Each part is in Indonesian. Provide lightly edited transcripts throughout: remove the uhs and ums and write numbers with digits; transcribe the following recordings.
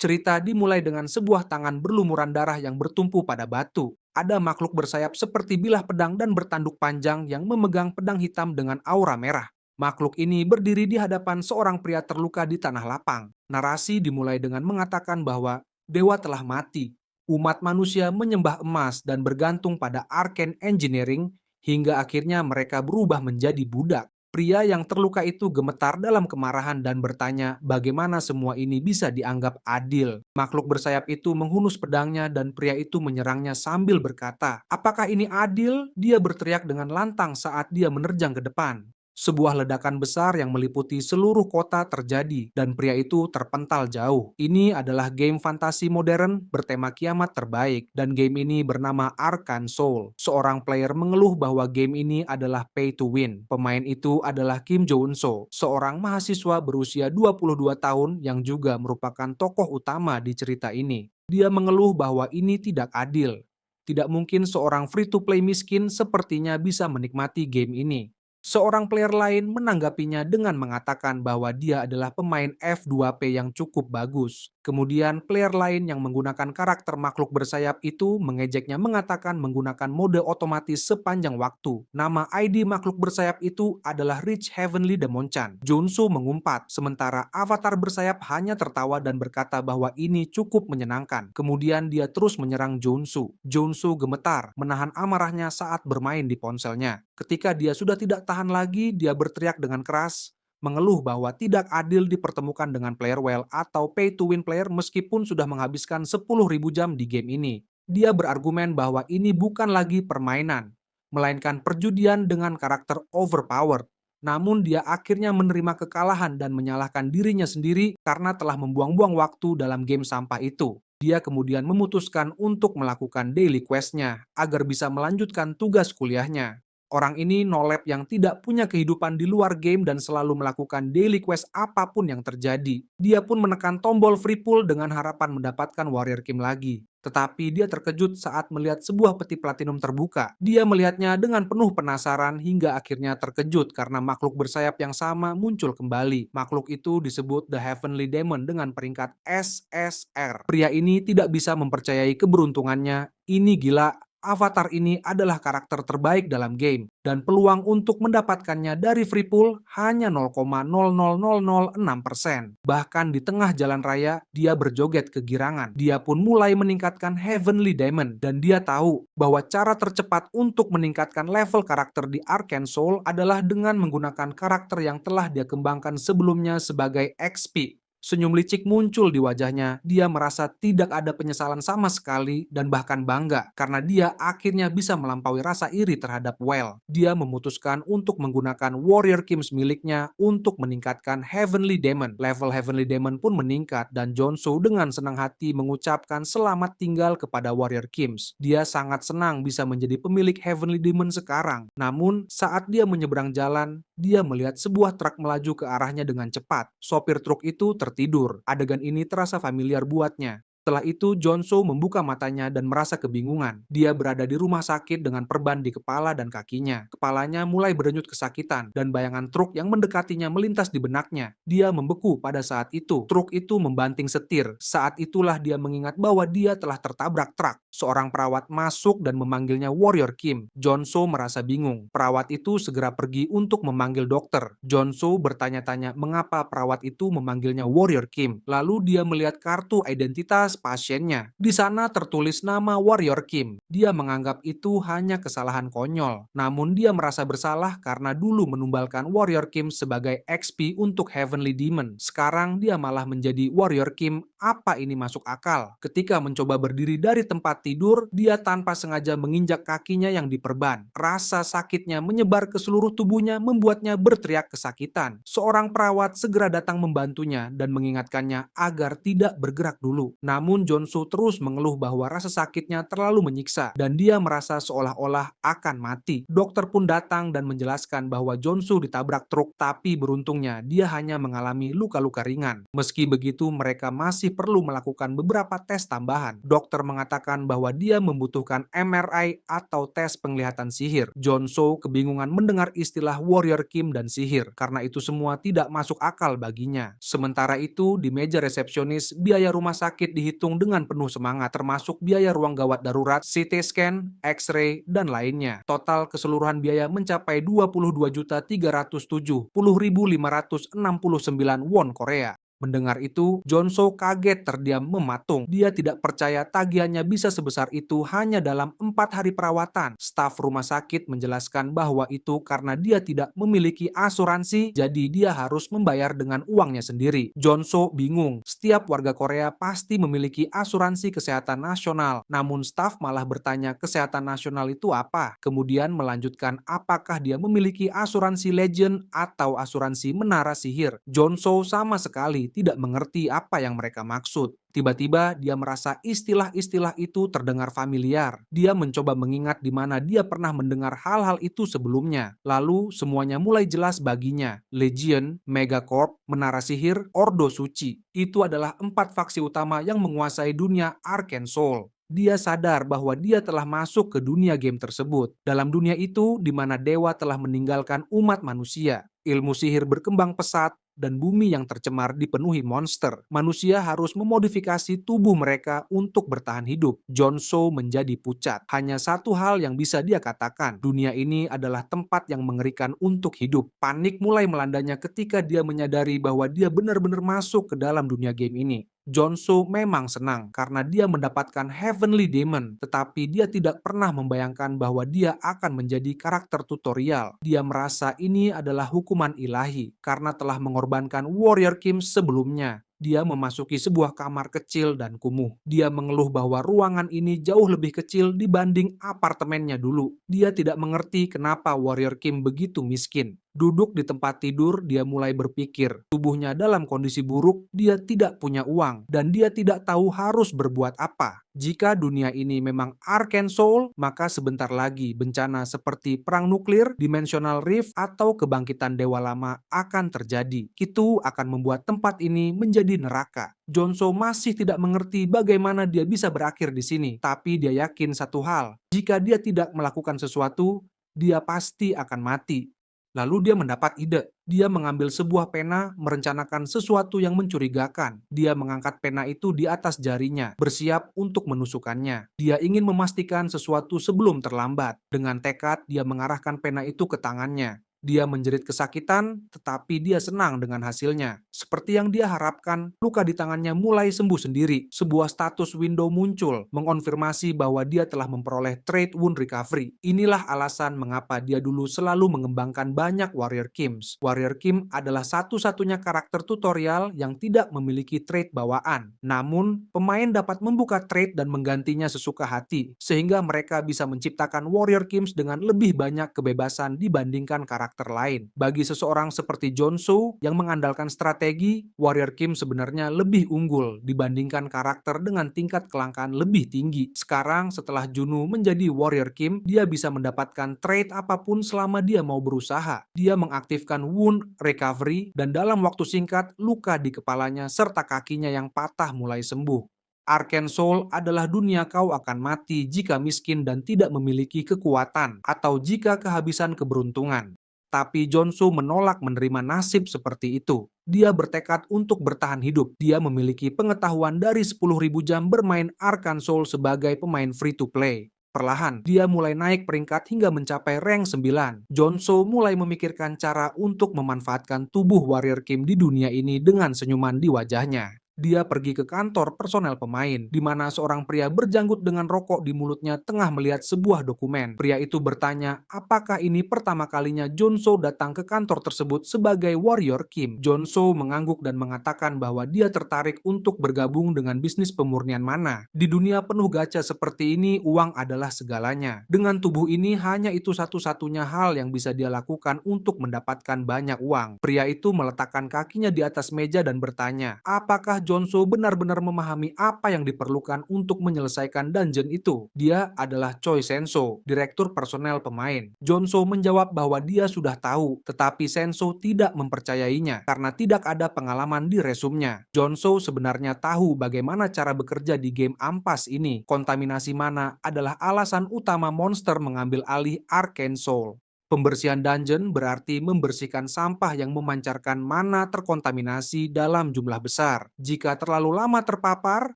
Cerita dimulai dengan sebuah tangan berlumuran darah yang bertumpu pada batu. Ada makhluk bersayap seperti bilah pedang dan bertanduk panjang yang memegang pedang hitam dengan aura merah. Makhluk ini berdiri di hadapan seorang pria terluka di tanah lapang. Narasi dimulai dengan mengatakan bahwa dewa telah mati. Umat manusia menyembah emas dan bergantung pada arcane engineering hingga akhirnya mereka berubah menjadi budak. Pria yang terluka itu gemetar dalam kemarahan dan bertanya bagaimana semua ini bisa dianggap adil. Makhluk bersayap itu menghunus pedangnya dan pria itu menyerangnya sambil berkata, "Apakah ini adil?" Dia berteriak dengan lantang saat dia menerjang ke depan. Sebuah ledakan besar yang meliputi seluruh kota terjadi dan pria itu terpental jauh. Ini adalah game fantasi modern bertema kiamat terbaik dan game ini bernama Arcane Soul. Seorang player mengeluh bahwa game ini adalah pay to win. Pemain itu adalah Kim Jo-eun-so, seorang mahasiswa berusia 22 tahun yang juga merupakan tokoh utama di cerita ini. Dia mengeluh bahwa ini tidak adil. Tidak mungkin seorang free-to-play miskin sepertinya bisa menikmati game ini. Seorang player lain menanggapinya dengan mengatakan bahwa dia adalah pemain F2P yang cukup bagus. Kemudian player lain yang menggunakan karakter makhluk bersayap itu mengejeknya mengatakan menggunakan mode otomatis sepanjang waktu. Nama ID makhluk bersayap itu adalah Rich Heavenly Demon-chan. Junsu mengumpat, sementara avatar bersayap hanya tertawa dan berkata bahwa ini cukup menyenangkan. Kemudian dia terus menyerang Junsu. Junsu gemetar, menahan amarahnya saat bermain di ponselnya. Ketika dia sudah tidak tahan lagi, dia berteriak dengan keras, mengeluh bahwa tidak adil dipertemukan dengan player well atau pay to win player meskipun sudah menghabiskan 10.000 jam di game ini. Dia berargumen bahwa ini bukan lagi permainan, melainkan perjudian dengan karakter overpowered. Namun dia akhirnya menerima kekalahan dan menyalahkan dirinya sendiri karena telah membuang-buang waktu dalam game sampah itu. Dia kemudian memutuskan untuk melakukan daily quest-nya agar bisa melanjutkan tugas kuliahnya. Orang ini no-lab yang tidak punya kehidupan di luar game dan selalu melakukan daily quest apapun yang terjadi. Dia pun menekan tombol free pull dengan harapan mendapatkan warrior kim lagi. Tetapi dia terkejut saat melihat sebuah peti platinum terbuka. Dia melihatnya dengan penuh penasaran hingga akhirnya terkejut karena makhluk bersayap yang sama muncul kembali. Makhluk itu disebut The Heavenly Demon dengan peringkat SSR. Pria ini tidak bisa mempercayai keberuntungannya. Ini gila. Avatar ini adalah karakter terbaik dalam game, dan peluang untuk mendapatkannya dari free pool hanya 0,00006%. Bahkan di tengah jalan raya, dia berjoget kegirangan. Dia pun mulai meningkatkan Heavenly Demon, dan dia tahu bahwa cara tercepat untuk meningkatkan level karakter di Arcane Soul adalah dengan menggunakan karakter yang telah dia kembangkan sebelumnya sebagai XP. Senyum licik muncul di wajahnya. Dia merasa tidak ada penyesalan sama sekali dan bahkan bangga karena dia akhirnya bisa melampaui rasa iri terhadap Well. Dia memutuskan untuk menggunakan Warrior Kims miliknya untuk meningkatkan Heavenly Demon. Level Heavenly Demon pun meningkat dan Jonsu dengan senang hati mengucapkan selamat tinggal kepada Warrior Kims. Dia sangat senang bisa menjadi pemilik Heavenly Demon sekarang. Namun, saat dia menyeberang jalan, dia melihat sebuah truk melaju ke arahnya dengan cepat. Sopir truk itu tertidur. Adegan ini terasa familiar buatnya. Setelah itu, Jonso membuka matanya dan merasa kebingungan. Dia berada di rumah sakit dengan perban di kepala dan kakinya. Kepalanya mulai berdenyut kesakitan, dan bayangan truk yang mendekatinya melintas di benaknya. Dia membeku pada saat itu. Truk itu membanting setir. Saat itulah dia mengingat bahwa dia telah tertabrak truk. Seorang perawat masuk dan memanggilnya Warrior Kim. Jonso merasa bingung. Perawat itu segera pergi untuk memanggil dokter. Jonso bertanya-tanya mengapa perawat itu memanggilnya Warrior Kim. Lalu dia melihat kartu identitas pasiennya. Di sana tertulis nama Warrior Kim. Dia menganggap itu hanya kesalahan konyol. Namun dia merasa bersalah karena dulu menumbalkan Warrior Kim sebagai XP untuk Heavenly Demon. Sekarang dia malah menjadi Warrior Kim. Apa ini masuk akal? Ketika mencoba berdiri dari tempat tidur, dia tanpa sengaja menginjak kakinya yang diperban. Rasa sakitnya menyebar ke seluruh tubuhnya membuatnya berteriak kesakitan. Seorang perawat segera datang membantunya dan mengingatkannya agar tidak bergerak dulu. Namun Jonsu terus mengeluh bahwa rasa sakitnya terlalu menyiksa dan dia merasa seolah-olah akan mati. Dokter pun datang dan menjelaskan bahwa Jonsu ditabrak truk, tapi beruntungnya dia hanya mengalami luka-luka ringan. Meski begitu, mereka masih masih perlu melakukan beberapa tes tambahan. Dokter mengatakan bahwa dia membutuhkan MRI atau tes penglihatan sihir. John So kebingungan mendengar istilah Warrior Kim dan sihir, karena itu semua tidak masuk akal baginya. Sementara itu, di meja resepsionis, biaya rumah sakit dihitung dengan penuh semangat, termasuk biaya ruang gawat darurat, CT scan, X-ray, dan lainnya. Total keseluruhan biaya mencapai 22.370.569 won Korea. Mendengar itu, John So kaget terdiam mematung. Dia tidak percaya tagihannya bisa sebesar itu hanya dalam 4 hari perawatan. Staf rumah sakit menjelaskan bahwa itu karena dia tidak memiliki asuransi, jadi dia harus membayar dengan uangnya sendiri. John So bingung. Setiap warga Korea pasti memiliki asuransi kesehatan nasional. Namun staf malah bertanya kesehatan nasional itu apa? Kemudian melanjutkan apakah dia memiliki asuransi legend atau asuransi menara sihir. John So sama sekali tidak mengerti apa yang mereka maksud. Tiba-tiba dia merasa istilah-istilah itu terdengar familiar. Dia mencoba mengingat di mana dia pernah mendengar hal-hal itu sebelumnya. Lalu semuanya mulai jelas baginya. Legion, Megacorp, Menara Sihir, Ordo Suci. Itu adalah 4 faksi utama yang menguasai dunia Arcane Soul. Dia sadar bahwa dia telah masuk ke dunia game tersebut. Dalam dunia itu, di mana dewa telah meninggalkan umat manusia. Ilmu sihir berkembang pesat, dan bumi yang tercemar dipenuhi monster. Manusia harus memodifikasi tubuh mereka untuk bertahan hidup. John So menjadi pucat. Hanya satu hal yang bisa dia katakan, dunia ini adalah tempat yang mengerikan untuk hidup. Panik mulai melandanya ketika dia menyadari bahwa dia benar-benar masuk ke dalam dunia game ini. John So memang senang karena dia mendapatkan Heavenly Demon, tetapi dia tidak pernah membayangkan bahwa dia akan menjadi karakter tutorial. Dia merasa ini adalah hukuman ilahi karena telah mengorbankan Warrior Kim sebelumnya. Dia memasuki sebuah kamar kecil dan kumuh. Dia mengeluh bahwa ruangan ini jauh lebih kecil dibanding apartemennya dulu. Dia tidak mengerti kenapa Warrior Kim begitu miskin. Duduk di tempat tidur, dia mulai berpikir. Tubuhnya dalam kondisi buruk, dia tidak punya uang, dan dia tidak tahu harus berbuat apa. Jika dunia ini memang Arcane Soul, maka sebentar lagi bencana seperti perang nuklir, dimensional rift, atau kebangkitan dewa lama akan terjadi. Itu akan membuat tempat ini menjadi neraka. John So masih tidak mengerti bagaimana dia bisa berakhir di sini, tapi dia yakin satu hal, jika dia tidak melakukan sesuatu, dia pasti akan mati. Lalu dia mendapat ide. Dia mengambil sebuah pena, merencanakan sesuatu yang mencurigakan. Dia mengangkat pena itu di atas jarinya, bersiap untuk menusukkannya. Dia ingin memastikan sesuatu sebelum terlambat. Dengan tekad, dia mengarahkan pena itu ke tangannya. Dia menjerit kesakitan, tetapi dia senang dengan hasilnya. Seperti yang dia harapkan, luka di tangannya mulai sembuh sendiri. Sebuah status window muncul, mengonfirmasi bahwa dia telah memperoleh Trade Wound Recovery. Inilah alasan mengapa dia dulu selalu mengembangkan banyak Warrior Kims. Warrior Kim adalah satu-satunya karakter tutorial yang tidak memiliki trait bawaan. Namun, pemain dapat membuka trait dan menggantinya sesuka hati, sehingga mereka bisa menciptakan Warrior Kims dengan lebih banyak kebebasan dibandingkan karakter lain. Bagi seseorang seperti John So yang mengandalkan strategi, Warrior Kim sebenarnya lebih unggul dibandingkan karakter dengan tingkat kelangkaan lebih tinggi. Sekarang setelah Junwoo menjadi Warrior Kim, dia bisa mendapatkan trait apapun selama dia mau berusaha. Dia mengaktifkan Wound Recovery dan dalam waktu singkat luka di kepalanya serta kakinya yang patah mulai sembuh. Arcane Soul adalah dunia kau akan mati jika miskin dan tidak memiliki kekuatan atau jika kehabisan keberuntungan. Tapi John So menolak menerima nasib seperti itu. Dia bertekad untuk bertahan hidup. Dia memiliki pengetahuan dari 10.000 jam bermain Arcane Soul sebagai pemain free-to-play. Perlahan, dia mulai naik peringkat hingga mencapai rank 9. John So mulai memikirkan cara untuk memanfaatkan tubuh Warrior Kim di dunia ini dengan senyuman di wajahnya. Dia pergi ke kantor personel pemain, di mana seorang pria berjanggut dengan rokok di mulutnya tengah melihat sebuah dokumen. Pria itu bertanya, apakah ini pertama kalinya John So datang ke kantor tersebut sebagai Warrior Kim? John So mengangguk dan mengatakan bahwa dia tertarik untuk bergabung dengan bisnis pemurnian mana. Di dunia penuh gacha seperti ini, uang adalah segalanya. Dengan tubuh ini, hanya itu satu-satunya hal yang bisa dia lakukan untuk mendapatkan banyak uang. Pria itu meletakkan kakinya di atas meja dan bertanya, apakah Jonso benar-benar memahami apa yang diperlukan untuk menyelesaikan dungeon itu. Dia adalah Choi Senso, direktur personel pemain. Jonso menjawab bahwa dia sudah tahu, tetapi Senso tidak mempercayainya karena tidak ada pengalaman di resumnya. Jonso sebenarnya tahu bagaimana cara bekerja di game ampas ini. Kontaminasi mana adalah alasan utama monster mengambil alih Arcane Soul. Pembersihan dungeon berarti membersihkan sampah yang memancarkan mana terkontaminasi dalam jumlah besar. Jika terlalu lama terpapar,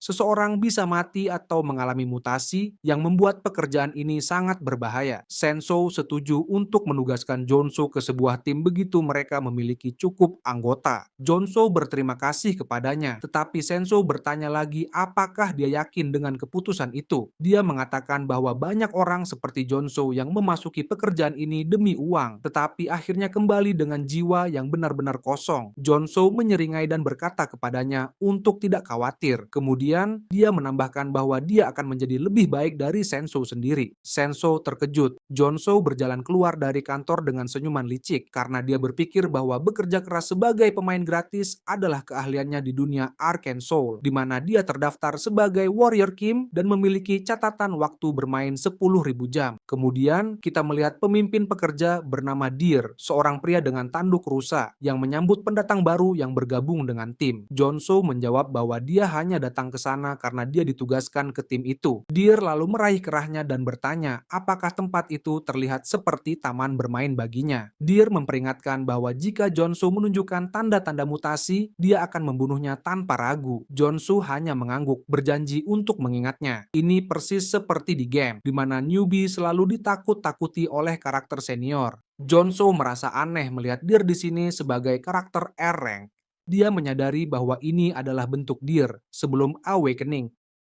seseorang bisa mati atau mengalami mutasi yang membuat pekerjaan ini sangat berbahaya. Senso setuju untuk menugaskan Jonso ke sebuah tim begitu mereka memiliki cukup anggota. Jonso berterima kasih kepadanya, tetapi Senso bertanya lagi apakah dia yakin dengan keputusan itu. Dia mengatakan bahwa banyak orang seperti Jonso yang memasuki pekerjaan ini demi uang, tetapi akhirnya kembali dengan jiwa yang benar-benar kosong. Jonso menyeringai dan berkata kepadanya untuk tidak khawatir. Kemudian, dia menambahkan bahwa dia akan menjadi lebih baik dari Senso sendiri. Senso terkejut. Jonso berjalan keluar dari kantor dengan senyuman licik karena dia berpikir bahwa bekerja keras sebagai pemain gratis adalah keahliannya di dunia Arcane Soul, di mana dia terdaftar sebagai Warrior Kim dan memiliki catatan waktu bermain 10.000 jam. Kemudian, kita melihat pemimpin pekerja bernama Deer, seorang pria dengan tanduk rusa yang menyambut pendatang baru yang bergabung dengan tim. Jonso menjawab bahwa dia hanya datang ke sana karena dia ditugaskan ke tim itu. Deer lalu meraih kerahnya dan bertanya apakah tempat itu terlihat seperti taman bermain baginya. Deer memperingatkan bahwa jika Jonso menunjukkan tanda-tanda mutasi, dia akan membunuhnya tanpa ragu. Jonso hanya mengangguk, berjanji untuk mengingatnya. Ini persis seperti di game, di mana newbie selalu ditakut-takuti oleh karakter senior. Jonso merasa aneh melihat Deer di sini sebagai karakter R-rank. Dia menyadari bahwa ini adalah bentuk Deer sebelum Awakening.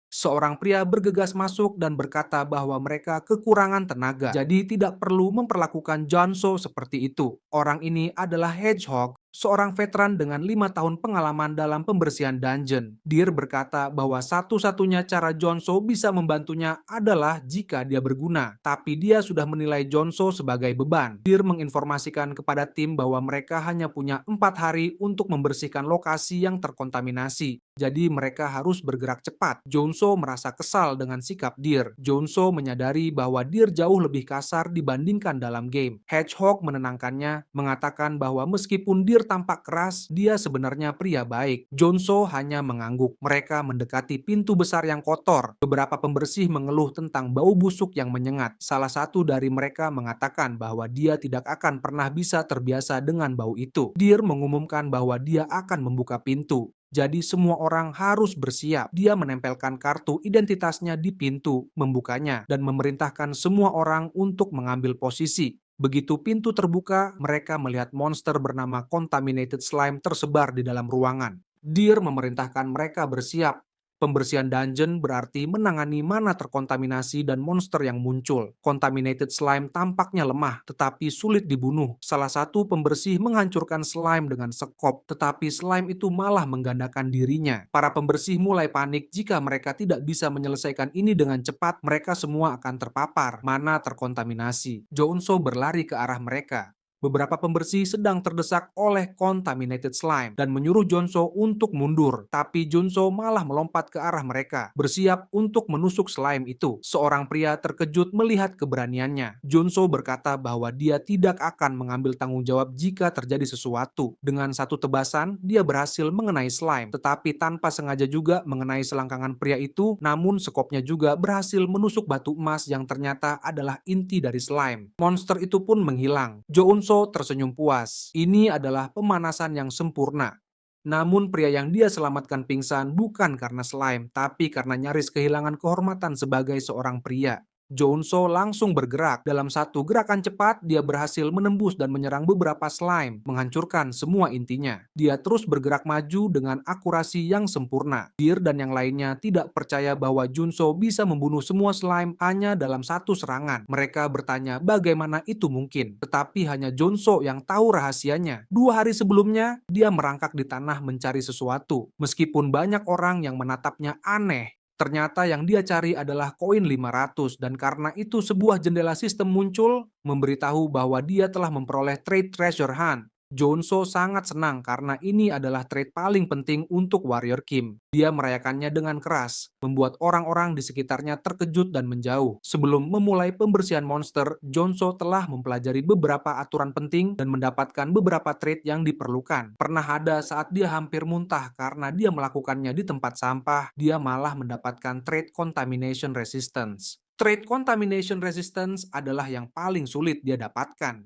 Seorang pria bergegas masuk dan berkata bahwa mereka kekurangan tenaga, jadi tidak perlu memperlakukan Jonso seperti itu. Orang ini adalah Hedgehog, seorang veteran dengan 5 tahun pengalaman dalam pembersihan dungeon. Deer berkata bahwa satu-satunya cara Jonso bisa membantunya adalah jika dia berguna, tapi dia sudah menilai Jonso sebagai beban. Deer menginformasikan kepada tim bahwa mereka hanya punya 4 hari untuk membersihkan lokasi yang terkontaminasi. Jadi mereka harus bergerak cepat. Jonso merasa kesal dengan sikap Deer. Jonso menyadari bahwa Deer jauh lebih kasar dibandingkan dalam game. Hedgehog menenangkannya, mengatakan bahwa meskipun Deer tampak keras, dia sebenarnya pria baik. Jonso hanya mengangguk. Mereka mendekati pintu besar yang kotor. Beberapa pembersih mengeluh tentang bau busuk yang menyengat. Salah satu dari mereka mengatakan bahwa dia tidak akan pernah bisa terbiasa dengan bau itu. Deer mengumumkan bahwa dia akan membuka pintu. Jadi semua orang harus bersiap. Dia menempelkan kartu identitasnya di pintu, membukanya, dan memerintahkan semua orang untuk mengambil posisi. Begitu pintu terbuka, mereka melihat monster bernama Contaminated Slime tersebar di dalam ruangan. Deer memerintahkan mereka bersiap. Pembersihan dungeon berarti menangani mana terkontaminasi dan monster yang muncul. Contaminated slime tampaknya lemah, tetapi sulit dibunuh. Salah satu pembersih menghancurkan slime dengan sekop, tetapi slime itu malah menggandakan dirinya. Para pembersih mulai panik jika mereka tidak bisa menyelesaikan ini dengan cepat, mereka semua akan terpapar. Mana terkontaminasi. Jonso berlari ke arah mereka. Beberapa pembersih sedang terdesak oleh contaminated slime dan menyuruh Jonso untuk mundur, tapi Jonso malah melompat ke arah mereka, bersiap untuk menusuk slime itu. Seorang pria terkejut melihat keberaniannya. Jonso berkata bahwa dia tidak akan mengambil tanggung jawab jika terjadi sesuatu. Dengan satu tebasan, dia berhasil mengenai slime, tetapi tanpa sengaja juga mengenai selangkangan pria itu, namun sekopnya juga berhasil menusuk batu emas yang ternyata adalah inti dari slime. Monster itu pun menghilang. Jonso tersenyum puas. Ini adalah pemanasan yang sempurna. Namun pria yang dia selamatkan pingsan bukan karena slime, tapi karena nyaris kehilangan kehormatan sebagai seorang pria. Jonso langsung bergerak. Dalam satu gerakan cepat, dia berhasil menembus dan menyerang beberapa slime, menghancurkan semua intinya. Dia terus bergerak maju dengan akurasi yang sempurna. Deer dan yang lainnya tidak percaya bahwa Jonso bisa membunuh semua slime hanya dalam satu serangan. Mereka bertanya bagaimana itu mungkin, tetapi hanya Jonso yang tahu rahasianya. 2 hari sebelumnya, dia merangkak di tanah mencari sesuatu. Meskipun banyak orang yang menatapnya aneh, ternyata yang dia cari adalah koin 500 dan karena itu sebuah jendela sistem muncul memberitahu bahwa dia telah memperoleh Trade Treasure Hunt. Jonso sangat senang karena ini adalah trade paling penting untuk Warrior Kim. Dia merayakannya dengan keras, membuat orang-orang di sekitarnya terkejut dan menjauh. Sebelum memulai pembersihan monster, Jonso telah mempelajari beberapa aturan penting dan mendapatkan beberapa trade yang diperlukan. Pernah ada saat dia hampir muntah karena dia melakukannya di tempat sampah, dia malah mendapatkan trade Contamination Resistance. Trade Contamination Resistance adalah yang paling sulit dia dapatkan.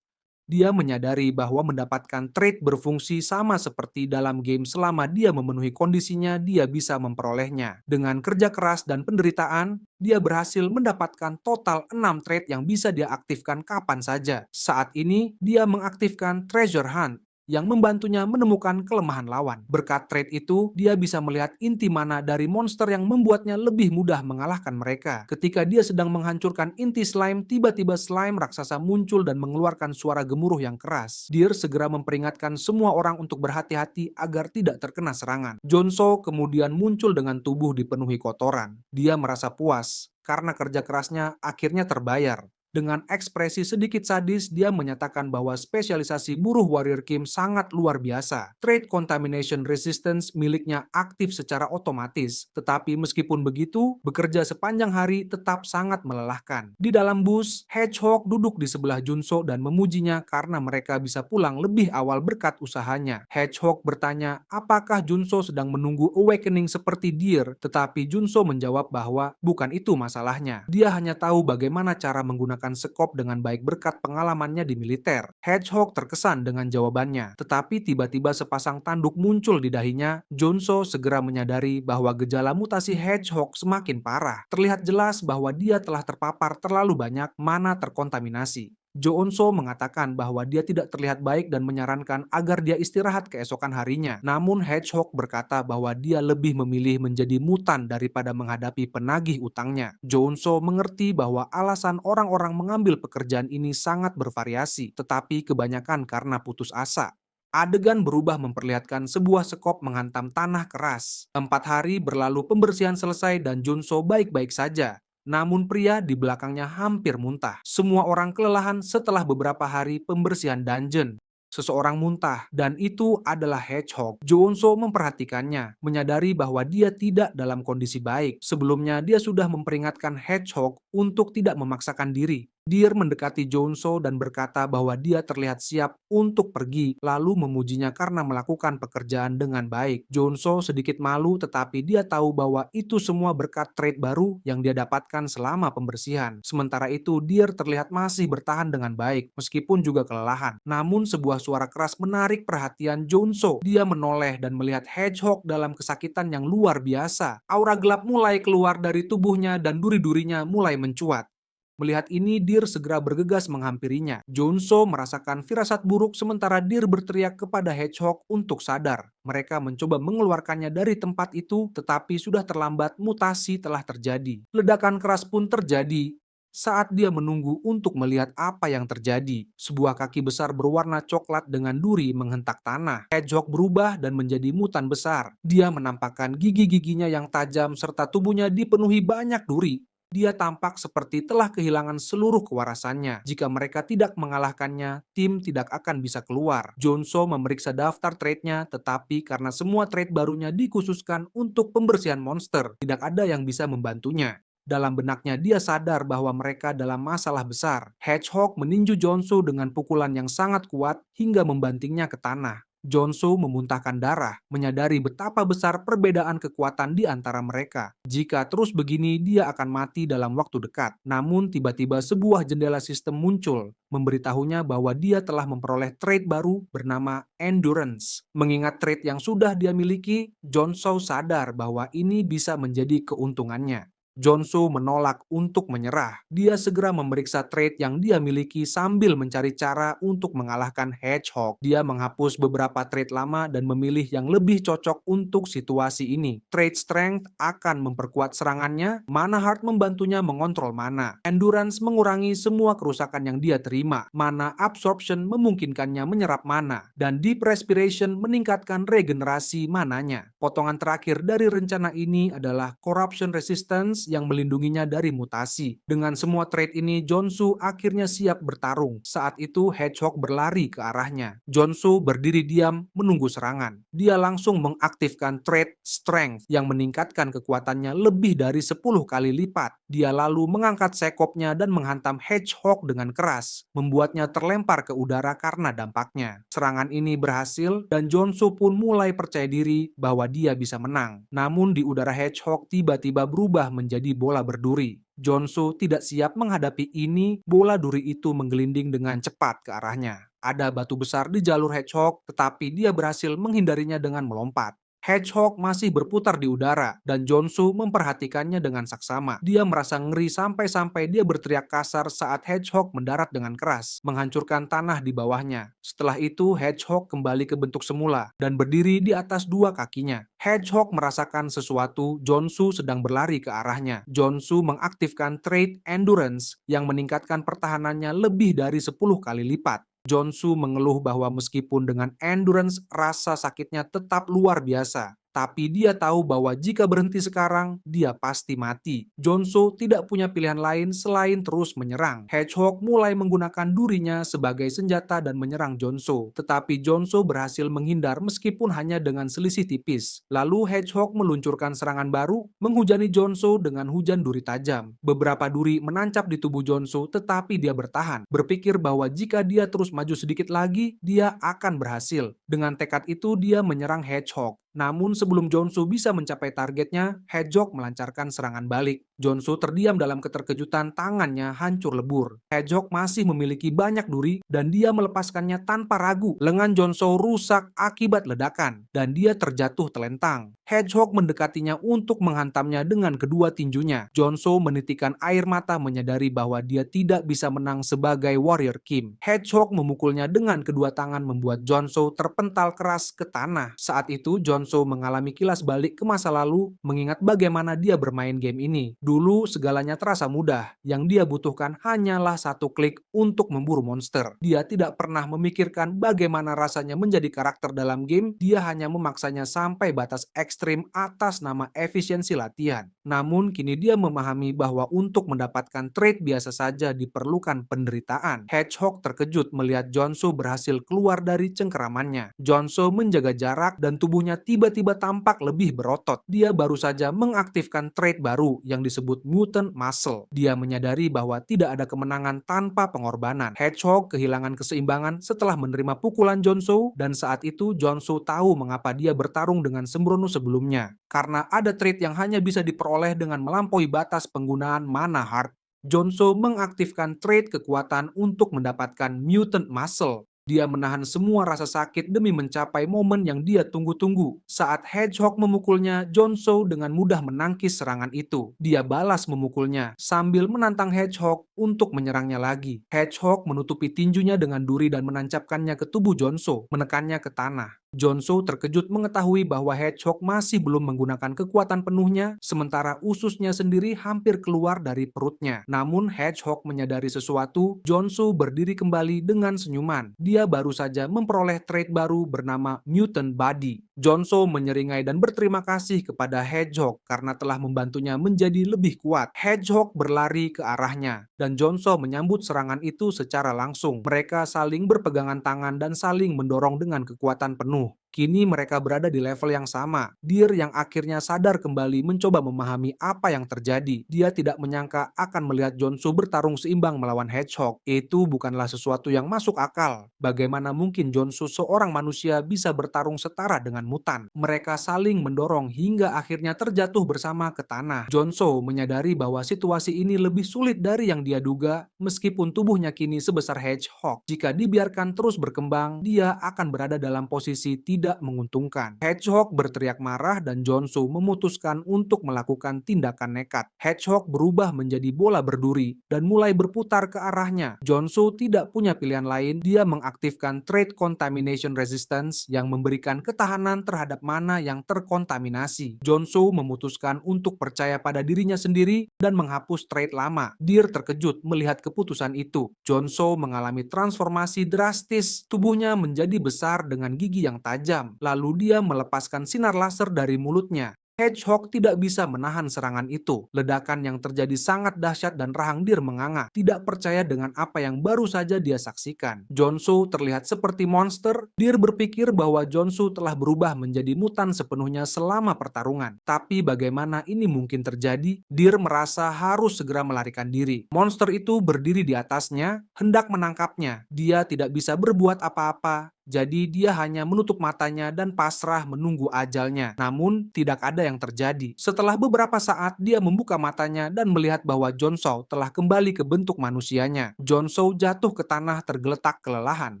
Dia menyadari bahwa mendapatkan trait berfungsi sama seperti dalam game selama dia memenuhi kondisinya, dia bisa memperolehnya. Dengan kerja keras dan penderitaan, dia berhasil mendapatkan total 6 trait yang bisa dia aktifkan kapan saja. Saat ini, dia mengaktifkan Treasure Hunt yang membantunya menemukan kelemahan lawan. Berkat trait itu, dia bisa melihat inti mana dari monster yang membuatnya lebih mudah mengalahkan mereka. Ketika dia sedang menghancurkan inti slime, tiba-tiba slime raksasa muncul dan mengeluarkan suara gemuruh yang keras. Deer segera memperingatkan semua orang untuk berhati-hati agar tidak terkena serangan. Jonso kemudian muncul dengan tubuh dipenuhi kotoran. Dia merasa puas karena kerja kerasnya akhirnya terbayar. Dengan ekspresi sedikit sadis, dia menyatakan bahwa spesialisasi buruh Warrior Kim sangat luar biasa. Trait Contamination Resistance miliknya aktif secara otomatis, tetapi meskipun begitu, bekerja sepanjang hari tetap sangat melelahkan. Di dalam bus, Hedgehog duduk di sebelah Junso dan memujinya karena mereka bisa pulang lebih awal berkat usahanya. Hedgehog bertanya apakah Junso sedang menunggu awakening seperti Deer, tetapi Junso menjawab bahwa bukan itu masalahnya. Dia hanya tahu bagaimana cara menggunakan sekop dengan baik berkat pengalamannya di militer. Hedgehog terkesan dengan jawabannya, tetapi tiba-tiba sepasang tanduk muncul di dahinya. Jonso segera menyadari bahwa gejala mutasi Hedgehog semakin parah. Terlihat jelas bahwa dia telah terpapar terlalu banyak, mana terkontaminasi. Jonso mengatakan bahwa dia tidak terlihat baik dan menyarankan agar dia istirahat keesokan harinya. Namun Hedgehog berkata bahwa dia lebih memilih menjadi mutan daripada menghadapi penagih utangnya. Jonso mengerti bahwa alasan orang-orang mengambil pekerjaan ini sangat bervariasi, tetapi kebanyakan karena putus asa. Adegan berubah memperlihatkan sebuah sekop menghantam tanah keras. 4 hari berlalu pembersihan selesai dan Jonso baik-baik saja. Namun pria di belakangnya hampir muntah. Semua orang kelelahan setelah beberapa hari pembersihan dungeon. Seseorang muntah, dan itu adalah Hedgehog. Jonso memperhatikannya, menyadari bahwa dia tidak dalam kondisi baik. Sebelumnya, dia sudah memperingatkan Hedgehog untuk tidak memaksakan diri. Deer mendekati Jonso dan berkata bahwa dia terlihat siap untuk pergi, lalu memujinya karena melakukan pekerjaan dengan baik. Jonso sedikit malu, tetapi dia tahu bahwa itu semua berkat trait baru yang dia dapatkan selama pembersihan. Sementara itu, Deer terlihat masih bertahan dengan baik, meskipun juga kelelahan. Namun sebuah suara keras menarik perhatian Jonso. Dia menoleh dan melihat Hedgehog dalam kesakitan yang luar biasa. Aura gelap mulai keluar dari tubuhnya dan duri-durinya mulai mencuat. Melihat ini, Deer segera bergegas menghampirinya. Jonso merasakan firasat buruk sementara Deer berteriak kepada Hedgehog untuk sadar. Mereka mencoba mengeluarkannya dari tempat itu, tetapi sudah terlambat, mutasi telah terjadi. Ledakan keras pun terjadi. Saat dia menunggu untuk melihat apa yang terjadi, sebuah kaki besar berwarna coklat dengan duri menghentak tanah. Hedgehog berubah dan menjadi mutan besar. Dia menampakkan gigi-giginya yang tajam serta tubuhnya dipenuhi banyak duri. Dia tampak seperti telah kehilangan seluruh kewarasannya. Jika mereka tidak mengalahkannya, tim tidak akan bisa keluar. Jonso memeriksa daftar trade-nya, tetapi karena semua trade barunya dikhususkan untuk pembersihan monster, tidak ada yang bisa membantunya. Dalam benaknya dia sadar bahwa mereka dalam masalah besar. Hedgehog meninju Jonso dengan pukulan yang sangat kuat hingga membantingnya ke tanah. Jonso memuntahkan darah, menyadari betapa besar perbedaan kekuatan di antara mereka. Jika terus begini, dia akan mati dalam waktu dekat. Namun tiba-tiba sebuah jendela sistem muncul, memberitahunya bahwa dia telah memperoleh trait baru bernama Endurance. Mengingat trait yang sudah dia miliki, Jonso sadar bahwa ini bisa menjadi keuntungannya. Jonso menolak untuk menyerah. Dia segera memeriksa trait yang dia miliki sambil mencari cara untuk mengalahkan Hedgehog. Dia menghapus beberapa trait lama dan memilih yang lebih cocok untuk situasi ini. Trait Strength akan memperkuat serangannya, Mana Heart membantunya mengontrol mana. Endurance mengurangi semua kerusakan yang dia terima. Mana Absorption memungkinkannya menyerap mana. Dan Deep Respiration meningkatkan regenerasi mananya. Potongan terakhir dari rencana ini adalah Corruption Resistance Endurance yang melindunginya dari mutasi. Dengan semua trait ini, Jonsu akhirnya siap bertarung. Saat itu Hedgehog berlari ke arahnya. Jonsu berdiri diam menunggu serangan. Dia langsung mengaktifkan trait Strength yang meningkatkan kekuatannya lebih dari 10 kali lipat. Dia lalu mengangkat sekopnya dan menghantam Hedgehog dengan keras, membuatnya terlempar ke udara karena dampaknya. Serangan ini berhasil dan Jonsu pun mulai percaya diri bahwa dia bisa menang. Namun di udara Hedgehog tiba-tiba berubah menjadi bola berduri. Jonsu tidak siap menghadapi ini, bola duri itu menggelinding dengan cepat ke arahnya. Ada batu besar di jalur Hedgehog, tetapi dia berhasil menghindarinya dengan melompat. Hedgehog masih berputar di udara, dan Jonsu memperhatikannya dengan saksama. Dia merasa ngeri sampai-sampai dia berteriak kasar saat Hedgehog mendarat dengan keras, menghancurkan tanah di bawahnya. Setelah itu, Hedgehog kembali ke bentuk semula, dan berdiri di atas dua kakinya. Hedgehog merasakan sesuatu, Jonsu sedang berlari ke arahnya. Jonsu mengaktifkan trait Endurance yang meningkatkan pertahanannya lebih dari 10 kali lipat. Jonsu mengeluh bahwa meskipun dengan endurance, rasa sakitnya tetap luar biasa. Tapi dia tahu bahwa jika berhenti sekarang, dia pasti mati. Jonsu tidak punya pilihan lain selain terus menyerang. Hedgehog mulai menggunakan durinya sebagai senjata dan menyerang Jonsu. Tetapi Jonsu berhasil menghindar meskipun hanya dengan selisih tipis. Lalu Hedgehog meluncurkan serangan baru, menghujani Jonsu dengan hujan duri tajam. Beberapa duri menancap di tubuh Jonsu, tetapi dia bertahan, berpikir bahwa jika dia terus maju sedikit lagi, dia akan berhasil. Dengan tekad itu, dia menyerang Hedgehog. Namun sebelum Jonsu bisa mencapai targetnya, Hedgehog melancarkan serangan balik. Jonsu terdiam dalam keterkejutan, tangannya hancur lebur. Hedgehog masih memiliki banyak duri dan dia melepaskannya tanpa ragu. Lengan Jonsu rusak akibat ledakan dan dia terjatuh telentang. Hedgehog mendekatinya untuk menghantamnya dengan kedua tinjunya. Jonsu menitikkan air mata menyadari bahwa dia tidak bisa menang sebagai Warrior Kim. Hedgehog memukulnya dengan kedua tangan membuat Jonsu terpental keras ke tanah. Saat itu Jonsu mengalami kilas balik ke masa lalu, mengingat bagaimana dia bermain game ini. Dulu segalanya terasa mudah, yang dia butuhkan hanyalah satu klik untuk memburu monster. Dia tidak pernah memikirkan bagaimana rasanya menjadi karakter dalam game, dia hanya memaksanya sampai batas ekstrim atas nama efisiensi latihan. Namun kini dia memahami bahwa untuk mendapatkan trait biasa saja diperlukan penderitaan. Hedgehog terkejut melihat Jonsu berhasil keluar dari cengkeramannya. Jonsu menjaga jarak dan tubuhnya tiba-tiba tampak lebih berotot. Dia baru saja mengaktifkan trait baru yang disebut Mutant Muscle. Dia menyadari bahwa tidak ada kemenangan tanpa pengorbanan. Hedgehog kehilangan keseimbangan setelah menerima pukulan Jonsu, dan saat itu Jonsu tahu mengapa dia bertarung dengan sembrono sebelumnya. Karena ada trait yang hanya bisa diperoleh dengan melampaui batas penggunaan mana heart. Jonsu mengaktifkan trait kekuatan untuk mendapatkan Mutant Muscle. Dia menahan semua rasa sakit demi mencapai momen yang dia tunggu-tunggu. Saat Hedgehog memukulnya, Jonsu dengan mudah menangkis serangan itu. Dia balas memukulnya sambil menantang Hedgehog untuk menyerangnya lagi. Hedgehog menutupi tinjunya dengan duri dan menancapkannya ke tubuh Jonsu, menekannya ke tanah. Jonsu terkejut mengetahui bahwa Hedgehog masih belum menggunakan kekuatan penuhnya, sementara ususnya sendiri hampir keluar dari perutnya. Namun Hedgehog menyadari sesuatu, Jonsu berdiri kembali dengan senyuman. Dia baru saja memperoleh trait baru bernama Mutant Body. Jonsu menyeringai dan berterima kasih kepada Hedgehog karena telah membantunya menjadi lebih kuat. Hedgehog berlari ke arahnya, dan Jonsu menyambut serangan itu secara langsung. Mereka saling berpegangan tangan dan saling mendorong dengan kekuatan penuh. Kini mereka berada di level yang sama. Deer yang akhirnya sadar kembali mencoba memahami apa yang terjadi. Dia tidak menyangka akan melihat Jonsu bertarung seimbang melawan Hedgehog. Itu bukanlah sesuatu yang masuk akal. Bagaimana mungkin Jonsu seorang manusia bisa bertarung setara dengan mutan? Mereka saling mendorong hingga akhirnya terjatuh bersama ke tanah. Jonsu menyadari bahwa situasi ini lebih sulit dari yang dia duga meskipun tubuhnya kini sebesar Hedgehog. Jika dibiarkan terus berkembang, dia akan berada dalam posisi tidak menguntungkan. Hedgehog berteriak marah dan Jonsu memutuskan untuk melakukan tindakan nekat. Hedgehog berubah menjadi bola berduri dan mulai berputar ke arahnya. Jonsu tidak punya pilihan lain, dia mengaktifkan trait Contamination Resistance yang memberikan ketahanan terhadap mana yang terkontaminasi. Jonsu memutuskan untuk percaya pada dirinya sendiri dan menghapus trait lama. Deer terkejut melihat keputusan itu. Jonsu mengalami transformasi drastis, tubuhnya menjadi besar dengan gigi yang tajam. Lalu dia melepaskan sinar laser dari mulutnya. Hedgehog tidak bisa menahan serangan itu. Ledakan yang terjadi sangat dahsyat dan rahang Deer menganga, tidak percaya dengan apa yang baru saja dia saksikan. Jonsu terlihat seperti monster. Deer berpikir bahwa Jonsu telah berubah menjadi mutan sepenuhnya selama pertarungan. Tapi bagaimana ini mungkin terjadi? Deer merasa harus segera melarikan diri. Monster itu berdiri di atasnya, hendak menangkapnya. Dia tidak bisa berbuat apa-apa. Jadi dia hanya menutup matanya dan pasrah menunggu ajalnya. Namun tidak ada yang terjadi. Setelah beberapa saat dia membuka matanya dan melihat bahwa Jonsou telah kembali ke bentuk manusianya. Jonsou jatuh ke tanah tergeletak kelelahan.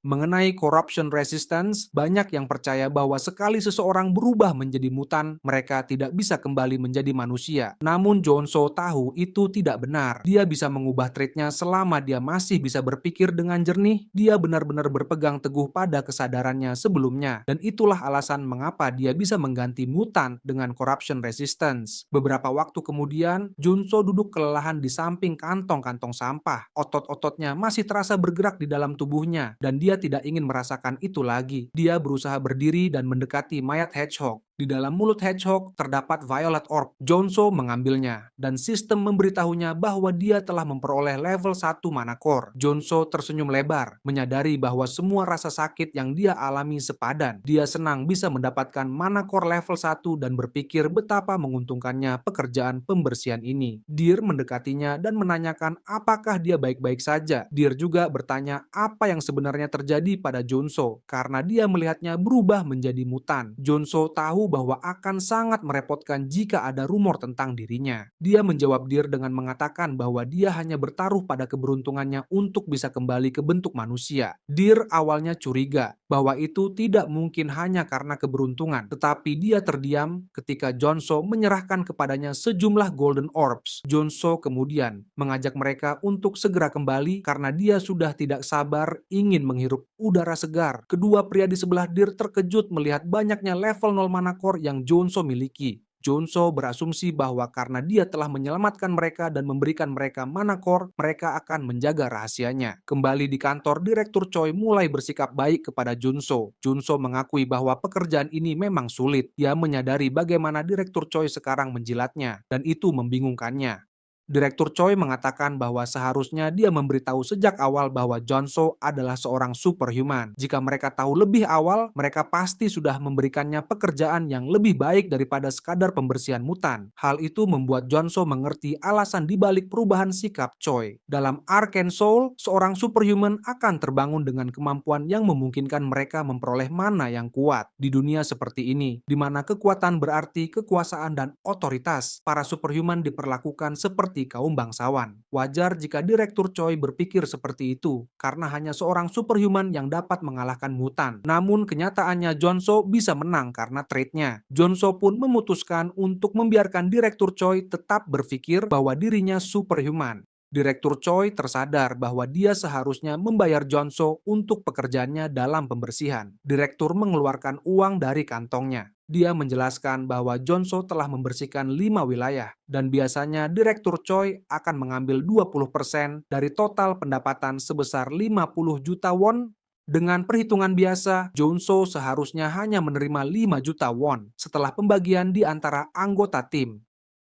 Mengenai corruption resistance, banyak yang percaya bahwa sekali seseorang berubah menjadi mutan, mereka tidak bisa kembali menjadi manusia. Namun Jonsou tahu itu tidak benar. Dia bisa mengubah trait-nya selama dia masih bisa berpikir dengan jernih. Dia benar-benar berpegang teguh pada kesadarannya sebelumnya, dan itulah alasan mengapa dia bisa mengganti mutan dengan corruption resistance. Beberapa waktu kemudian, Junso duduk kelelahan di samping kantong-kantong sampah. Otot-ototnya masih terasa bergerak di dalam tubuhnya, dan dia tidak ingin merasakan itu lagi. Dia berusaha berdiri dan mendekati mayat Hedgehog. Di dalam mulut Hedgehog terdapat Violet Orb. Jonso mengambilnya, dan sistem memberitahunya bahwa dia telah memperoleh level 1 Mana Core. Jonso tersenyum lebar, menyadari bahwa semua rasa sakit yang dia alami sepadan. Dia senang bisa mendapatkan Mana Core level 1 dan berpikir betapa menguntungkannya pekerjaan pembersihan ini. Deer mendekatinya dan menanyakan apakah dia baik-baik saja. Deer juga bertanya apa yang sebenarnya terjadi pada Jonso, karena dia melihatnya berubah menjadi mutan. Jonso tahu bahwa akan sangat merepotkan jika ada rumor tentang dirinya. Dia menjawab Deer dengan mengatakan bahwa dia hanya bertaruh pada keberuntungannya untuk bisa kembali ke bentuk manusia. Deer awalnya curiga bahwa itu tidak mungkin hanya karena keberuntungan, tetapi dia terdiam ketika Jonso menyerahkan kepadanya sejumlah Golden Orbs. Jonso kemudian mengajak mereka untuk segera kembali karena dia sudah tidak sabar ingin menghirup udara segar. Kedua pria di sebelah Deer terkejut melihat banyaknya level 0 Mana Core yang Jonso miliki. Jonso berasumsi bahwa karena dia telah menyelamatkan mereka dan memberikan mereka Mana Core, mereka akan menjaga rahasianya. Kembali di kantor, Direktur Choi mulai bersikap baik kepada Junso. Junso mengakui bahwa pekerjaan ini memang sulit. Dia menyadari bagaimana Direktur Choi sekarang menjilatnya, dan itu membingungkannya. Direktur Choi mengatakan bahwa seharusnya dia memberitahu sejak awal bahwa Jonso adalah seorang superhuman. Jika mereka tahu lebih awal, mereka pasti sudah memberikannya pekerjaan yang lebih baik daripada sekadar pembersihan mutan. Hal itu membuat Jonso mengerti alasan dibalik perubahan sikap Choi. Dalam Arcane Soul, seorang superhuman akan terbangun dengan kemampuan yang memungkinkan mereka memperoleh mana yang kuat. Di dunia seperti ini, di mana kekuatan berarti kekuasaan dan otoritas, para superhuman diperlakukan seperti kaum bangsawan. Wajar jika Direktur Choi berpikir seperti itu, karena hanya seorang superhuman yang dapat mengalahkan mutan. Namun kenyataannya Jonso bisa menang karena trait-nya. Jonso pun memutuskan untuk membiarkan Direktur Choi tetap berpikir bahwa dirinya superhuman. Direktur Choi tersadar bahwa dia seharusnya membayar Jonso untuk pekerjaannya dalam pembersihan. Direktur mengeluarkan uang dari kantongnya. Dia menjelaskan bahwa Jonso telah membersihkan 5 wilayah, dan biasanya Direktur Choi akan mengambil 20% dari total pendapatan sebesar 50 juta won. Dengan perhitungan biasa, Jonso seharusnya hanya menerima 5 juta won setelah pembagian di antara anggota tim.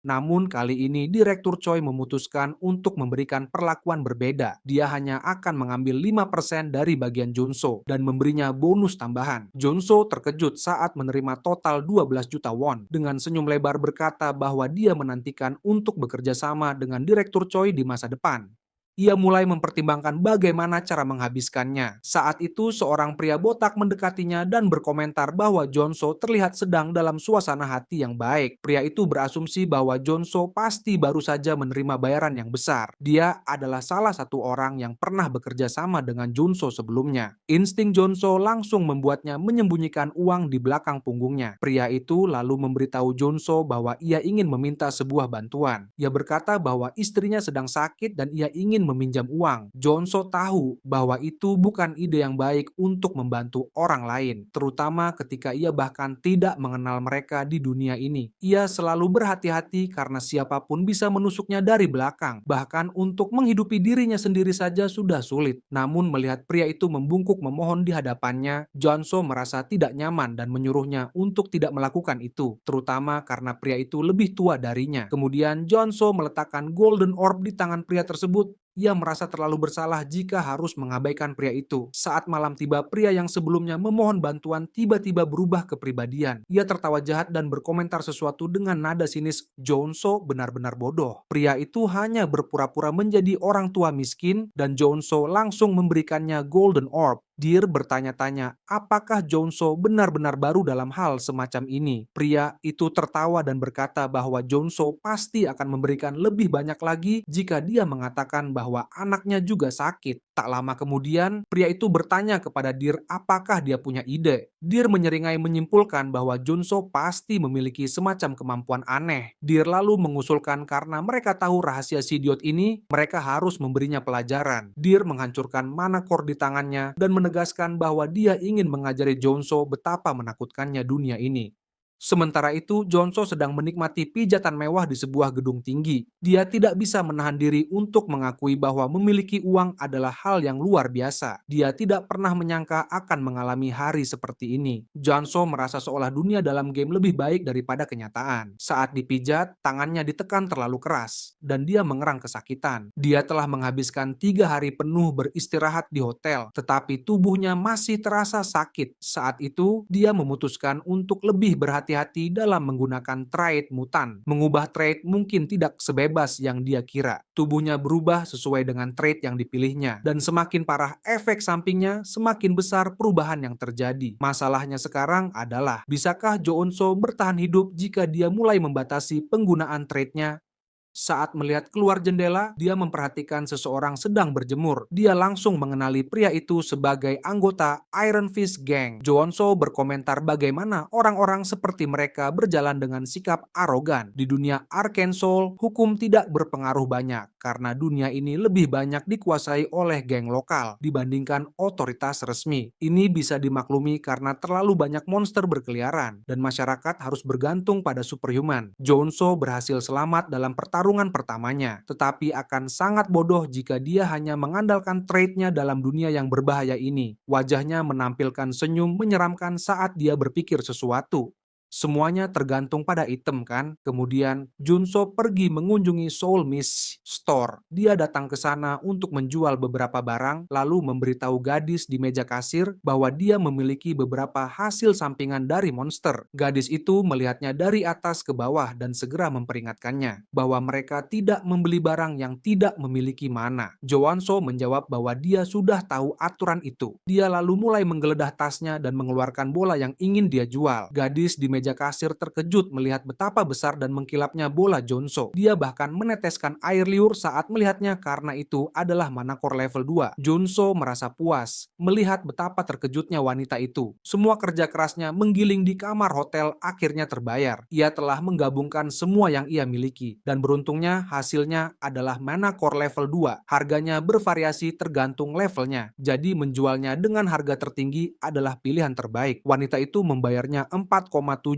Namun kali ini Direktur Choi memutuskan untuk memberikan perlakuan berbeda. Dia hanya akan mengambil 5% dari bagian Junso dan memberinya bonus tambahan. Junso terkejut saat menerima total 12 juta won. Dengan senyum lebar berkata bahwa dia menantikan untuk bekerja sama dengan Direktur Choi di masa depan. Ia mulai mempertimbangkan bagaimana cara menghabiskannya. Saat itu, seorang pria botak mendekatinya dan berkomentar bahwa Jonso terlihat sedang dalam suasana hati yang baik. Pria itu berasumsi bahwa Jonso pasti baru saja menerima bayaran yang besar. Dia adalah salah satu orang yang pernah bekerja sama dengan Jonso sebelumnya. Insting Jonso langsung membuatnya menyembunyikan uang di belakang punggungnya. Pria itu lalu memberitahu Jonso bahwa ia ingin meminta sebuah bantuan. Ia berkata bahwa istrinya sedang sakit dan ia ingin ingin meminjam uang. Jonso tahu bahwa itu bukan ide yang baik untuk membantu orang lain, terutama ketika ia bahkan tidak mengenal mereka di dunia ini. Ia selalu berhati-hati karena siapapun bisa menusuknya dari belakang. Bahkan untuk menghidupi dirinya sendiri saja sudah sulit. Namun melihat pria itu membungkuk memohon di hadapannya, Jonso merasa tidak nyaman dan menyuruhnya untuk tidak melakukan itu, terutama karena pria itu lebih tua darinya. Kemudian Jonso meletakkan Golden Orb di tangan pria tersebut. Ia merasa terlalu bersalah jika harus mengabaikan pria itu. Saat malam tiba, pria yang sebelumnya memohon bantuan tiba-tiba berubah kepribadian. Ia tertawa jahat dan berkomentar sesuatu dengan nada sinis. Jonso benar-benar bodoh. Pria itu hanya berpura-pura menjadi orang tua miskin dan Jonso langsung memberikannya Golden Orb. Deer bertanya-tanya, apakah Jonso benar-benar baru dalam hal semacam ini? Pria itu tertawa dan berkata bahwa Jonso pasti akan memberikan lebih banyak lagi jika dia mengatakan bahwa anaknya juga sakit. Tak lama kemudian, pria itu bertanya kepada Deer apakah dia punya ide. Deer menyeringai menyimpulkan bahwa Jonso pasti memiliki semacam kemampuan aneh. Deer lalu mengusulkan karena mereka tahu rahasia si idiot ini, mereka harus memberinya pelajaran. Deer menghancurkan mana core di tangannya dan menegaskan bahwa dia ingin mengajari Jonso betapa menakutkannya dunia ini. Sementara itu, Jonso sedang menikmati pijatan mewah di sebuah gedung tinggi. Dia tidak bisa menahan diri untuk mengakui bahwa memiliki uang adalah hal yang luar biasa. Dia tidak pernah menyangka akan mengalami hari seperti ini. Jonso merasa seolah dunia dalam game lebih baik daripada kenyataan. Saat dipijat, tangannya ditekan terlalu keras, dan dia mengerang kesakitan. Dia telah menghabiskan 3 hari penuh beristirahat di hotel, tetapi tubuhnya masih terasa sakit. Saat itu, dia memutuskan untuk lebih berhati-hati dalam menggunakan trait mutan. Mengubah trait mungkin tidak sebebas yang dia kira. Tubuhnya berubah sesuai dengan trait yang dipilihnya, dan semakin parah efek sampingnya, semakin besar perubahan yang terjadi. Masalahnya sekarang adalah, bisakah Jonso bertahan hidup jika dia mulai membatasi penggunaan traitnya? Saat melihat keluar jendela, dia memperhatikan seseorang sedang berjemur. Dia langsung mengenali pria itu sebagai anggota Iron Fist Gang. Jonso berkomentar bagaimana orang-orang seperti mereka berjalan dengan sikap arogan. Di dunia Arcane Soul, hukum tidak berpengaruh banyak, karena dunia ini lebih banyak dikuasai oleh geng lokal dibandingkan otoritas resmi. Ini bisa dimaklumi karena terlalu banyak monster berkeliaran, dan masyarakat harus bergantung pada superhuman. Jonso berhasil selamat dalam pertarungan pertamanya, tetapi akan sangat bodoh jika dia hanya mengandalkan traitnya dalam dunia yang berbahaya ini. Wajahnya menampilkan senyum menyeramkan saat dia berpikir sesuatu. Semuanya tergantung pada item kan? Kemudian Junso pergi mengunjungi Soul Mist Store. Dia datang ke sana untuk menjual beberapa barang, lalu memberitahu gadis di meja kasir bahwa dia memiliki beberapa hasil sampingan dari monster. Gadis itu melihatnya dari atas ke bawah dan segera memperingatkannya bahwa mereka tidak membeli barang yang tidak memiliki mana. Joanso menjawab bahwa dia sudah tahu aturan itu. Dia lalu mulai menggeledah tasnya dan mengeluarkan bola yang ingin dia jual. Gadis di meja kasir terkejut melihat betapa besar dan mengkilapnya bola Jonso. Dia bahkan meneteskan air liur saat melihatnya karena itu adalah mana core level 2. Jonso merasa puas melihat betapa terkejutnya wanita itu. Semua kerja kerasnya menggiling di kamar hotel akhirnya terbayar. Ia telah menggabungkan semua yang ia miliki dan beruntungnya hasilnya adalah mana core level 2. Harganya bervariasi tergantung levelnya. Jadi menjualnya dengan harga tertinggi adalah pilihan terbaik. Wanita itu membayarnya 4,77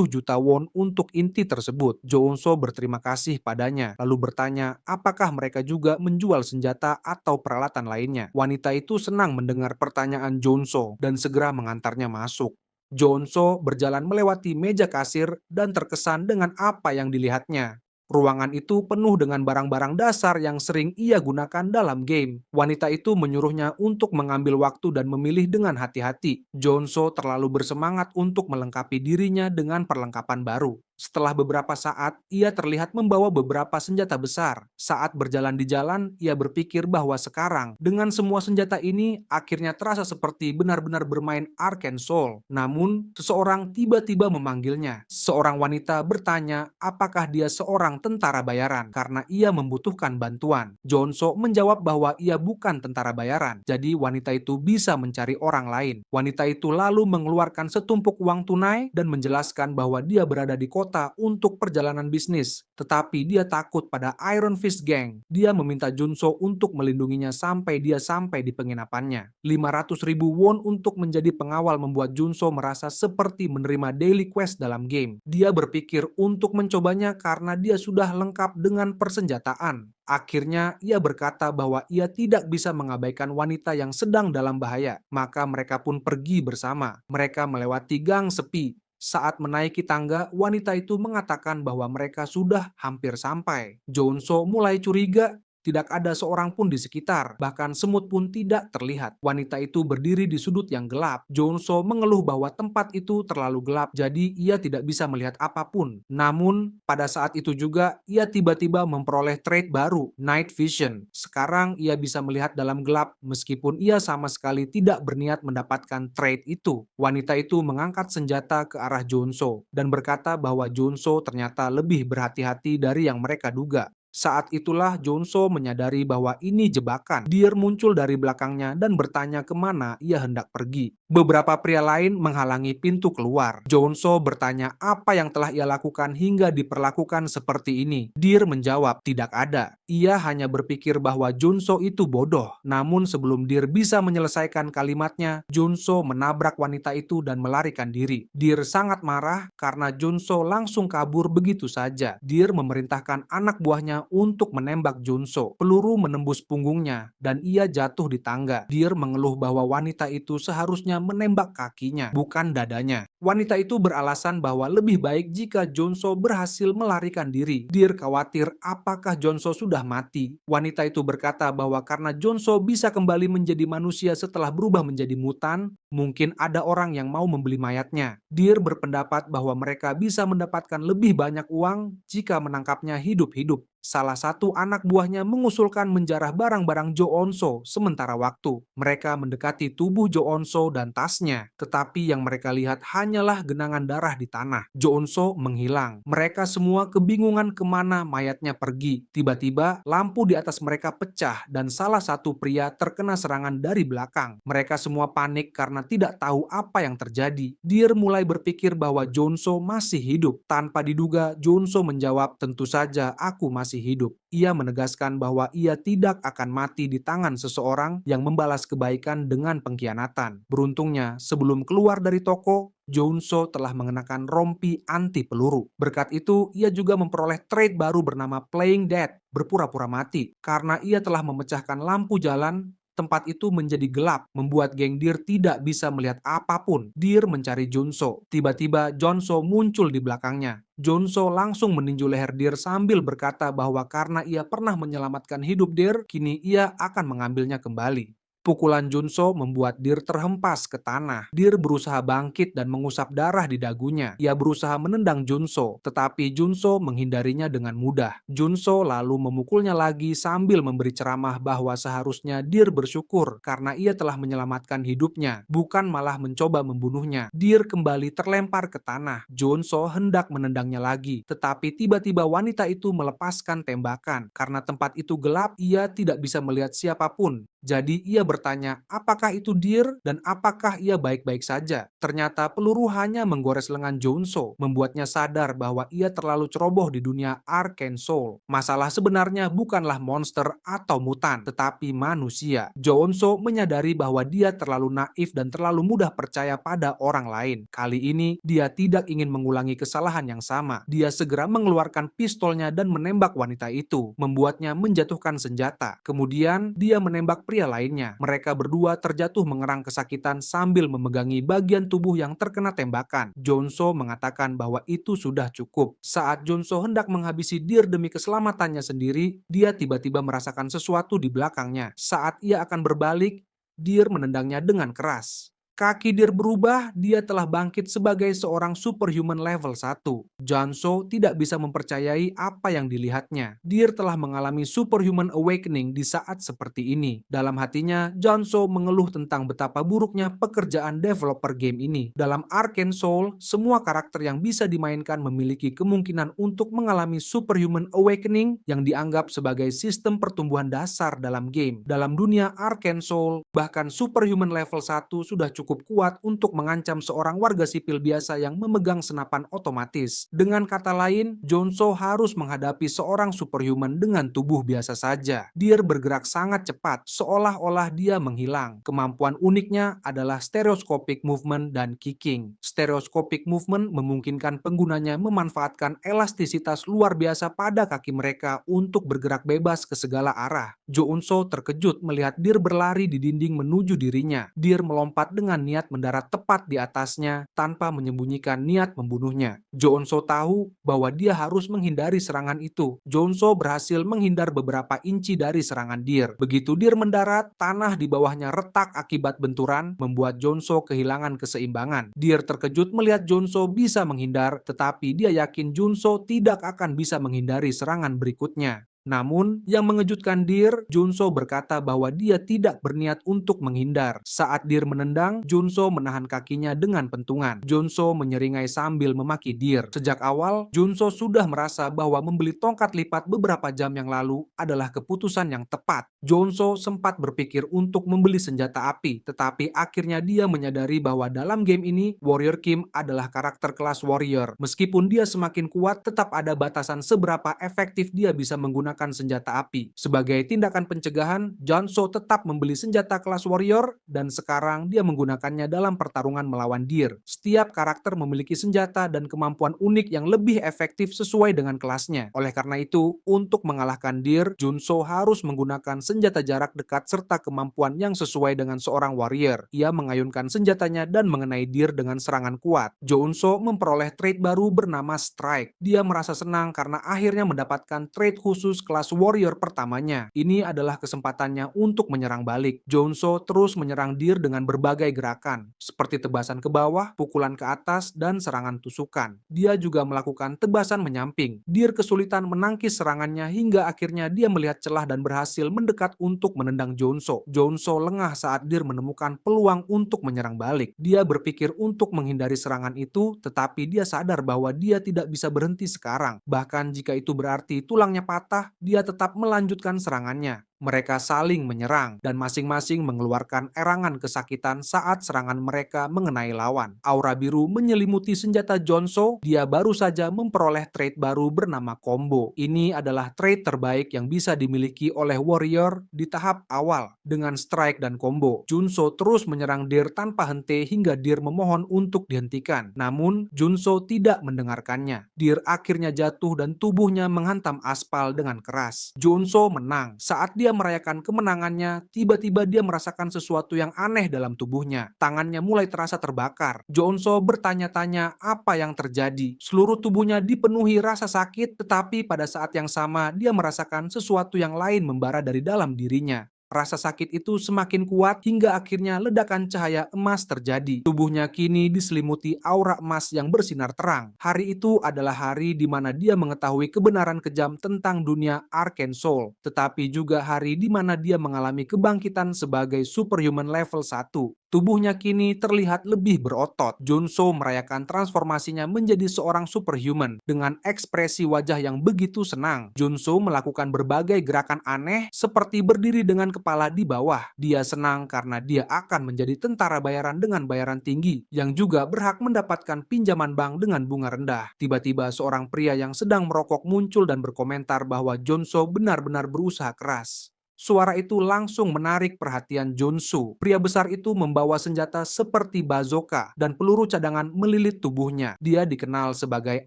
juta won untuk inti tersebut. Jonso berterima kasih padanya, lalu bertanya apakah mereka juga menjual senjata atau peralatan lainnya. Wanita itu senang mendengar pertanyaan Jonso dan segera mengantarnya masuk. Jonso berjalan melewati meja kasir dan terkesan dengan apa yang dilihatnya. Ruangan itu penuh dengan barang-barang dasar yang sering ia gunakan dalam game. Wanita itu menyuruhnya untuk mengambil waktu dan memilih dengan hati-hati. Jonso terlalu bersemangat untuk melengkapi dirinya dengan perlengkapan baru. Setelah beberapa saat, ia terlihat membawa beberapa senjata besar. Saat berjalan di jalan, ia berpikir bahwa sekarang, dengan semua senjata ini, akhirnya terasa seperti benar-benar bermain Arcane Soul. Namun, seseorang tiba-tiba memanggilnya. Seorang wanita bertanya apakah dia seorang tentara bayaran karena ia membutuhkan bantuan. Jonso menjawab bahwa ia bukan tentara bayaran, jadi wanita itu bisa mencari orang lain. Wanita itu lalu mengeluarkan setumpuk uang tunai dan menjelaskan bahwa dia berada di kota kota untuk perjalanan bisnis, tetapi dia takut pada Iron Fist Gang. Dia meminta Junso untuk melindunginya sampai dia sampai di penginapannya. 500.000 won untuk menjadi pengawal membuat Junso merasa seperti menerima daily quest dalam game. Dia berpikir untuk mencobanya karena dia sudah lengkap dengan persenjataan. Akhirnya, ia berkata bahwa ia tidak bisa mengabaikan wanita yang sedang dalam bahaya. Maka mereka pun pergi bersama. Mereka melewati gang sepi. Saat menaiki tangga, wanita itu mengatakan bahwa mereka sudah hampir sampai. Jonso mulai curiga. Tidak ada seorang pun di sekitar, bahkan semut pun tidak terlihat. Wanita itu berdiri di sudut yang gelap. Jonso mengeluh bahwa tempat itu terlalu gelap, jadi ia tidak bisa melihat apapun. Namun, pada saat itu juga, ia tiba-tiba memperoleh trait baru, Night Vision. Sekarang ia bisa melihat dalam gelap, meskipun ia sama sekali tidak berniat mendapatkan trait itu. Wanita itu mengangkat senjata ke arah Jonso, dan berkata bahwa Jonso ternyata lebih berhati-hati dari yang mereka duga. Saat itulah Jonso menyadari bahwa ini jebakan. Deer muncul dari belakangnya dan bertanya kemana ia hendak pergi. Beberapa pria lain menghalangi pintu keluar. Jonso bertanya apa yang telah ia lakukan hingga diperlakukan seperti ini. Deer menjawab, tidak ada. Ia hanya berpikir bahwa Jonso itu bodoh. Namun sebelum Deer bisa menyelesaikan kalimatnya, Jonso menabrak wanita itu dan melarikan diri. Deer sangat marah karena Jonso langsung kabur begitu saja. Deer memerintahkan anak buahnya untuk menembak Junso. Peluru menembus punggungnya dan ia jatuh di tangga. Deer mengeluh bahwa wanita itu seharusnya menembak kakinya, bukan dadanya. Wanita itu beralasan bahwa lebih baik jika Junso berhasil melarikan diri. Deer khawatir apakah Junso sudah mati. Wanita itu berkata bahwa karena Junso bisa kembali menjadi manusia setelah berubah menjadi mutan, mungkin ada orang yang mau membeli mayatnya. Deer berpendapat bahwa mereka bisa mendapatkan lebih banyak uang jika menangkapnya hidup-hidup. Salah satu anak buahnya mengusulkan menjarah barang-barang Jo Onso sementara waktu. Mereka mendekati tubuh Jo Onso dan tasnya, tetapi yang mereka lihat hanyalah genangan darah di tanah. Jo Onso menghilang. Mereka semua kebingungan kemana mayatnya pergi. Tiba-tiba lampu di atas mereka pecah dan salah satu pria terkena serangan dari belakang. Mereka semua panik karena tidak tahu apa yang terjadi. Deer mulai berpikir bahwa Jonso masih hidup. Tanpa diduga, Jonso menjawab, tentu saja aku masih hidup. Ia menegaskan bahwa ia tidak akan mati di tangan seseorang yang membalas kebaikan dengan pengkhianatan. Beruntungnya, sebelum keluar dari toko, Jonso telah mengenakan rompi anti peluru. Berkat itu, ia juga memperoleh trait baru bernama Playing Dead, berpura-pura mati. Karena ia telah memecahkan lampu jalan, tempat itu menjadi gelap, membuat geng Deer tidak bisa melihat apapun. Deer mencari Jonso. Tiba-tiba Jonso muncul di belakangnya. Jonso langsung meninju leher Deer sambil berkata bahwa karena ia pernah menyelamatkan hidup Deer, kini ia akan mengambilnya kembali. Pukulan Junso membuat Deer terhempas ke tanah. Deer berusaha bangkit dan mengusap darah di dagunya. Ia berusaha menendang Junso, tetapi Junso menghindarinya dengan mudah. Junso lalu memukulnya lagi sambil memberi ceramah bahwa seharusnya Deer bersyukur karena ia telah menyelamatkan hidupnya, bukan malah mencoba membunuhnya. Deer kembali terlempar ke tanah. Junso hendak menendangnya lagi, tetapi tiba-tiba wanita itu melepaskan tembakan. Karena tempat itu gelap, ia tidak bisa melihat siapapun. Jadi ia bertanya, apakah itu Deer dan apakah ia baik-baik saja? Ternyata peluru hanya menggores lengan Jonso, membuatnya sadar bahwa ia terlalu ceroboh di dunia Arcane Soul. Masalah sebenarnya bukanlah monster atau mutan, tetapi manusia. Jonso menyadari bahwa dia terlalu naif dan terlalu mudah percaya pada orang lain. Kali ini, dia tidak ingin mengulangi kesalahan yang sama. Dia segera mengeluarkan pistolnya dan menembak wanita itu, membuatnya menjatuhkan senjata. Kemudian, dia menembak pria lainnya. Mereka berdua terjatuh mengerang kesakitan sambil memegangi bagian tubuh yang terkena tembakan. Jonso mengatakan bahwa itu sudah cukup. Saat Jonso hendak menghabisi Deer demi keselamatannya sendiri, dia tiba-tiba merasakan sesuatu di belakangnya. Saat ia akan berbalik, Deer menendangnya dengan keras. Kaki Deer berubah, dia telah bangkit sebagai seorang superhuman level 1. Jonso tidak bisa mempercayai apa yang dilihatnya. Deer telah mengalami superhuman awakening di saat seperti ini. Dalam hatinya, Jonso mengeluh tentang betapa buruknya pekerjaan developer game ini. Dalam Arcane Soul, semua karakter yang bisa dimainkan memiliki kemungkinan untuk mengalami superhuman awakening yang dianggap sebagai sistem pertumbuhan dasar dalam game. Dalam dunia Arcane Soul, bahkan superhuman level 1 sudah cukup cukup kuat untuk mengancam seorang warga sipil biasa yang memegang senapan otomatis. Dengan kata lain, Jonso harus menghadapi seorang superhuman dengan tubuh biasa saja. Deer bergerak sangat cepat, seolah-olah dia menghilang. Kemampuan uniknya adalah stereoscopic movement dan kicking. Stereoscopic movement memungkinkan penggunanya memanfaatkan elastisitas luar biasa pada kaki mereka untuk bergerak bebas ke segala arah. Jo Unso terkejut melihat Deer berlari di dinding menuju dirinya. Deer melompat dengan niat mendarat tepat di atasnya tanpa menyembunyikan niat membunuhnya. Jo Unso tahu bahwa dia harus menghindari serangan itu. Jo Unso berhasil menghindar beberapa inci dari serangan Deer. Begitu Deer mendarat, tanah di bawahnya retak akibat benturan, membuat Jonso kehilangan keseimbangan. Deer terkejut melihat Jonso bisa menghindar, tetapi dia yakin Junso tidak akan bisa menghindari serangan berikutnya. Namun, yang mengejutkan Deer, Junso berkata bahwa dia tidak berniat untuk menghindar. Saat Deer menendang, Junso menahan kakinya dengan pentungan. Junso menyeringai sambil memaki Deer. Sejak awal, Junso sudah merasa bahwa membeli tongkat lipat beberapa jam yang lalu adalah keputusan yang tepat. Junso sempat berpikir untuk membeli senjata api, tetapi akhirnya dia menyadari bahwa dalam game ini, Warrior Kim adalah karakter kelas warrior. Meskipun dia semakin kuat, tetap ada batasan seberapa efektif dia bisa menggunakan senjata api. Sebagai tindakan pencegahan, Junso tetap membeli senjata kelas warrior dan sekarang dia menggunakannya dalam pertarungan melawan Deer. Setiap karakter memiliki senjata dan kemampuan unik yang lebih efektif sesuai dengan kelasnya. Oleh karena itu, untuk mengalahkan Deer, Junso harus menggunakan senjata jarak dekat serta kemampuan yang sesuai dengan seorang warrior. Ia mengayunkan senjatanya dan mengenai Deer dengan serangan kuat. Jo Unso memperoleh trait baru bernama Strike. Dia merasa senang karena akhirnya mendapatkan trait khusus kelas warrior pertamanya. Ini adalah kesempatannya untuk menyerang balik. Jo Unso terus menyerang Deer dengan berbagai gerakan, seperti tebasan ke bawah, pukulan ke atas, dan serangan tusukan. Dia juga melakukan tebasan menyamping. Deer kesulitan menangkis serangannya hingga akhirnya dia melihat celah dan berhasil mendekat untuk menendang Jo Unso. Jo Unso lengah saat Deer menemukan peluang untuk menyerang balik. Dia berpikir untuk menghindari serangan itu, tetapi dia sadar bahwa dia tidak bisa berhenti sekarang. Bahkan jika itu berarti tulangnya patah, dia tetap melanjutkan serangannya. Mereka saling menyerang dan masing-masing mengeluarkan erangan kesakitan saat serangan mereka mengenai lawan. Aura biru menyelimuti senjata Jonso. Dia baru saja memperoleh trait baru bernama Combo. Ini adalah trait terbaik yang bisa dimiliki oleh warrior di tahap awal. Dengan strike dan combo, Junso terus menyerang Deer tanpa henti hingga Deer memohon untuk dihentikan. Namun, Junso tidak mendengarkannya. Deer akhirnya jatuh dan tubuhnya menghantam aspal dengan keras. Junso menang. Saat dia merayakan kemenangannya, tiba-tiba dia merasakan sesuatu yang aneh dalam tubuhnya. Tangannya mulai terasa terbakar. Junso bertanya-tanya apa yang terjadi. Seluruh tubuhnya dipenuhi rasa sakit, tetapi pada saat yang sama dia merasakan sesuatu yang lain membara dari dalam dirinya. Rasa sakit itu semakin kuat hingga akhirnya ledakan cahaya emas terjadi. Tubuhnya kini diselimuti aura emas yang bersinar terang. Hari itu adalah hari di mana dia mengetahui kebenaran kejam tentang dunia Arcane Soul, tetapi juga hari di mana dia mengalami kebangkitan sebagai superhuman level 1. Tubuhnya kini terlihat lebih berotot. Junso merayakan transformasinya menjadi seorang superhuman dengan ekspresi wajah yang begitu senang. Junso melakukan berbagai gerakan aneh seperti berdiri dengan kepala di bawah. Dia senang karena dia akan menjadi tentara bayaran dengan bayaran tinggi yang juga berhak mendapatkan pinjaman bank dengan bunga rendah. Tiba-tiba seorang pria yang sedang merokok muncul dan berkomentar bahwa Junso benar-benar berusaha keras. Suara itu langsung menarik perhatian Junso. Pria besar itu membawa senjata seperti bazooka dan peluru cadangan melilit tubuhnya. Dia dikenal sebagai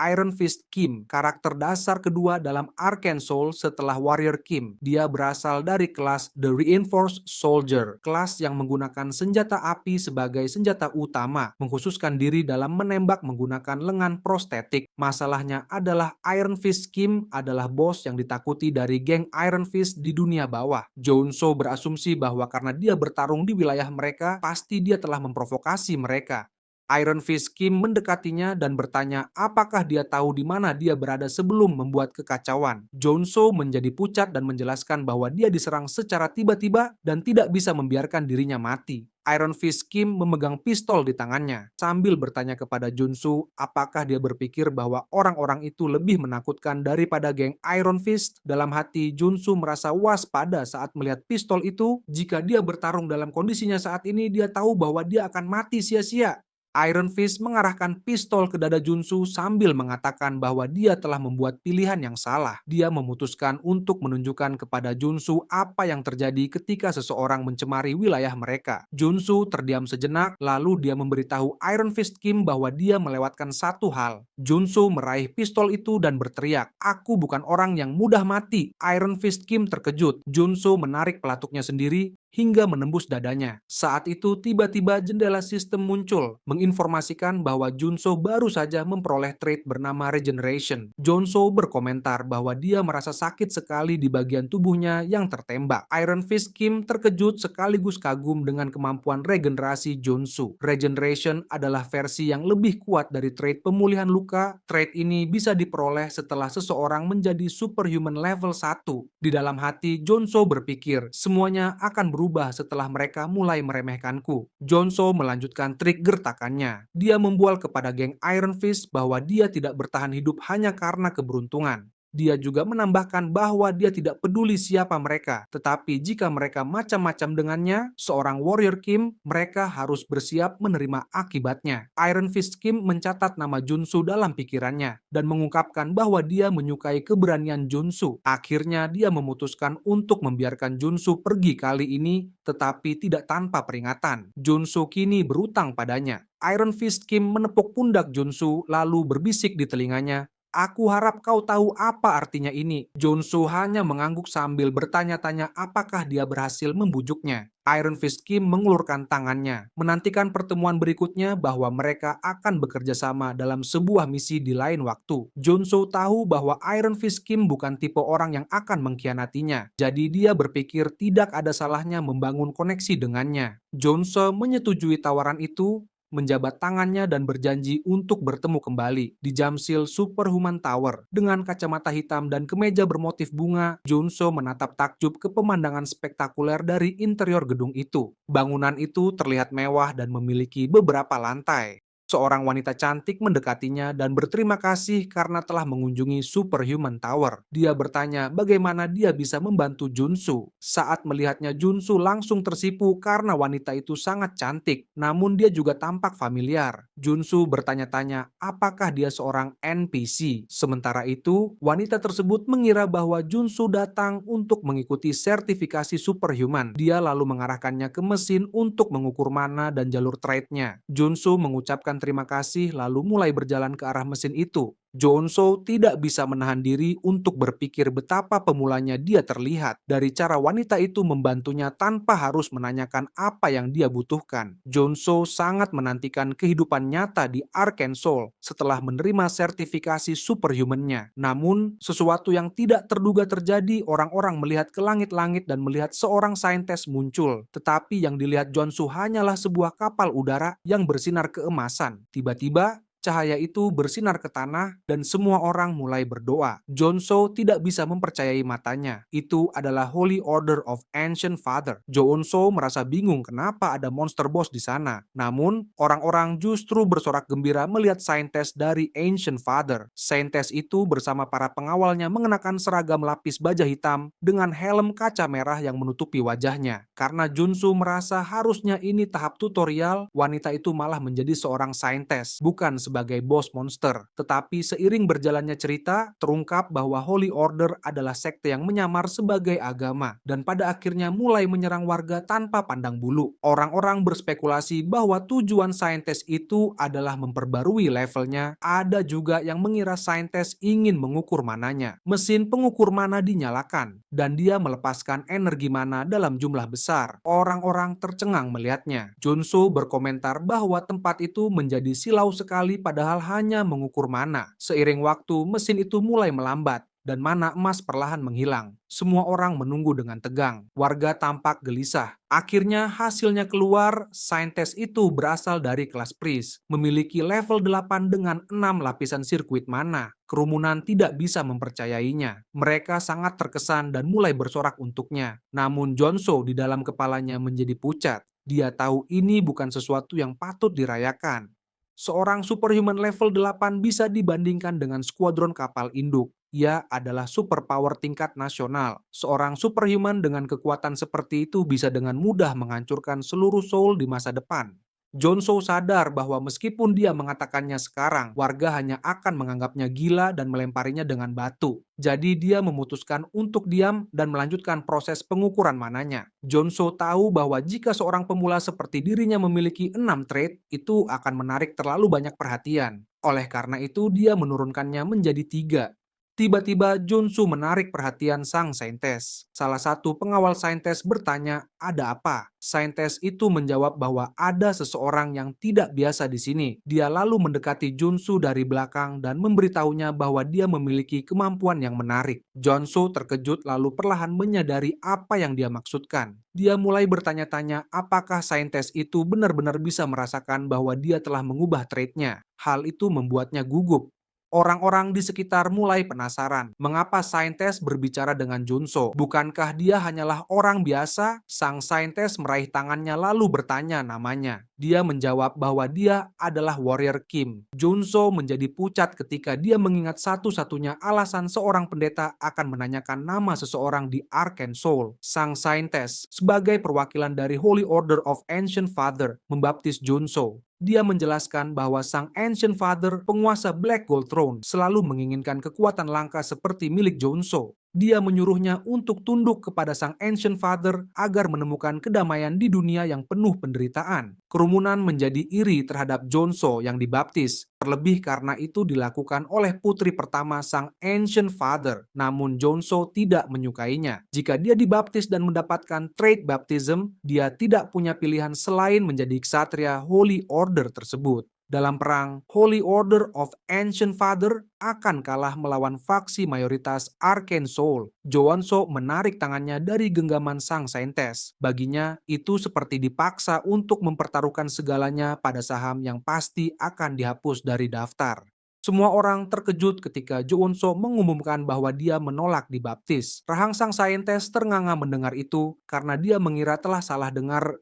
Iron Fist Kim, karakter dasar kedua dalam Arcane Soul setelah Warrior Kim. Dia berasal dari kelas The Reinforced Soldier, kelas yang menggunakan senjata api sebagai senjata utama, mengkhususkan diri dalam menembak menggunakan lengan prostetik. Masalahnya adalah Iron Fist Kim adalah bos yang ditakuti dari geng Iron Fist di dunia bawah. Junso berasumsi bahwa karena dia bertarung di wilayah mereka, pasti dia telah memprovokasi mereka. Iron Fist Kim mendekatinya dan bertanya apakah dia tahu di mana dia berada sebelum membuat kekacauan. Jonso menjadi pucat dan menjelaskan bahwa dia diserang secara tiba-tiba dan tidak bisa membiarkan dirinya mati. Iron Fist Kim memegang pistol di tangannya sambil bertanya kepada Junsu apakah dia berpikir bahwa orang-orang itu lebih menakutkan daripada geng Iron Fist. Dalam hati, Junsu merasa waspada saat melihat pistol itu. Jika dia bertarung dalam kondisinya saat ini, dia tahu bahwa dia akan mati sia-sia. Iron Fist mengarahkan pistol ke dada Junsu sambil mengatakan bahwa dia telah membuat pilihan yang salah. Dia memutuskan untuk menunjukkan kepada Junsu apa yang terjadi ketika seseorang mencemari wilayah mereka. Junsu terdiam sejenak, lalu dia memberitahu Iron Fist Kim bahwa dia melewatkan satu hal. Junsu meraih pistol itu dan berteriak, "Aku bukan orang yang mudah mati." Iron Fist Kim terkejut. Junsu menarik pelatuknya sendiri hingga menembus dadanya. Saat itu tiba-tiba jendela sistem muncul, menginformasikan bahwa Junso baru saja memperoleh trait bernama Regeneration. Junso berkomentar bahwa dia merasa sakit sekali di bagian tubuhnya yang tertembak. Iron Fist Kim terkejut sekaligus kagum dengan kemampuan regenerasi Junso. Regeneration adalah versi yang lebih kuat dari trait pemulihan luka. Trait ini bisa diperoleh setelah seseorang menjadi superhuman level 1. Di dalam hati, Junso berpikir, semuanya akan berubah setelah mereka mulai meremehkanku. Jonso melanjutkan trik gertakannya. Dia membual kepada geng Iron Fist bahwa dia tidak bertahan hidup hanya karena keberuntungan. Dia juga menambahkan bahwa dia tidak peduli siapa mereka, tetapi jika mereka macam-macam dengannya, seorang warrior Kim, mereka harus bersiap menerima akibatnya. Iron Fist Kim mencatat nama Junsu dalam pikirannya dan mengungkapkan bahwa dia menyukai keberanian Junsu. Akhirnya dia memutuskan untuk membiarkan Junsu pergi kali ini, tetapi tidak tanpa peringatan. Junsu kini berutang padanya. Iron Fist Kim menepuk pundak Junsu lalu berbisik di telinganya, "Aku harap kau tahu apa artinya ini." Junsu hanya mengangguk sambil bertanya-tanya apakah dia berhasil membujuknya. Iron Fist Kim mengulurkan tangannya, menantikan pertemuan berikutnya bahwa mereka akan bekerja sama dalam sebuah misi di lain waktu. Junso tahu bahwa Iron Fist Kim bukan tipe orang yang akan mengkhianatinya, jadi dia berpikir tidak ada salahnya membangun koneksi dengannya. Junso menyetujui tawaran itu, menjabat tangannya dan berjanji untuk bertemu kembali di Jamsil Superhuman Tower. Dengan kacamata hitam dan kemeja bermotif bunga, Junso menatap takjub ke pemandangan spektakuler dari interior gedung itu. Bangunan itu terlihat mewah dan memiliki beberapa lantai. Seorang wanita cantik mendekatinya dan berterima kasih karena telah mengunjungi Superhuman Tower. Dia bertanya bagaimana dia bisa membantu Junsu. Saat melihatnya, Junsu langsung tersipu karena wanita itu sangat cantik, namun dia juga tampak familiar. Junsu bertanya-tanya apakah dia seorang NPC. Sementara itu, wanita tersebut mengira bahwa Junsu datang untuk mengikuti sertifikasi Superhuman. Dia lalu mengarahkannya ke mesin untuk mengukur mana dan jalur trait-nya. Junsu mengucapkan terima kasih lalu mulai berjalan ke arah mesin itu. Jonso tidak bisa menahan diri untuk berpikir betapa pemulanya dia terlihat dari cara wanita itu membantunya tanpa harus menanyakan apa yang dia butuhkan. Jonso sangat menantikan kehidupan nyata di Arkansas setelah menerima sertifikasi superhuman-nya. Namun, sesuatu yang tidak terduga terjadi. Orang-orang melihat ke langit-langit dan melihat seorang saintis muncul. Tetapi yang dilihat Jonso hanyalah sebuah kapal udara yang bersinar keemasan. Tiba-tiba, cahaya itu bersinar ke tanah dan semua orang mulai berdoa. Jonso tidak bisa mempercayai matanya. Itu adalah Holy Order of Ancient Father. Jonso merasa bingung kenapa ada monster boss di sana. Namun, orang-orang justru bersorak gembira melihat saintis dari Ancient Father. Saintis itu bersama para pengawalnya mengenakan seragam lapis baja hitam dengan helm kaca merah yang menutupi wajahnya. Karena Junsu merasa harusnya ini tahap tutorial, wanita itu malah menjadi seorang saintis, bukan sebagai bos monster. Tetapi seiring berjalannya cerita, terungkap bahwa Holy Order adalah sekte yang menyamar sebagai agama dan pada akhirnya mulai menyerang warga tanpa pandang bulu. Orang-orang berspekulasi bahwa tujuan saintis itu adalah memperbarui levelnya. Ada juga yang mengira saintis ingin mengukur mananya. Mesin pengukur mana dinyalakan dan dia melepaskan energi mana dalam jumlah besar. Orang-orang tercengang melihatnya. Junsu berkomentar bahwa tempat itu menjadi silau sekali padahal hanya mengukur mana. Seiring waktu, mesin itu mulai melambat dan mana emas perlahan menghilang. Semua orang menunggu dengan tegang. Warga tampak gelisah. Akhirnya hasilnya keluar, saintes itu berasal dari kelas Pris, memiliki level 8 dengan 6 lapisan sirkuit mana. Kerumunan tidak bisa mempercayainya. Mereka sangat terkesan dan mulai bersorak untuknya. Namun Jonso di dalam kepalanya menjadi pucat. Dia tahu ini bukan sesuatu yang patut dirayakan. Seorang superhuman level 8 bisa dibandingkan dengan skuadron kapal induk. Ia adalah superpower tingkat nasional. Seorang superhuman dengan kekuatan seperti itu bisa dengan mudah menghancurkan seluruh soul di masa depan. Jonso sadar bahwa meskipun dia mengatakannya sekarang, warga hanya akan menganggapnya gila dan melemparinya dengan batu. Jadi dia memutuskan untuk diam dan melanjutkan proses pengukuran mananya. Jonso tahu bahwa jika seorang pemula seperti dirinya memiliki 6 trait, itu akan menarik terlalu banyak perhatian. Oleh karena itu, dia menurunkannya menjadi 3. Tiba-tiba Junsu menarik perhatian sang saintes. Salah satu pengawal saintes bertanya, "Ada apa?" Saintes itu menjawab bahwa ada seseorang yang tidak biasa di sini. Dia lalu mendekati Junsu dari belakang dan memberitahunya bahwa dia memiliki kemampuan yang menarik. Junsu terkejut lalu perlahan menyadari apa yang dia maksudkan. Dia mulai bertanya-tanya apakah saintes itu benar-benar bisa merasakan bahwa dia telah mengubah traitnya. Hal itu membuatnya gugup. Orang-orang di sekitar mulai penasaran, mengapa saintes berbicara dengan Junso? Bukankah dia hanyalah orang biasa? Sang saintes meraih tangannya lalu bertanya namanya. Dia menjawab bahwa dia adalah Warrior Kim. Junso menjadi pucat ketika dia mengingat satu-satunya alasan seorang pendeta akan menanyakan nama seseorang di Arcane Soul. Sang saintes, sebagai perwakilan dari Holy Order of Ancient Father, membaptis Junso. Dia menjelaskan bahwa sang Ancient Father, penguasa Black Gold Throne, selalu menginginkan kekuatan langka seperti milik Jonso. Dia menyuruhnya untuk tunduk kepada sang Ancient Father agar menemukan kedamaian di dunia yang penuh penderitaan. Kerumunan menjadi iri terhadap Jonso yang dibaptis, terlebih karena itu dilakukan oleh putri pertama sang Ancient Father. Namun Jonso tidak menyukainya. Jika dia dibaptis dan mendapatkan trait baptism, dia tidak punya pilihan selain menjadi ksatria Holy Order tersebut. Dalam perang, Holy Order of Ancient Father akan kalah melawan faksi mayoritas Arcane Soul. Jonso menarik tangannya dari genggaman sang saintes. Baginya, itu seperti dipaksa untuk mempertaruhkan segalanya pada saham yang pasti akan dihapus dari daftar. Semua orang terkejut ketika Jonso mengumumkan bahwa dia menolak dibaptis. Rahang sang saintes ternganga mendengar itu karena dia mengira telah salah dengar.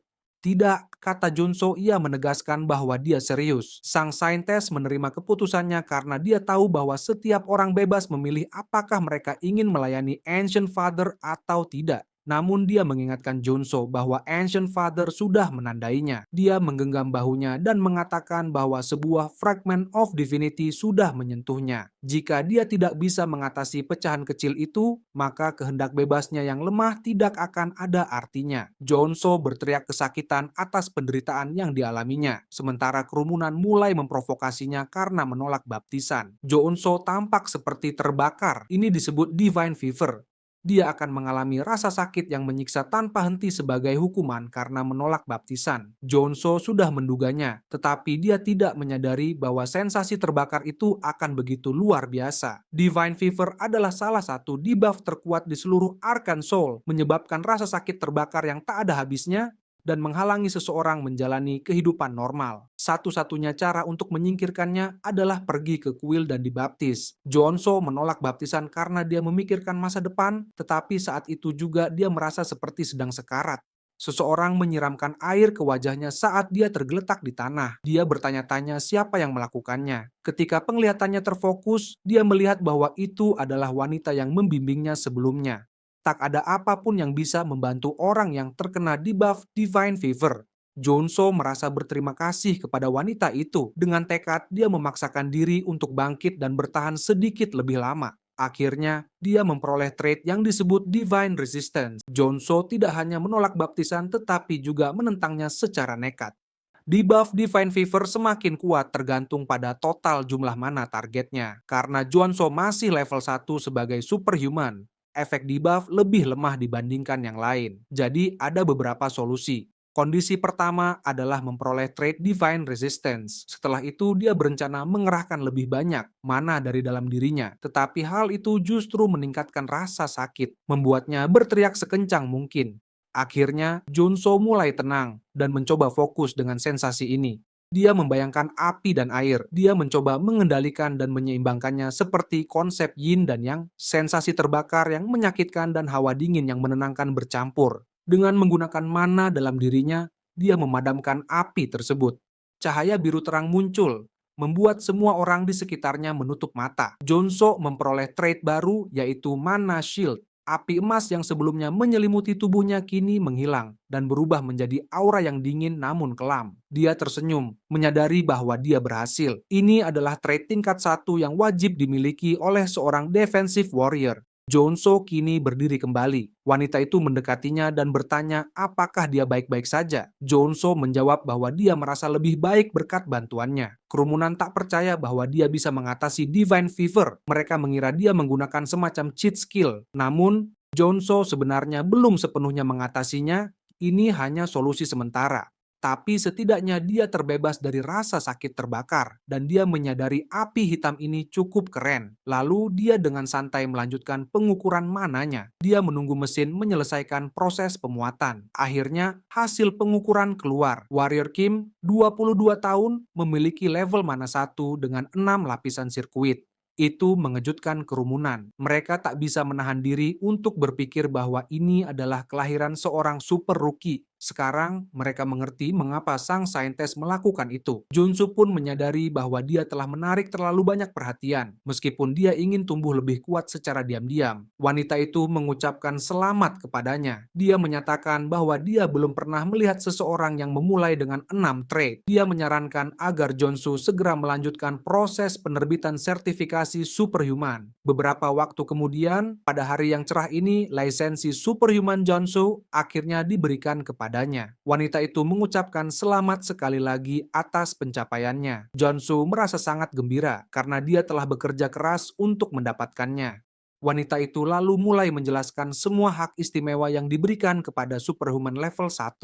Tidak, kata Junso, ia menegaskan bahwa dia serius. Sang saintes menerima keputusannya karena dia tahu bahwa setiap orang bebas memilih apakah mereka ingin melayani Ancient Father atau tidak. Namun dia mengingatkan Junso bahwa Ancient Father sudah menandainya. Dia menggenggam bahunya dan mengatakan bahwa sebuah fragment of divinity sudah menyentuhnya. Jika dia tidak bisa mengatasi pecahan kecil itu, maka kehendak bebasnya yang lemah tidak akan ada artinya. Junso berteriak kesakitan atas penderitaan yang dialaminya, sementara kerumunan mulai memprovokasinya karena menolak baptisan. Junso tampak seperti terbakar. Ini disebut divine fever. Dia akan mengalami rasa sakit yang menyiksa tanpa henti sebagai hukuman karena menolak baptisan. Jonso sudah menduganya, tetapi dia tidak menyadari bahwa sensasi terbakar itu akan begitu luar biasa. Divine Fever adalah salah satu debuff terkuat di seluruh Arcane Soul, menyebabkan rasa sakit terbakar yang tak ada habisnya dan menghalangi seseorang menjalani kehidupan normal. Satu-satunya cara untuk menyingkirkannya adalah pergi ke kuil dan dibaptis. Jonso menolak baptisan karena dia memikirkan masa depan, tetapi saat itu juga dia merasa seperti sedang sekarat. Seseorang menyiramkan air ke wajahnya saat dia tergeletak di tanah. Dia bertanya-tanya siapa yang melakukannya. Ketika penglihatannya terfokus, dia melihat bahwa itu adalah wanita yang membimbingnya sebelumnya. Tak ada apapun yang bisa membantu orang yang terkena debuff Divine Fever. Jonso merasa berterima kasih kepada wanita itu. Dengan tekad, dia memaksakan diri untuk bangkit dan bertahan sedikit lebih lama. Akhirnya, dia memperoleh trait yang disebut Divine Resistance. Jonso tidak hanya menolak baptisan tetapi juga menentangnya secara nekat. Debuff Divine Fever semakin kuat tergantung pada total jumlah mana targetnya. Karena Jonso masih level 1 sebagai superhuman, efek debuff lebih lemah dibandingkan yang lain. Jadi ada beberapa solusi. Kondisi pertama adalah memperoleh trait Divine Resistance. Setelah itu dia berencana mengerahkan lebih banyak mana dari dalam dirinya. Tetapi hal itu justru meningkatkan rasa sakit, membuatnya berteriak sekencang mungkin. Akhirnya, Junso mulai tenang dan mencoba fokus dengan sensasi ini. Dia membayangkan api dan air. Dia mencoba mengendalikan dan menyeimbangkannya seperti konsep yin dan yang, sensasi terbakar yang menyakitkan dan hawa dingin yang menenangkan bercampur. Dengan menggunakan mana dalam dirinya, dia memadamkan api tersebut. Cahaya biru terang muncul, membuat semua orang di sekitarnya menutup mata. Jonso memperoleh trait baru, yaitu Mana Shield. Api emas yang sebelumnya menyelimuti tubuhnya kini menghilang dan berubah menjadi aura yang dingin namun kelam. Dia tersenyum, menyadari bahwa dia berhasil. Ini adalah trait tingkat 1 yang wajib dimiliki oleh seorang defensive warrior. Jonso kini berdiri kembali. Wanita itu mendekatinya dan bertanya apakah dia baik-baik saja. Jonso menjawab bahwa dia merasa lebih baik berkat bantuannya. Kerumunan tak percaya bahwa dia bisa mengatasi Divine Fever. Mereka mengira dia menggunakan semacam cheat skill. Namun, Jonso sebenarnya belum sepenuhnya mengatasinya. Ini hanya solusi sementara. Tapi setidaknya dia terbebas dari rasa sakit terbakar dan dia menyadari api hitam ini cukup keren. Lalu dia dengan santai melanjutkan pengukuran mananya. Dia menunggu mesin menyelesaikan proses pemuatan. Akhirnya hasil pengukuran keluar. Warrior Kim, 22 tahun, memiliki level mana 1 dengan 6 lapisan sirkuit. Itu mengejutkan kerumunan. Mereka tak bisa menahan diri untuk berpikir bahwa ini adalah kelahiran seorang super rookie. Sekarang mereka mengerti mengapa sang saintis melakukan itu. Junsu pun menyadari bahwa dia telah menarik terlalu banyak perhatian, meskipun dia ingin tumbuh lebih kuat secara diam-diam. Wanita itu mengucapkan selamat kepadanya. Dia menyatakan bahwa dia belum pernah melihat seseorang yang memulai dengan 6 trait. Dia menyarankan agar Junsu segera melanjutkan proses penerbitan sertifikasi superhuman. Beberapa waktu kemudian, pada hari yang cerah ini, lisensi superhuman Junsu akhirnya diberikan kepadanya. Wanita itu mengucapkan selamat sekali lagi atas pencapaiannya. Junsu merasa sangat gembira karena dia telah bekerja keras untuk mendapatkannya. Wanita itu lalu mulai menjelaskan semua hak istimewa yang diberikan kepada superhuman level 1.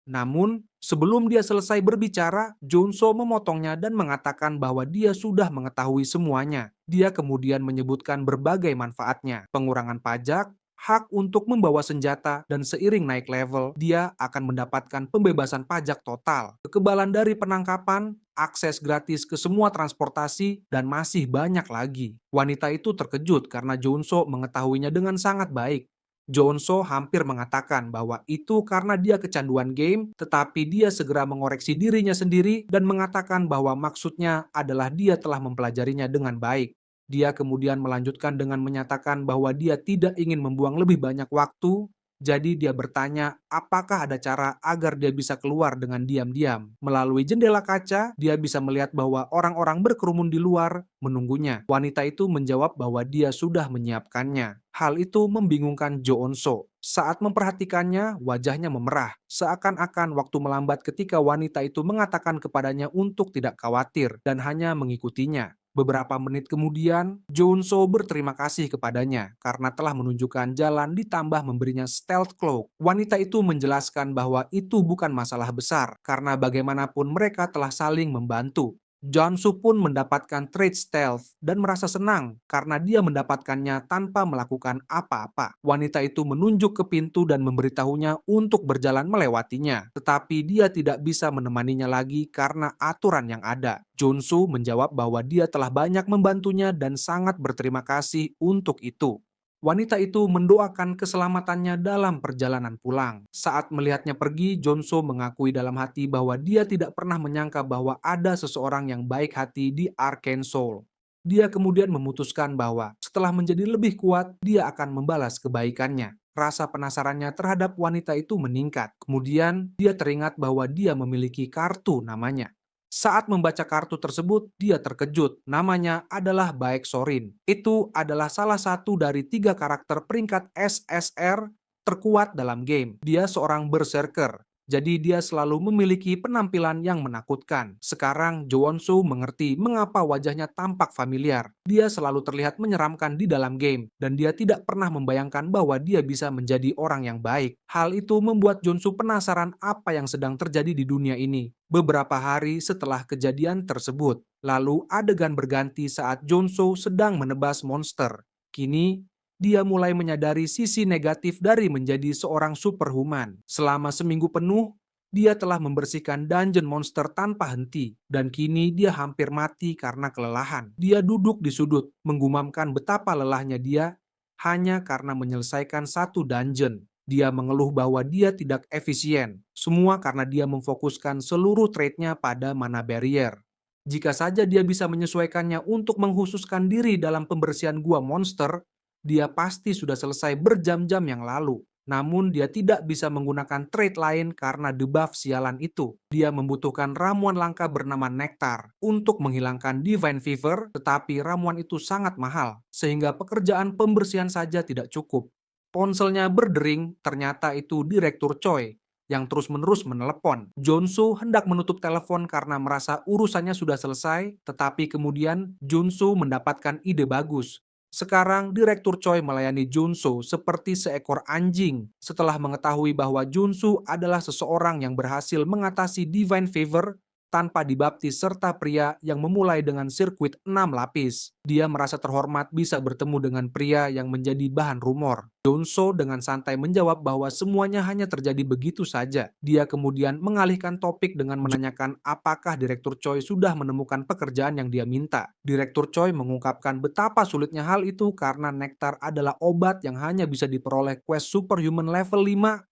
Namun, sebelum dia selesai berbicara, Junso memotongnya dan mengatakan bahwa dia sudah mengetahui semuanya. Dia kemudian menyebutkan berbagai manfaatnya, pengurangan pajak, hak untuk membawa senjata, dan seiring naik level, dia akan mendapatkan pembebasan pajak total, kekebalan dari penangkapan, akses gratis ke semua transportasi, dan masih banyak lagi. Wanita itu terkejut karena Junso mengetahuinya dengan sangat baik. Jonso hampir mengatakan bahwa itu karena dia kecanduan game, tetapi dia segera mengoreksi dirinya sendiri dan mengatakan bahwa maksudnya adalah dia telah mempelajarinya dengan baik. Dia kemudian melanjutkan dengan menyatakan bahwa dia tidak ingin membuang lebih banyak waktu, jadi dia bertanya apakah ada cara agar dia bisa keluar dengan diam-diam. Melalui jendela kaca, dia bisa melihat bahwa orang-orang berkerumun di luar menunggunya. Wanita itu menjawab bahwa dia sudah menyiapkannya. Hal itu membingungkan Jo Eun-so. Saat memperhatikannya, wajahnya memerah. Seakan-akan waktu melambat ketika wanita itu mengatakan kepadanya untuk tidak khawatir dan hanya mengikutinya. Beberapa menit kemudian, Jo Eun-so berterima kasih kepadanya karena telah menunjukkan jalan ditambah memberinya stealth cloak. Wanita itu menjelaskan bahwa itu bukan masalah besar karena bagaimanapun mereka telah saling membantu. Jonsu pun mendapatkan trait stealth dan merasa senang karena dia mendapatkannya tanpa melakukan apa-apa. Wanita itu menunjuk ke pintu dan memberitahunya untuk berjalan melewatinya, tetapi dia tidak bisa menemaninya lagi karena aturan yang ada. Junsu menjawab bahwa dia telah banyak membantunya dan sangat berterima kasih untuk itu. Wanita itu mendoakan keselamatannya dalam perjalanan pulang. Saat melihatnya pergi, Jonso mengakui dalam hati bahwa dia tidak pernah menyangka bahwa ada seseorang yang baik hati di Arcane Soul. Dia kemudian memutuskan bahwa setelah menjadi lebih kuat, dia akan membalas kebaikannya. Rasa penasarannya terhadap wanita itu meningkat. Kemudian, dia teringat bahwa dia memiliki kartu namanya. Saat membaca kartu tersebut, dia terkejut. Namanya adalah Baek Sorin. Itu adalah salah satu dari 3 karakter peringkat SSR terkuat dalam game. Dia seorang berserker. Jadi dia selalu memiliki penampilan yang menakutkan. Sekarang Jo Won-soo mengerti mengapa wajahnya tampak familiar. Dia selalu terlihat menyeramkan di dalam game, dan dia tidak pernah membayangkan bahwa dia bisa menjadi orang yang baik. Hal itu membuat Jun-soo penasaran apa yang sedang terjadi di dunia ini. Beberapa hari setelah kejadian tersebut, lalu adegan berganti saat Jun-soo sedang menebas monster. Kini, dia mulai menyadari sisi negatif dari menjadi seorang superhuman. Selama seminggu penuh, dia telah membersihkan dungeon monster tanpa henti, dan kini dia hampir mati karena kelelahan. Dia duduk di sudut, menggumamkan betapa lelahnya dia hanya karena menyelesaikan satu dungeon. Dia mengeluh bahwa dia tidak efisien, semua karena dia memfokuskan seluruh trade-nya pada mana barrier. Jika saja dia bisa menyesuaikannya untuk menghususkan diri dalam pembersihan gua monster, dia pasti sudah selesai berjam-jam yang lalu. Namun dia tidak bisa menggunakan trait lain karena debuff sialan itu. Dia membutuhkan ramuan langka bernama Nektar untuk menghilangkan Divine Fever, tetapi ramuan itu sangat mahal, sehingga pekerjaan pembersihan saja tidak cukup. Ponselnya berdering, ternyata itu Direktur Choi yang terus-menerus menelepon. Jun-soo hendak menutup telepon karena merasa urusannya sudah selesai, tetapi kemudian Jun-soo mendapatkan ide bagus. Sekarang Direktur Choi melayani Jun-soo seperti seekor anjing setelah mengetahui bahwa Jun-soo adalah seseorang yang berhasil mengatasi Divine Fever tanpa dibaptis serta pria yang memulai dengan sirkuit 6 lapis. Dia merasa terhormat bisa bertemu dengan pria yang menjadi bahan rumor. Jun-soo dengan santai menjawab bahwa semuanya hanya terjadi begitu saja. Dia kemudian mengalihkan topik dengan menanyakan apakah Direktur Choi sudah menemukan pekerjaan yang dia minta. Direktur Choi mengungkapkan betapa sulitnya hal itu karena nektar adalah obat yang hanya bisa diperoleh quest superhuman level 5.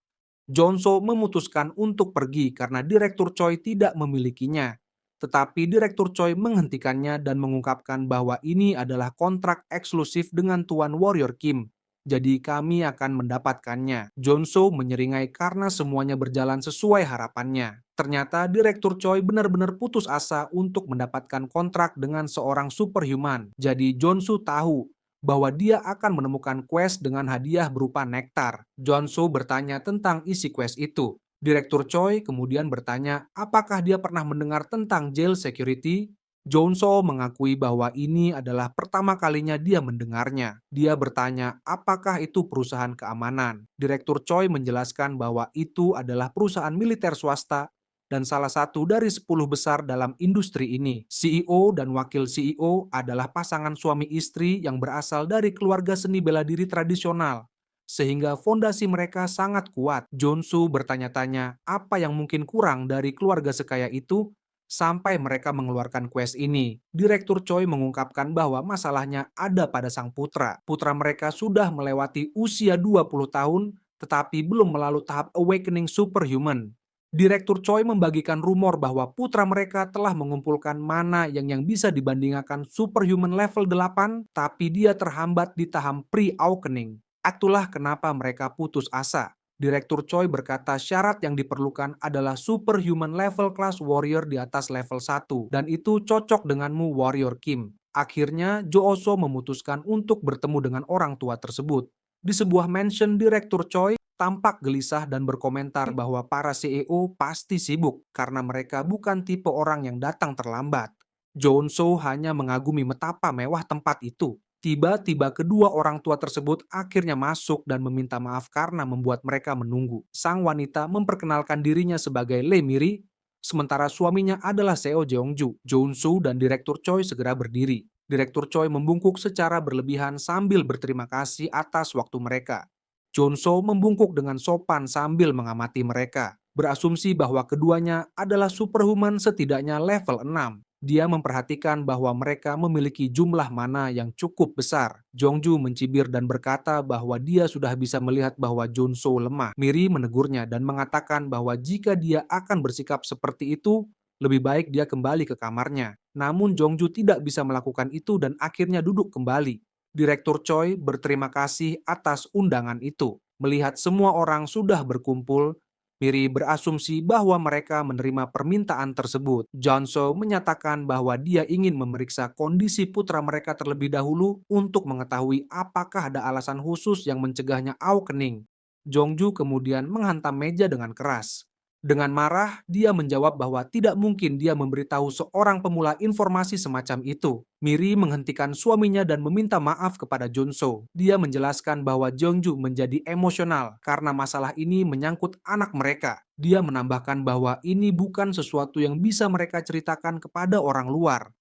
Jun-soo memutuskan untuk pergi karena Direktur Choi tidak memilikinya. Tetapi Direktur Choi menghentikannya dan mengungkapkan bahwa ini adalah kontrak eksklusif dengan Tuan Warrior Kim. Jadi kami akan mendapatkannya. Jun-soo menyeringai karena semuanya berjalan sesuai harapannya. Ternyata Direktur Choi benar-benar putus asa untuk mendapatkan kontrak dengan seorang superhuman. Jadi Jun-soo tahu bahwa dia akan menemukan quest dengan hadiah berupa nektar. Jun-soo bertanya tentang isi quest itu. Direktur Choi kemudian bertanya apakah dia pernah mendengar tentang jail security. Jun-soo mengakui bahwa ini adalah pertama kalinya dia mendengarnya. Dia bertanya apakah itu perusahaan keamanan. Direktur Choi menjelaskan bahwa itu adalah perusahaan militer swasta dan salah satu dari 10 besar dalam industri ini. CEO dan wakil CEO adalah pasangan suami istri yang berasal dari keluarga seni bela diri tradisional, sehingga fondasi mereka sangat kuat. Jun-soo bertanya-tanya apa yang mungkin kurang dari keluarga sekaya itu sampai mereka mengeluarkan quest ini. Direktur Choi mengungkapkan bahwa masalahnya ada pada sang putra. Putra mereka sudah melewati usia 20 tahun tetapi belum melalui tahap awakening superhuman. Direktur Choi membagikan rumor bahwa putra mereka telah mengumpulkan mana yang bisa dibandingkan superhuman level 8, tapi dia terhambat di tahap pre-awakening. Itulah kenapa mereka putus asa. Direktur Choi berkata syarat yang diperlukan adalah superhuman level class warrior di atas level 1, dan itu cocok denganmu Warrior Kim. Akhirnya, Jo Oso memutuskan untuk bertemu dengan orang tua tersebut. Di sebuah mansion Direktur Choi, tampak gelisah dan berkomentar bahwa para CEO pasti sibuk karena mereka bukan tipe orang yang datang terlambat. Jun-soo hanya mengagumi betapa mewah tempat itu. Tiba-tiba kedua orang tua tersebut akhirnya masuk dan meminta maaf karena membuat mereka menunggu. Sang wanita memperkenalkan dirinya sebagai Lee Miri, sementara suaminya adalah Seo Jeongju. Jun-soo dan Direktur Choi segera berdiri. Direktur Choi membungkuk secara berlebihan sambil berterima kasih atas waktu mereka. Jun-soo membungkuk dengan sopan sambil mengamati mereka, berasumsi bahwa keduanya adalah superhuman setidaknya level 6. Dia memperhatikan bahwa mereka memiliki jumlah mana yang cukup besar. Jeongju mencibir dan berkata bahwa dia sudah bisa melihat bahwa Jun-soo lemah. Miri menegurnya dan mengatakan bahwa jika dia akan bersikap seperti itu, lebih baik dia kembali ke kamarnya. Namun Jeongju tidak bisa melakukan itu dan akhirnya duduk kembali. Direktur Choi berterima kasih atas undangan itu. Melihat semua orang sudah berkumpul, Miri berasumsi bahwa mereka menerima permintaan tersebut. Jun-soo menyatakan bahwa dia ingin memeriksa kondisi putra mereka terlebih dahulu untuk mengetahui apakah ada alasan khusus yang mencegahnya awakening. Jeongju kemudian menghantam meja dengan keras. Dengan marah, dia menjawab bahwa tidak mungkin dia memberitahu seorang pemula informasi semacam itu. Miri menghentikan suaminya dan meminta maaf kepada Junso. Dia menjelaskan bahwa Jeongju menjadi emosional karena masalah ini menyangkut anak mereka. Dia menambahkan bahwa ini bukan sesuatu yang bisa mereka ceritakan kepada orang luar.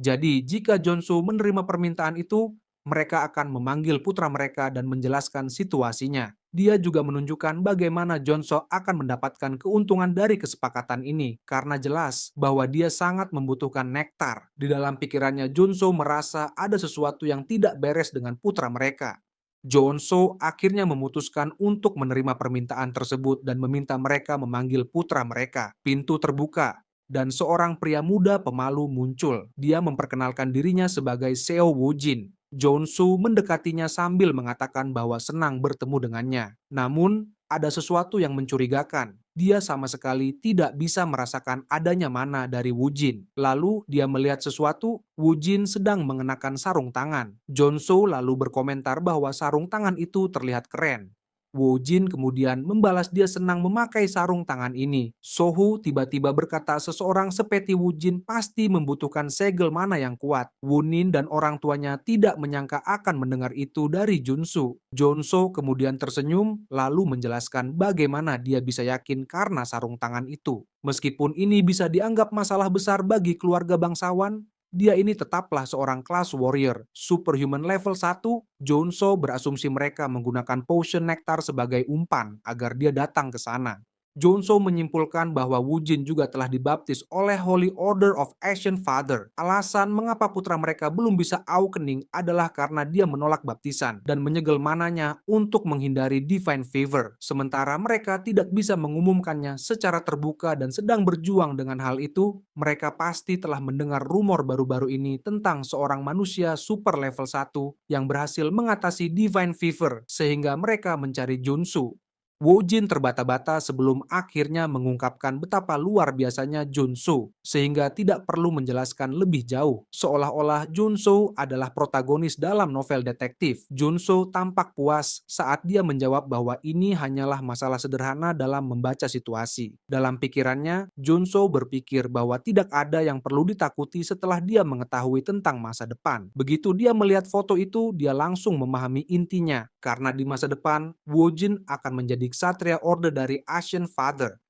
Jadi, jika Junso menerima permintaan itu, mereka akan memanggil putra mereka dan menjelaskan situasinya. Dia juga menunjukkan bagaimana Jonso akan mendapatkan keuntungan dari kesepakatan ini, karena jelas bahwa dia sangat membutuhkan nektar. Di dalam pikirannya, Jonso merasa ada sesuatu yang tidak beres dengan putra mereka. Jonso akhirnya memutuskan untuk menerima permintaan tersebut dan meminta mereka memanggil putra mereka. Pintu terbuka, dan seorang pria muda pemalu muncul. Dia memperkenalkan dirinya sebagai Seo Woo-jin. Jonsu mendekatinya sambil mengatakan bahwa senang bertemu dengannya. Namun, ada sesuatu yang mencurigakan. Dia sama sekali tidak bisa merasakan adanya mana dari Woo-jin. Lalu, dia melihat sesuatu, Woo-jin sedang mengenakan sarung tangan. Jonsu lalu berkomentar bahwa sarung tangan itu terlihat keren. Woo-jin kemudian membalas dia senang memakai sarung tangan ini. Sohu tiba-tiba berkata seseorang seperti Woo-jin pasti membutuhkan segel mana yang kuat. Woo-nin dan orang tuanya tidak menyangka akan mendengar itu dari Junsu. Jonso kemudian tersenyum lalu menjelaskan bagaimana dia bisa yakin karena sarung tangan itu. Meskipun ini bisa dianggap masalah besar bagi keluarga bangsawan, dia ini tetaplah seorang class warrior. Superhuman level 1, Jonso berasumsi mereka menggunakan potion nektar sebagai umpan agar dia datang ke sana. Jonso menyimpulkan bahwa Woo-jin juga telah dibaptis oleh Holy Order of Ashen Father. Alasan mengapa putra mereka belum bisa awakening adalah karena dia menolak baptisan dan menyegel mananya untuk menghindari divine favor. Sementara mereka tidak bisa mengumumkannya secara terbuka dan sedang berjuang dengan hal itu, mereka pasti telah mendengar rumor baru-baru ini tentang seorang manusia super level 1 yang berhasil mengatasi divine fever sehingga mereka mencari Junsu. Woo-jin terbata-bata sebelum akhirnya mengungkapkan betapa luar biasanya Junso, sehingga tidak perlu menjelaskan lebih jauh. Seolah-olah Junso adalah protagonis dalam novel detektif. Junso tampak puas saat dia menjawab bahwa ini hanyalah masalah sederhana dalam membaca situasi. Dalam pikirannya, Junso berpikir bahwa tidak ada yang perlu ditakuti setelah dia mengetahui tentang masa depan. Begitu dia melihat foto itu, dia langsung memahami intinya, karena di masa depan, Woo-jin akan menjadi ksatria orde dari Ashen Father.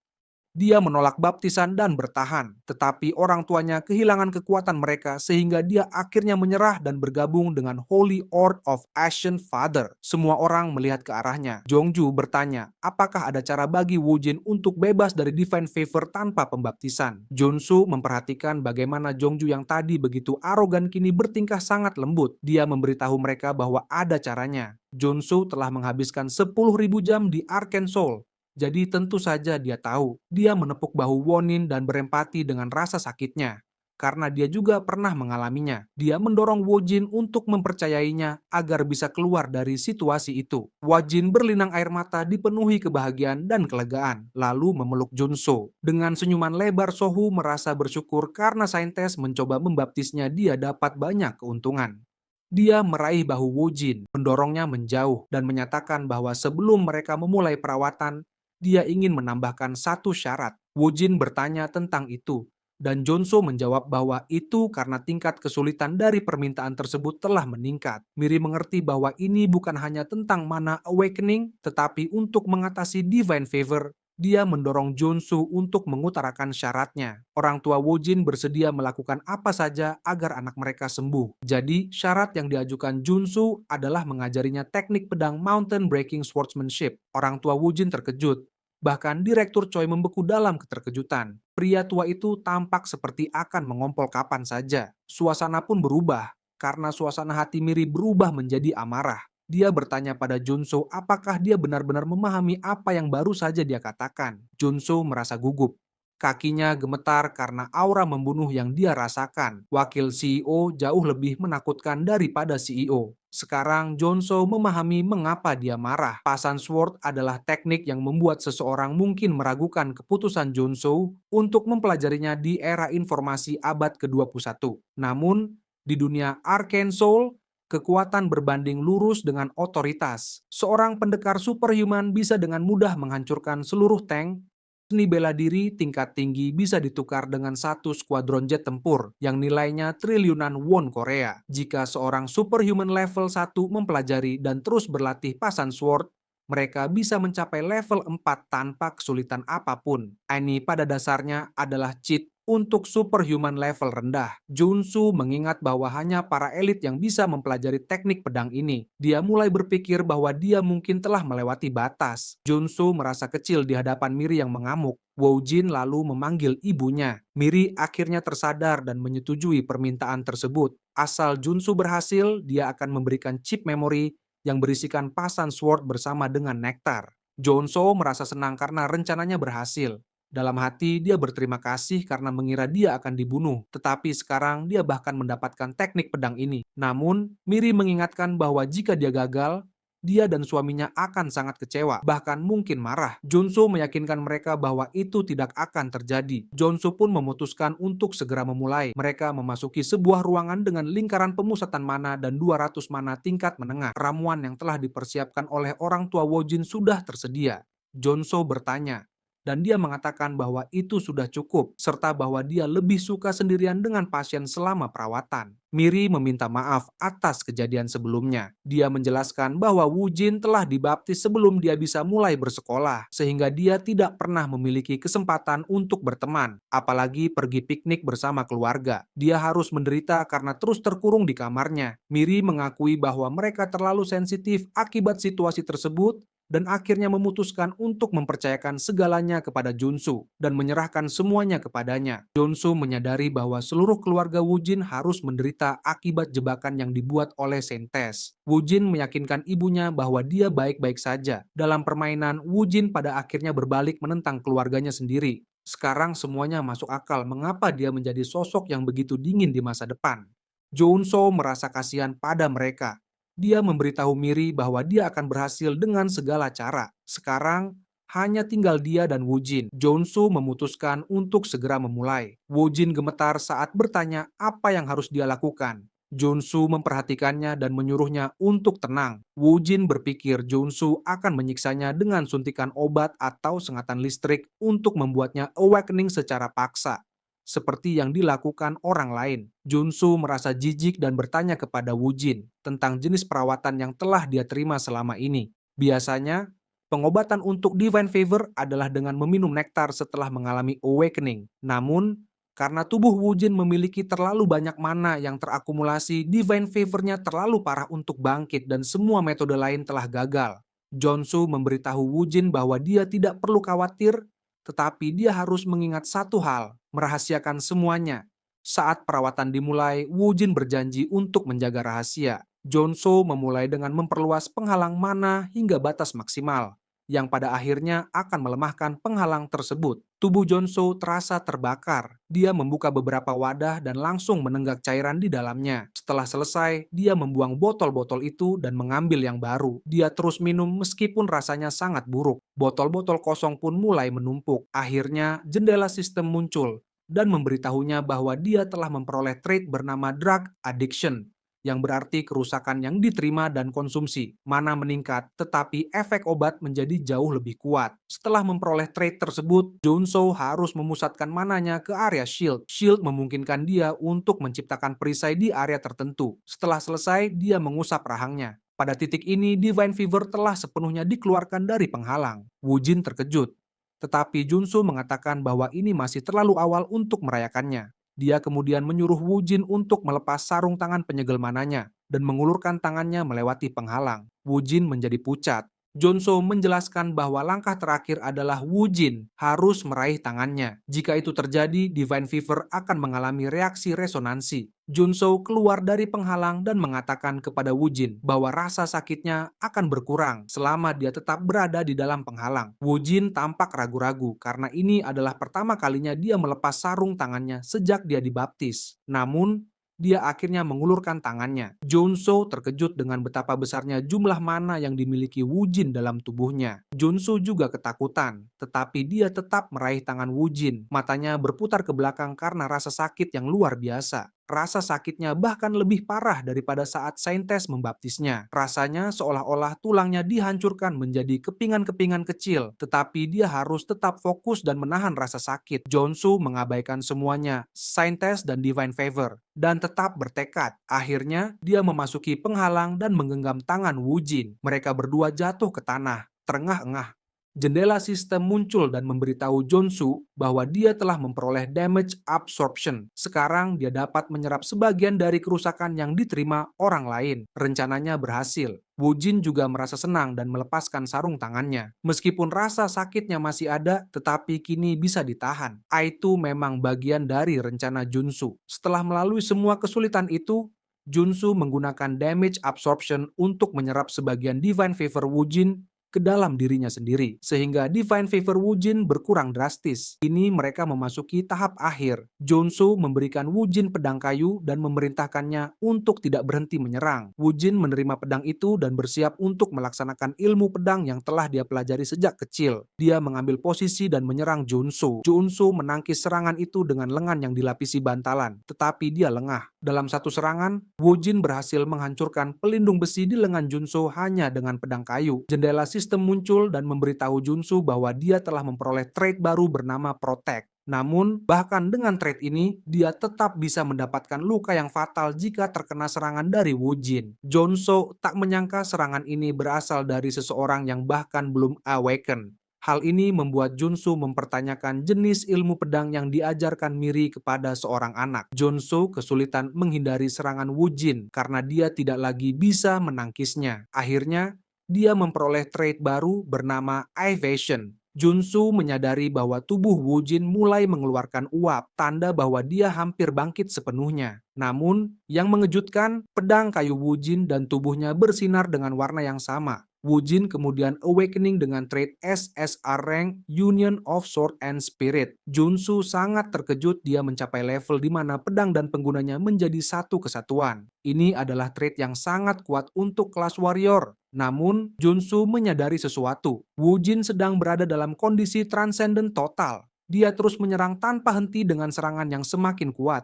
Dia menolak baptisan dan bertahan, tetapi orang tuanya kehilangan kekuatan mereka sehingga dia akhirnya menyerah dan bergabung dengan Holy Order of Ashen Father. Semua orang melihat ke arahnya. Jongju bertanya, apakah ada cara bagi Woo-jin untuk bebas dari divine favor tanpa pembaptisan? Junsu memperhatikan bagaimana Jongju yang tadi begitu arogan kini bertingkah sangat lembut. Dia memberitahu mereka bahwa ada caranya. Junsu telah menghabiskan 10.000 jam di Arcane Soul. Jadi tentu saja dia tahu, dia menepuk bahu Wonin dan berempati dengan rasa sakitnya. Karena dia juga pernah mengalaminya. Dia mendorong Wojin untuk mempercayainya agar bisa keluar dari situasi itu. Wojin berlinang air mata dipenuhi kebahagiaan dan kelegaan, lalu memeluk Junso. Dengan senyuman lebar, Sohu merasa bersyukur karena saintes mencoba membaptisnya dia dapat banyak keuntungan. Dia meraih bahu Wojin, mendorongnya menjauh, dan menyatakan bahwa sebelum mereka memulai perawatan, dia ingin menambahkan satu syarat. Woo-jin bertanya tentang itu, dan Jonso menjawab bahwa itu karena tingkat kesulitan dari permintaan tersebut telah meningkat. Miri mengerti bahwa ini bukan hanya tentang mana awakening, tetapi untuk mengatasi divine favor. Dia mendorong Jonsu untuk mengutarakan syaratnya. Orang tua Woo-jin bersedia melakukan apa saja agar anak mereka sembuh. Jadi, syarat yang diajukan Junsu adalah mengajarinya teknik pedang mountain breaking swordsmanship. Orang tua Woo-jin terkejut. Bahkan Direktur Choi membeku dalam keterkejutan. Pria tua itu tampak seperti akan mengompol kapan saja. Suasana pun berubah, karena suasana hati Miri berubah menjadi amarah. Dia bertanya pada Junso apakah dia benar-benar memahami apa yang baru saja dia katakan. Junso merasa gugup. Kakinya gemetar karena aura membunuh yang dia rasakan. Wakil CEO jauh lebih menakutkan daripada CEO. Sekarang Jonso memahami mengapa dia marah. Pasan Sword adalah teknik yang membuat seseorang mungkin meragukan keputusan Jonso untuk mempelajarinya di era informasi abad ke-21. Namun, di dunia Arcane Soul, kekuatan berbanding lurus dengan otoritas. Seorang pendekar superhuman bisa dengan mudah menghancurkan seluruh tank Seni bela diri tingkat tinggi bisa ditukar dengan satu skuadron jet tempur yang nilainya triliunan won Korea. Jika seorang superhuman level 1 mempelajari dan terus berlatih Pasan Sword, mereka bisa mencapai level 4 tanpa kesulitan apapun. Ini pada dasarnya adalah cheat untuk superhuman level rendah. Junsu mengingat bahwa hanya para elit yang bisa mempelajari teknik pedang ini. Dia mulai berpikir bahwa dia mungkin telah melewati batas. Junsu merasa kecil di hadapan Miri yang mengamuk. Woojin lalu memanggil ibunya. Miri akhirnya tersadar dan menyetujui permintaan tersebut. Asal Junsu berhasil, dia akan memberikan chip memori yang berisikan Pasan Sword bersama dengan nektar. Jonso merasa senang karena rencananya berhasil. Dalam hati, dia berterima kasih karena mengira dia akan dibunuh. Tetapi sekarang dia bahkan mendapatkan teknik pedang ini. Namun, Miri mengingatkan bahwa jika dia gagal, dia dan suaminya akan sangat kecewa, bahkan mungkin marah. Junsu meyakinkan mereka bahwa itu tidak akan terjadi. Junsu pun memutuskan untuk segera memulai. Mereka memasuki sebuah ruangan dengan lingkaran pemusatan mana dan 200 mana tingkat menengah. Ramuan yang telah dipersiapkan oleh orang tua Woojin sudah tersedia. Junsu bertanya, dan dia mengatakan bahwa itu sudah cukup, serta bahwa dia lebih suka sendirian dengan pasien selama perawatan. Miri meminta maaf atas kejadian sebelumnya. Dia menjelaskan bahwa Woojin telah dibaptis sebelum dia bisa mulai bersekolah, sehingga dia tidak pernah memiliki kesempatan untuk berteman, apalagi pergi piknik bersama keluarga. Dia harus menderita karena terus terkurung di kamarnya. Miri mengakui bahwa mereka terlalu sensitif akibat situasi tersebut, dan akhirnya memutuskan untuk mempercayakan segalanya kepada Junsu dan menyerahkan semuanya kepadanya. Junsu menyadari bahwa seluruh keluarga Woojin harus menderita akibat jebakan yang dibuat oleh Sentes. Woojin meyakinkan ibunya bahwa dia baik-baik saja. Dalam permainan, Woojin pada akhirnya berbalik menentang keluarganya sendiri. Sekarang semuanya masuk akal mengapa dia menjadi sosok yang begitu dingin di masa depan. Junso merasa kasihan pada mereka. Dia memberitahu Miri bahwa dia akan berhasil dengan segala cara. Sekarang, hanya tinggal dia dan Woojin. Junsu memutuskan untuk segera memulai. Woojin gemetar saat bertanya apa yang harus dia lakukan. Junsu memperhatikannya dan menyuruhnya untuk tenang. Woojin berpikir Junsu akan menyiksanya dengan suntikan obat atau sengatan listrik untuk membuatnya awakening secara paksa, seperti yang dilakukan orang lain. Junsu merasa jijik dan bertanya kepada Woojin tentang jenis perawatan yang telah dia terima selama ini. Biasanya, pengobatan untuk Divine Fever adalah dengan meminum nektar setelah mengalami awakening. Namun, karena tubuh Woojin memiliki terlalu banyak mana yang terakumulasi, Divine Fever-nya terlalu parah untuk bangkit dan semua metode lain telah gagal. Junsu memberitahu Woojin bahwa dia tidak perlu khawatir, tetapi dia harus mengingat satu hal, merahasiakan semuanya. Saat perawatan dimulai, Woojin berjanji untuk menjaga rahasia. Junsu memulai dengan memperluas penghalang mana hingga batas maksimal, yang pada akhirnya akan melemahkan penghalang tersebut. Tubuh Junsu terasa terbakar. Dia membuka beberapa wadah dan langsung menenggak cairan di dalamnya. Setelah selesai, dia membuang botol-botol itu dan mengambil yang baru. Dia terus minum meskipun rasanya sangat buruk. Botol-botol kosong pun mulai menumpuk. Akhirnya, jendela sistem muncul dan memberitahunya bahwa dia telah memperoleh trait bernama drug addiction, yang berarti kerusakan yang diterima dan konsumsi. Mana meningkat, tetapi efek obat menjadi jauh lebih kuat. Setelah memperoleh trait tersebut, Junso harus memusatkan mananya ke area shield. Shield memungkinkan dia untuk menciptakan perisai di area tertentu. Setelah selesai, dia mengusap rahangnya. Pada titik ini, Divine Fever telah sepenuhnya dikeluarkan dari penghalang. Woojin terkejut, tetapi Junso mengatakan bahwa ini masih terlalu awal untuk merayakannya. Dia kemudian menyuruh Woojin untuk melepas sarung tangan penyegel mananya dan mengulurkan tangannya melewati penghalang. Woojin menjadi pucat. Junso menjelaskan bahwa langkah terakhir adalah Woojin harus meraih tangannya. Jika itu terjadi, Divine Fever akan mengalami reaksi resonansi. Junso keluar dari penghalang dan mengatakan kepada Woojin bahwa rasa sakitnya akan berkurang selama dia tetap berada di dalam penghalang. Woojin tampak ragu-ragu karena ini adalah pertama kalinya dia melepas sarung tangannya sejak dia dibaptis. Namun, dia akhirnya mengulurkan tangannya. Junso terkejut dengan betapa besarnya jumlah mana yang dimiliki Woojin dalam tubuhnya. Junso juga ketakutan, tetapi dia tetap meraih tangan Woojin. Matanya berputar ke belakang karena rasa sakit yang luar biasa. Rasa sakitnya bahkan lebih parah daripada saat Saintes membaptisnya. Rasanya seolah-olah tulangnya dihancurkan menjadi kepingan-kepingan kecil, tetapi dia harus tetap fokus dan menahan rasa sakit. Jonsu mengabaikan semuanya, Saintes dan Divine Favor, dan tetap bertekad. Akhirnya, dia memasuki penghalang dan menggenggam tangan Wujin. Mereka berdua jatuh ke tanah, terengah-engah. Jendela sistem muncul dan memberitahu Jonsu bahwa dia telah memperoleh damage absorption. Sekarang dia dapat menyerap sebagian dari kerusakan yang diterima orang lain. Rencananya berhasil. Wujin juga merasa senang dan melepaskan sarung tangannya. Meskipun rasa sakitnya masih ada, tetapi kini bisa ditahan. Itu memang bagian dari rencana Junsu. Setelah melalui semua kesulitan itu, Junsu menggunakan damage absorption untuk menyerap sebagian Divine Favor Wujin ke dalam dirinya sendiri, sehingga Divine Favor Wujin berkurang drastis. Kini mereka memasuki tahap akhir. Jonsu memberikan Wujin pedang kayu dan memerintahkannya untuk tidak berhenti menyerang. Wujin menerima pedang itu dan bersiap untuk melaksanakan ilmu pedang yang telah dia pelajari sejak kecil. Dia mengambil posisi dan menyerang Jonsu. Jonsu menangkis serangan itu dengan lengan yang dilapisi bantalan, tetapi dia lengah. Dalam satu serangan, Wujin berhasil menghancurkan pelindung besi di lengan Junso hanya dengan pedang kayu. Jendela sistem muncul dan memberitahu Junsu bahwa dia telah memperoleh trait baru bernama Protect. Namun, bahkan dengan trait ini, dia tetap bisa mendapatkan luka yang fatal jika terkena serangan dari Wujin. Jonso tak menyangka serangan ini berasal dari seseorang yang bahkan belum awaken. Hal ini membuat Junsu mempertanyakan jenis ilmu pedang yang diajarkan Miri kepada seorang anak. Junsu kesulitan menghindari serangan Wujin karena dia tidak lagi bisa menangkisnya. Akhirnya, dia memperoleh trait baru bernama Evasion. Junsu menyadari bahwa tubuh Wujin mulai mengeluarkan uap, tanda bahwa dia hampir bangkit sepenuhnya. Namun, yang mengejutkan, pedang kayu Wujin dan tubuhnya bersinar dengan warna yang sama. Wujin kemudian awakening dengan trait SSR rank Union of Sword and Spirit. Junsu sangat terkejut dia mencapai level di mana pedang dan penggunanya menjadi satu kesatuan. Ini adalah trait yang sangat kuat untuk kelas warrior. Namun, Junsu menyadari sesuatu. Wujin sedang berada dalam kondisi transcendent total. Dia terus menyerang tanpa henti dengan serangan yang semakin kuat.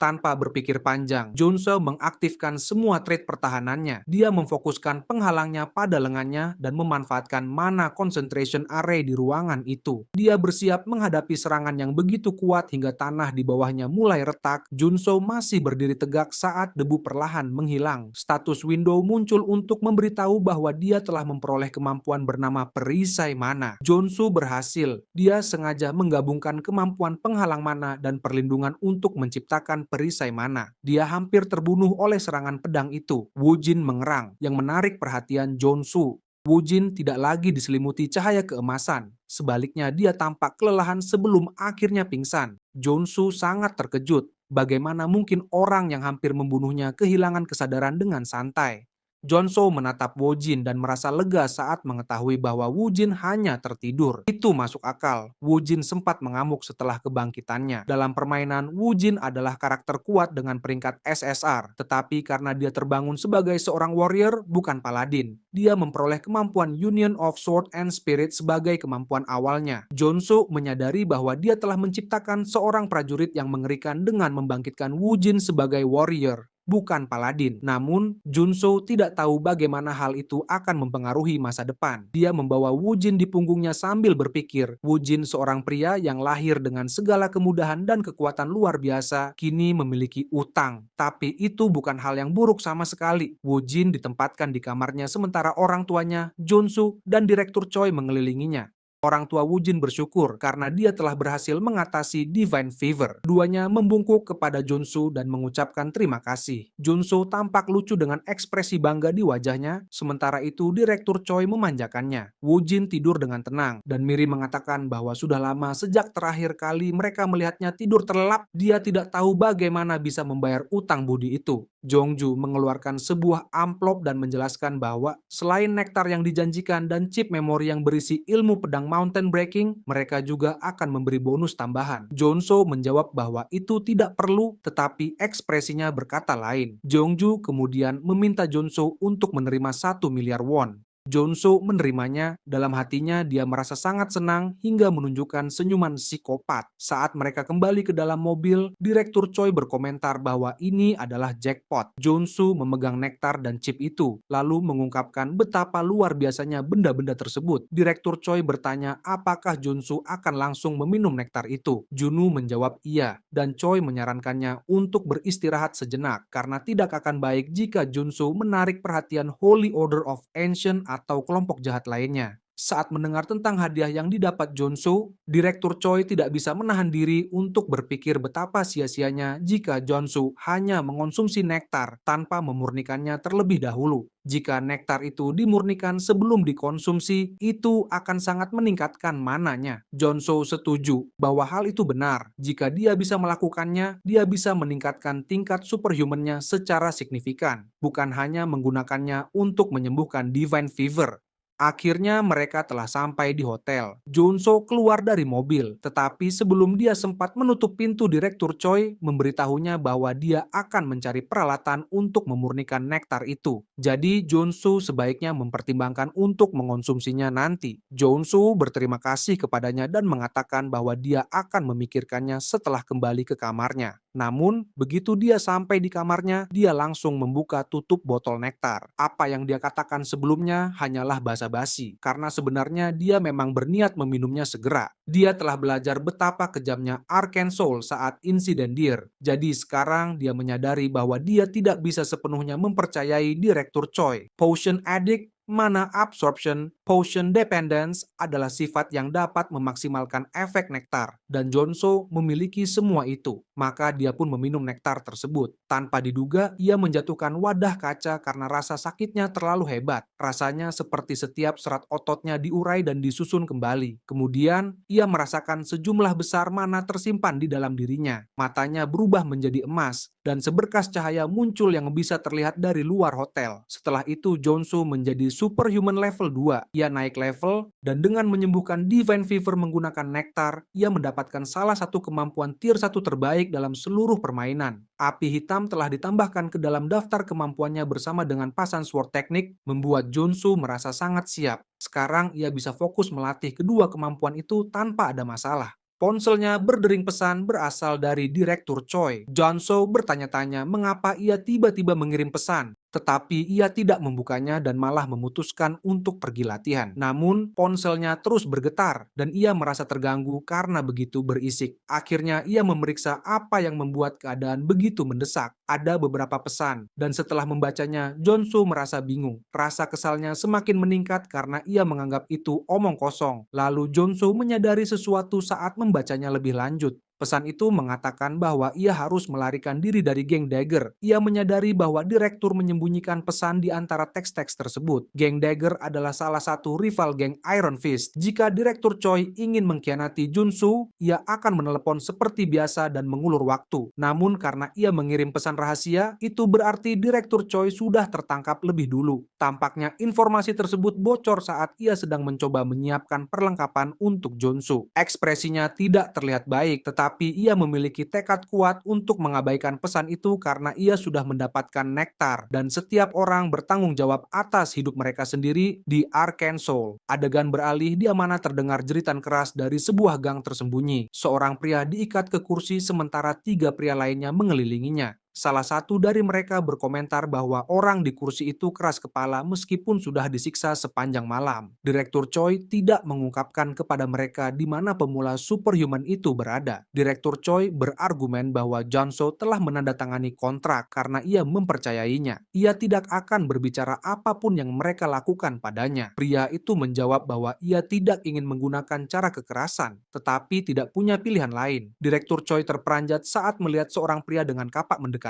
Tanpa berpikir panjang, Junso mengaktifkan semua trait pertahanannya. Dia memfokuskan penghalangnya pada lengannya dan memanfaatkan mana concentration array di ruangan itu. Dia bersiap menghadapi serangan yang begitu kuat hingga tanah di bawahnya mulai retak. Junso masih berdiri tegak saat debu perlahan menghilang. Status window muncul untuk memberitahu bahwa dia telah memperoleh kemampuan bernama perisai mana. Junso berhasil. Dia sengaja menggabungkan kemampuan penghalang mana dan perlindungan untuk menciptakan perisai mana. Dia hampir terbunuh oleh serangan pedang itu. Wujin mengerang, yang menarik perhatian Jonsu. Wujin tidak lagi diselimuti cahaya keemasan. Sebaliknya, dia tampak kelelahan sebelum akhirnya pingsan. Jonsu sangat terkejut. Bagaimana mungkin orang yang hampir membunuhnya kehilangan kesadaran dengan santai? Jonso menatap Wujin dan merasa lega saat mengetahui bahwa Wujin hanya tertidur. Itu masuk akal. Wujin sempat mengamuk setelah kebangkitannya. Dalam permainan, Wujin adalah karakter kuat dengan peringkat SSR. Tetapi karena dia terbangun sebagai seorang warrior, bukan paladin, dia memperoleh kemampuan Union of Sword and Spirit sebagai kemampuan awalnya. Jonso menyadari bahwa dia telah menciptakan seorang prajurit yang mengerikan dengan membangkitkan Wujin sebagai warrior, bukan paladin. Namun, Junso tidak tahu bagaimana hal itu akan mempengaruhi masa depan. Dia membawa Wujin di punggungnya sambil berpikir, Wujin seorang pria yang lahir dengan segala kemudahan dan kekuatan luar biasa, kini memiliki utang. Tapi itu bukan hal yang buruk sama sekali. Wujin ditempatkan di kamarnya sementara orang tuanya, Junsu, dan Direktur Choi mengelilinginya. Orang tua Wujin bersyukur karena dia telah berhasil mengatasi Divine Fever. Duanya membungkuk kepada Junsu dan mengucapkan terima kasih. Junsu tampak lucu dengan ekspresi bangga di wajahnya, sementara itu Direktur Choi memanjakannya. Wujin tidur dengan tenang, dan Miri mengatakan bahwa sudah lama sejak terakhir kali mereka melihatnya tidur terlelap, dia tidak tahu bagaimana bisa membayar utang budi itu. Jongju mengeluarkan sebuah amplop dan menjelaskan bahwa selain nektar yang dijanjikan dan chip memori yang berisi ilmu pedang mountain breaking, mereka juga akan memberi bonus tambahan. Jonso menjawab bahwa itu tidak perlu, tetapi ekspresinya berkata lain. Jongju kemudian meminta Jonso untuk menerima 1 miliar won. Jonso menerimanya, dalam hatinya dia merasa sangat senang hingga menunjukkan senyuman psikopat. Saat mereka kembali ke dalam mobil, Direktur Choi berkomentar bahwa ini adalah jackpot. Jonso memegang nektar dan chip itu, lalu mengungkapkan betapa luar biasanya benda-benda tersebut. Direktur Choi bertanya apakah Jonso akan langsung meminum nektar itu. Junwoo menjawab iya, dan Choi menyarankannya untuk beristirahat sejenak karena tidak akan baik jika Jonso menarik perhatian Holy Order of Ancient atau kelompok jahat lainnya. Saat mendengar tentang hadiah yang didapat Jonso, Direktur Choi tidak bisa menahan diri untuk berpikir betapa sia-sianya jika Jonso hanya mengonsumsi nektar tanpa memurnikannya terlebih dahulu. Jika nektar itu dimurnikan sebelum dikonsumsi, itu akan sangat meningkatkan mananya. Jonso setuju bahwa hal itu benar. Jika dia bisa melakukannya, dia bisa meningkatkan tingkat superhuman-nya secara signifikan, bukan hanya menggunakannya untuk menyembuhkan divine fever. Akhirnya mereka telah sampai di hotel. Junso keluar dari mobil, tetapi sebelum dia sempat menutup pintu, Direktur Choi memberitahunya bahwa dia akan mencari peralatan untuk memurnikan nektar itu. Jadi Junso sebaiknya mempertimbangkan untuk mengonsumsinya nanti. Junso berterima kasih kepadanya dan mengatakan bahwa dia akan memikirkannya setelah kembali ke kamarnya. Namun, begitu dia sampai di kamarnya, dia langsung membuka tutup botol nektar. Apa yang dia katakan sebelumnya hanyalah basa-basi, karena sebenarnya dia memang berniat meminumnya segera. Dia telah belajar betapa kejamnya Arcane Soul saat insiden Deer. Jadi sekarang dia menyadari bahwa dia tidak bisa sepenuhnya mempercayai Direktur Choi. Potion Addict, Mana Absorption, Potion Dependence adalah sifat yang dapat memaksimalkan efek nektar, dan Jonso memiliki semua itu. Maka dia pun meminum nektar tersebut. Tanpa diduga, ia menjatuhkan wadah kaca karena rasa sakitnya terlalu hebat. Rasanya seperti setiap serat ototnya diurai dan disusun kembali. Kemudian, ia merasakan sejumlah besar mana tersimpan di dalam dirinya. Matanya berubah menjadi emas, dan seberkas cahaya muncul yang bisa terlihat dari luar hotel. Setelah itu, Jonso menjadi superhuman level 2. Ia naik level, dan dengan menyembuhkan divine fever menggunakan nektar, ia mendapatkan salah satu kemampuan tier 1 terbaik dalam seluruh permainan. Api hitam telah ditambahkan ke dalam daftar kemampuannya bersama dengan Pasan Sword Teknik, membuat Jonso merasa sangat siap. Sekarang ia bisa fokus melatih kedua kemampuan itu tanpa ada masalah. Ponselnya berdering pesan berasal dari Direktur Choi. Jonso bertanya-tanya mengapa ia tiba-tiba mengirim pesan, tetapi ia tidak membukanya dan malah memutuskan untuk pergi latihan. Namun, ponselnya terus bergetar dan ia merasa terganggu karena begitu berisik. Akhirnya ia memeriksa apa yang membuat keadaan begitu mendesak. Ada beberapa pesan, dan setelah membacanya, Jonso merasa bingung. Rasa kesalnya semakin meningkat karena ia menganggap itu omong kosong. Lalu Jonso menyadari sesuatu saat membacanya lebih lanjut. Pesan itu mengatakan bahwa ia harus melarikan diri dari geng Dagger. Ia menyadari bahwa direktur menyembunyikan pesan di antara teks-teks tersebut. Geng Dagger adalah salah satu rival geng Iron Fist. Jika Direktur Choi ingin mengkhianati Junso, ia akan menelepon seperti biasa dan mengulur waktu. Namun karena ia mengirim pesan rahasia, itu berarti Direktur Choi sudah tertangkap lebih dulu. Tampaknya informasi tersebut bocor saat ia sedang mencoba menyiapkan perlengkapan untuk Junso. Ekspresinya tidak terlihat baik, tetapi ia memiliki tekad kuat untuk mengabaikan pesan itu karena ia sudah mendapatkan nektar, dan setiap orang bertanggung jawab atas hidup mereka sendiri di Arcane Soul. Adegan beralih di mana terdengar jeritan keras dari sebuah gang tersembunyi. Seorang pria diikat ke kursi sementara 3 pria lainnya mengelilinginya. Salah satu dari mereka berkomentar bahwa orang di kursi itu keras kepala meskipun sudah disiksa sepanjang malam. Direktur Choi tidak mengungkapkan kepada mereka di mana pemula superhuman itu berada. Direktur Choi berargumen bahwa Jonso telah menandatangani kontrak karena ia mempercayainya. Ia tidak akan berbicara apapun yang mereka lakukan padanya. Pria itu menjawab bahwa ia tidak ingin menggunakan cara kekerasan, tetapi tidak punya pilihan lain. Direktur Choi terperanjat saat melihat seorang pria dengan kapak mendekatinya.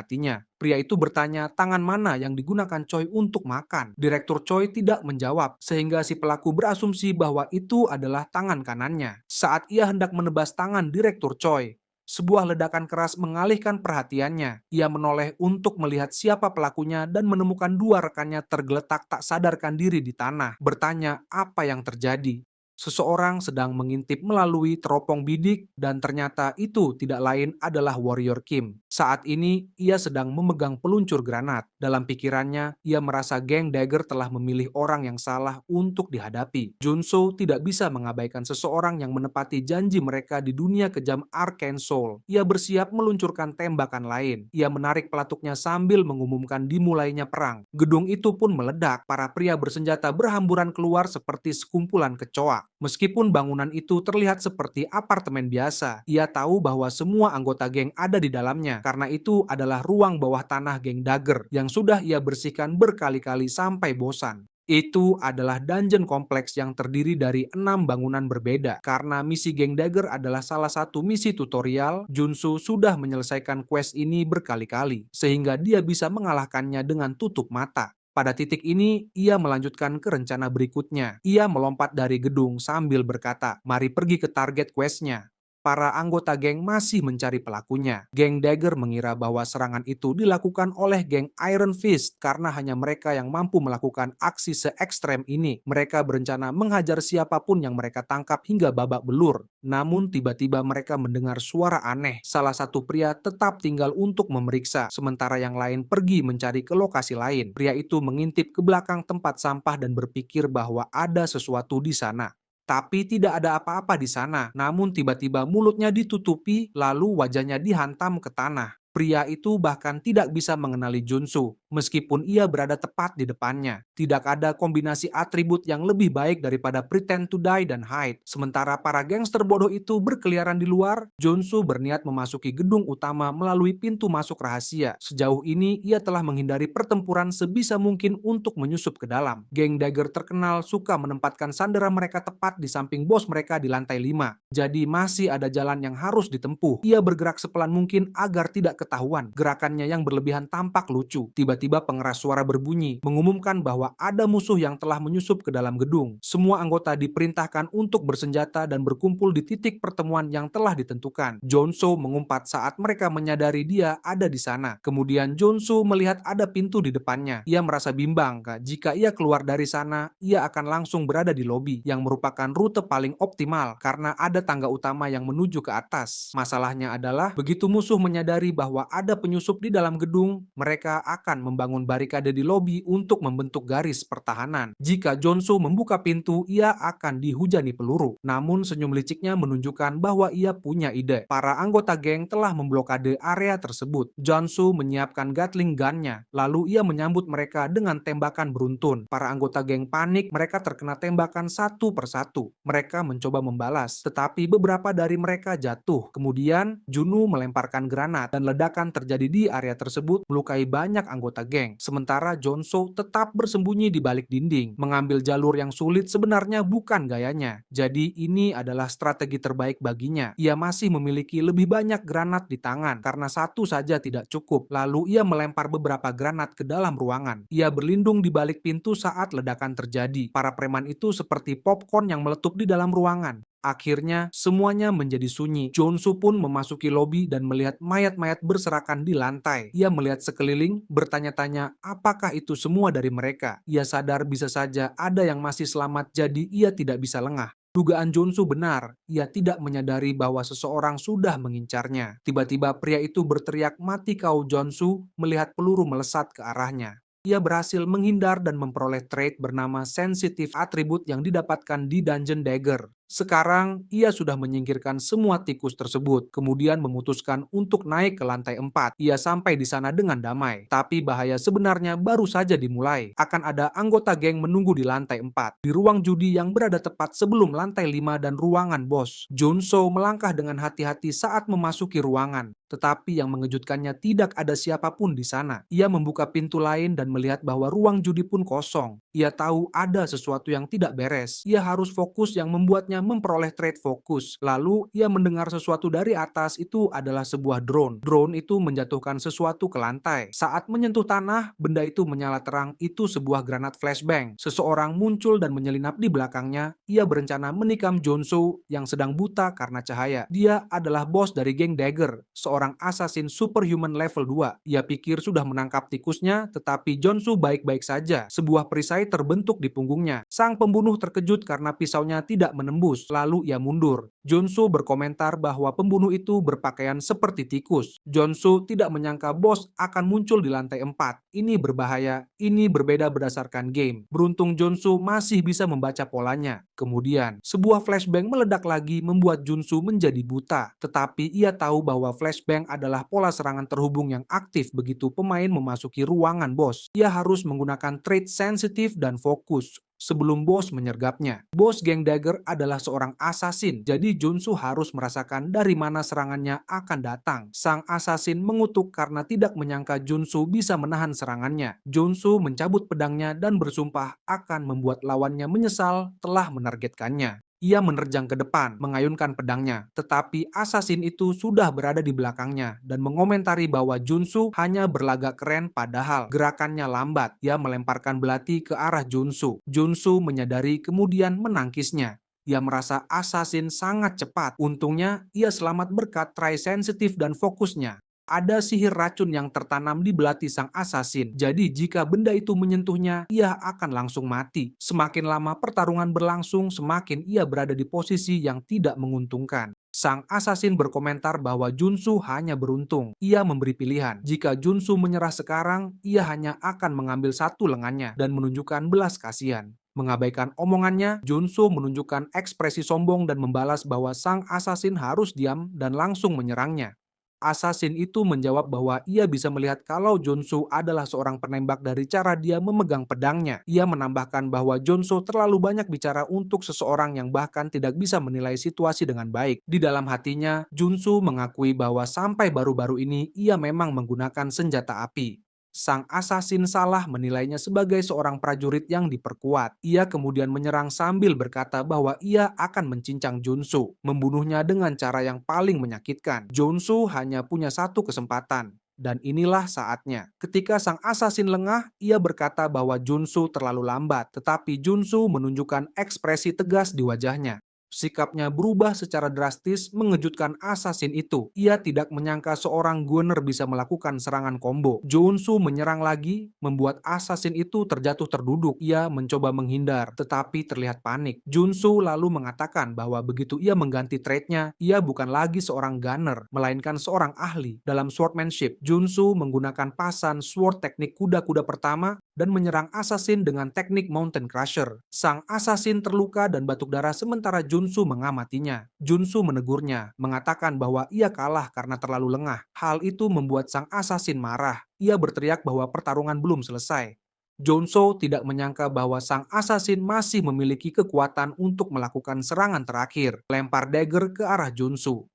Pria itu bertanya tangan mana yang digunakan Choi untuk makan. Direktur Choi tidak menjawab, sehingga si pelaku berasumsi bahwa itu adalah tangan kanannya. Saat ia hendak menebas tangan Direktur Choi, sebuah ledakan keras mengalihkan perhatiannya. Ia menoleh untuk melihat siapa pelakunya dan menemukan 2 rekannya tergeletak tak sadarkan diri di tanah. Bertanya apa yang terjadi. Seseorang sedang mengintip melalui teropong bidik dan ternyata itu tidak lain adalah Warrior Kim. Saat ini ia sedang memegang peluncur granat Dalam pikirannya, ia merasa geng Dagger telah memilih orang yang salah untuk dihadapi. Junso tidak bisa mengabaikan seseorang yang menepati janji mereka di dunia kejam Arcane Soul. Ia bersiap meluncurkan tembakan lain. Ia menarik pelatuknya sambil mengumumkan dimulainya perang. Gedung itu pun meledak. Para pria bersenjata berhamburan keluar seperti sekumpulan kecoa. Meskipun bangunan itu terlihat seperti apartemen biasa, ia tahu bahwa semua anggota geng ada di dalamnya, karena itu adalah ruang bawah tanah geng Dagger yang sudah ia bersihkan berkali-kali sampai bosan. Itu adalah dungeon kompleks yang terdiri dari 6 bangunan berbeda. Karena misi geng Dagger adalah salah satu misi tutorial, Junsu sudah menyelesaikan quest ini berkali-kali, sehingga dia bisa mengalahkannya dengan tutup mata. Pada titik ini, ia melanjutkan ke rencana berikutnya. Ia melompat dari gedung sambil berkata, "Mari pergi ke target quest-nya." Para anggota geng masih mencari pelakunya. Geng Dagger mengira bahwa serangan itu dilakukan oleh geng Iron Fist karena hanya mereka yang mampu melakukan aksi se-ekstrem ini. Mereka berencana menghajar siapapun yang mereka tangkap hingga babak belur. Namun tiba-tiba mereka mendengar suara aneh. Salah satu pria tetap tinggal untuk memeriksa, sementara yang lain pergi mencari ke lokasi lain. Pria itu mengintip ke belakang tempat sampah dan berpikir bahwa ada sesuatu di sana. Tapi tidak ada apa-apa di sana, namun tiba-tiba mulutnya ditutupi, lalu wajahnya dihantam ke tanah. Pria itu bahkan tidak bisa mengenali Junsu, meskipun ia berada tepat di depannya. Tidak ada kombinasi atribut yang lebih baik daripada Pretend to Die dan Hide. Sementara para gangster bodoh itu berkeliaran di luar, Junsu berniat memasuki gedung utama melalui pintu masuk rahasia. Sejauh ini, ia telah menghindari pertempuran sebisa mungkin untuk menyusup ke dalam. Geng Dagger terkenal suka menempatkan sandera mereka tepat di samping bos mereka di lantai 5. Jadi masih ada jalan yang harus ditempuh. Ia bergerak sepelan mungkin agar tidak ketahuan. Gerakannya yang berlebihan tampak lucu. Tiba-tiba pengeras suara berbunyi, mengumumkan bahwa ada musuh yang telah menyusup ke dalam gedung. Semua anggota diperintahkan untuk bersenjata dan berkumpul di titik pertemuan yang telah ditentukan. Jonsu mengumpat saat mereka menyadari dia ada di sana. Kemudian Jonsu melihat ada pintu di depannya. Ia merasa bimbang, jika ia keluar dari sana, ia akan langsung berada di lobi, yang merupakan rute paling optimal karena ada tangga utama yang menuju ke atas. Masalahnya adalah, begitu musuh menyadari bahwa ada penyusup di dalam gedung, mereka akan membangun barikade di lobi untuk membentuk garis pertahanan. Jika Jonsu membuka pintu, ia akan dihujani peluru. Namun senyum liciknya menunjukkan bahwa ia punya ide. Para anggota geng telah memblokade area tersebut. Jonsu menyiapkan Gatling gun-nya, lalu ia menyambut mereka dengan tembakan beruntun. Para anggota geng panik, mereka terkena tembakan satu persatu. Mereka mencoba membalas, tetapi beberapa dari mereka jatuh. Kemudian, Junu melemparkan granat dan ledakan terjadi di area tersebut melukai banyak anggota geng. Sementara Jonsu tetap bersembunyi di balik dinding. Mengambil jalur yang sulit sebenarnya bukan gayanya. Jadi ini adalah strategi terbaik baginya. Ia masih memiliki lebih banyak granat di tangan karena satu saja tidak cukup. Lalu ia melempar beberapa granat ke dalam ruangan. Ia berlindung di balik pintu saat ledakan terjadi. Para preman itu seperti popcorn yang meletup di dalam ruangan. Akhirnya, semuanya menjadi sunyi. Jonsu pun memasuki lobi dan melihat mayat-mayat berserakan di lantai. Ia melihat sekeliling, bertanya-tanya apakah itu semua dari mereka. Ia sadar bisa saja ada yang masih selamat, jadi ia tidak bisa lengah. Dugaan Jonsu benar, ia tidak menyadari bahwa seseorang sudah mengincarnya. Tiba-tiba pria itu berteriak, "Mati kau Jonsu," melihat peluru melesat ke arahnya. Ia berhasil menghindar dan memperoleh trait bernama Sensitive Attribute yang didapatkan di Dungeon Dagger. Sekarang, ia sudah menyingkirkan semua tikus tersebut, kemudian memutuskan untuk naik ke lantai 4. Ia sampai di sana dengan damai. Tapi bahaya sebenarnya baru saja dimulai. Akan ada anggota geng menunggu di lantai 4, di ruang judi yang berada tepat sebelum lantai 5 dan ruangan bos. Junso melangkah dengan hati-hati saat memasuki ruangan. Tetapi yang mengejutkannya tidak ada siapapun di sana. Ia membuka pintu lain dan melihat bahwa ruang judi pun kosong. Ia tahu ada sesuatu yang tidak beres. Ia harus fokus yang membuatnya memperoleh trait fokus. Lalu ia mendengar sesuatu dari atas, itu adalah sebuah drone. Drone itu menjatuhkan sesuatu ke lantai. Saat menyentuh tanah, benda itu menyala terang. Itu sebuah granat flashbang. Seseorang muncul dan menyelinap di belakangnya. Ia berencana menikam Jonsu yang sedang buta karena cahaya. Dia adalah bos dari geng Dagger, seorang assassin superhuman level 2. Ia pikir sudah menangkap tikusnya, tetapi Jonsu baik-baik saja. Sebuah perisai terbentuk di punggungnya. Sang pembunuh terkejut karena pisaunya tidak menembus menembus, lalu ia mundur. Junsu berkomentar bahwa pembunuh itu berpakaian seperti tikus. Junsu tidak menyangka bos akan muncul di lantai 4. Ini berbahaya, ini berbeda berdasarkan game. Beruntung Junsu masih bisa membaca polanya. Kemudian, sebuah flashbang meledak lagi membuat Junsu menjadi buta. Tetapi ia tahu bahwa flashbang adalah pola serangan terhubung yang aktif begitu pemain memasuki ruangan bos. Ia harus menggunakan trait sensitif dan fokus sebelum bos menyergapnya. Bos geng Dagger adalah seorang asasin, jadi Junsu harus merasakan dari mana serangannya akan datang. Sang asasin mengutuk karena tidak menyangka Junsu bisa menahan serangannya. Junsu mencabut pedangnya dan bersumpah akan membuat lawannya menyesal telah menargetkannya. Ia menerjang ke depan, mengayunkan pedangnya, tetapi asasin itu sudah berada di belakangnya dan mengomentari bahwa Junsu hanya berlagak keren padahal gerakannya lambat. Ia melemparkan belati ke arah Junsu. Junsu menyadari kemudian menangkisnya. Ia merasa asasin sangat cepat. Untungnya, ia selamat berkat trai sensitif dan fokusnya. Ada sihir racun yang tertanam di belati sang asasin. Jadi jika benda itu menyentuhnya, ia akan langsung mati. Semakin lama pertarungan berlangsung, semakin ia berada di posisi yang tidak menguntungkan. Sang asasin berkomentar bahwa Junsu hanya beruntung. Ia memberi pilihan. Jika Junsu menyerah sekarang, ia hanya akan mengambil satu lengannya dan menunjukkan belas kasihan. Mengabaikan omongannya, Junsu menunjukkan ekspresi sombong dan membalas bahwa sang asasin harus diam dan langsung menyerangnya. Asasin itu menjawab bahwa ia bisa melihat kalau Junsu adalah seorang penembak dari cara dia memegang pedangnya. Ia menambahkan bahwa Junsu terlalu banyak bicara untuk seseorang yang bahkan tidak bisa menilai situasi dengan baik. Di dalam hatinya, Junsu mengakui bahwa sampai baru-baru ini ia memang menggunakan senjata api. Sang asasin salah menilainya sebagai seorang prajurit yang diperkuat. Ia kemudian menyerang sambil berkata bahwa ia akan mencincang Junsu, membunuhnya dengan cara yang paling menyakitkan. Junsu hanya punya satu kesempatan. Dan inilah saatnya. Ketika sang asasin lengah, ia berkata bahwa Junsu terlalu lambat, tetapi Junsu menunjukkan ekspresi tegas di wajahnya. Sikapnya berubah secara drastis mengejutkan asasin itu. Ia tidak menyangka seorang gunner bisa melakukan serangan combo. Junsu menyerang lagi, membuat asasin itu terjatuh terduduk. Ia mencoba menghindar, tetapi terlihat panik. Junsu lalu mengatakan bahwa begitu ia mengganti traitnya, ia bukan lagi seorang gunner, melainkan seorang ahli. Dalam swordmanship, Junsu menggunakan pasan sword teknik kuda-kuda pertama dan menyerang asasin dengan teknik Mountain Crusher. Sang asasin terluka dan batuk darah sementara Junsu mengamatinya. Junsu menegurnya, mengatakan bahwa ia kalah karena terlalu lengah. Hal itu membuat sang asasin marah. Ia berteriak bahwa pertarungan belum selesai. Junsu tidak menyangka bahwa sang asasin masih memiliki kekuatan untuk melakukan serangan terakhir. Lempar dagger ke arah Junsu.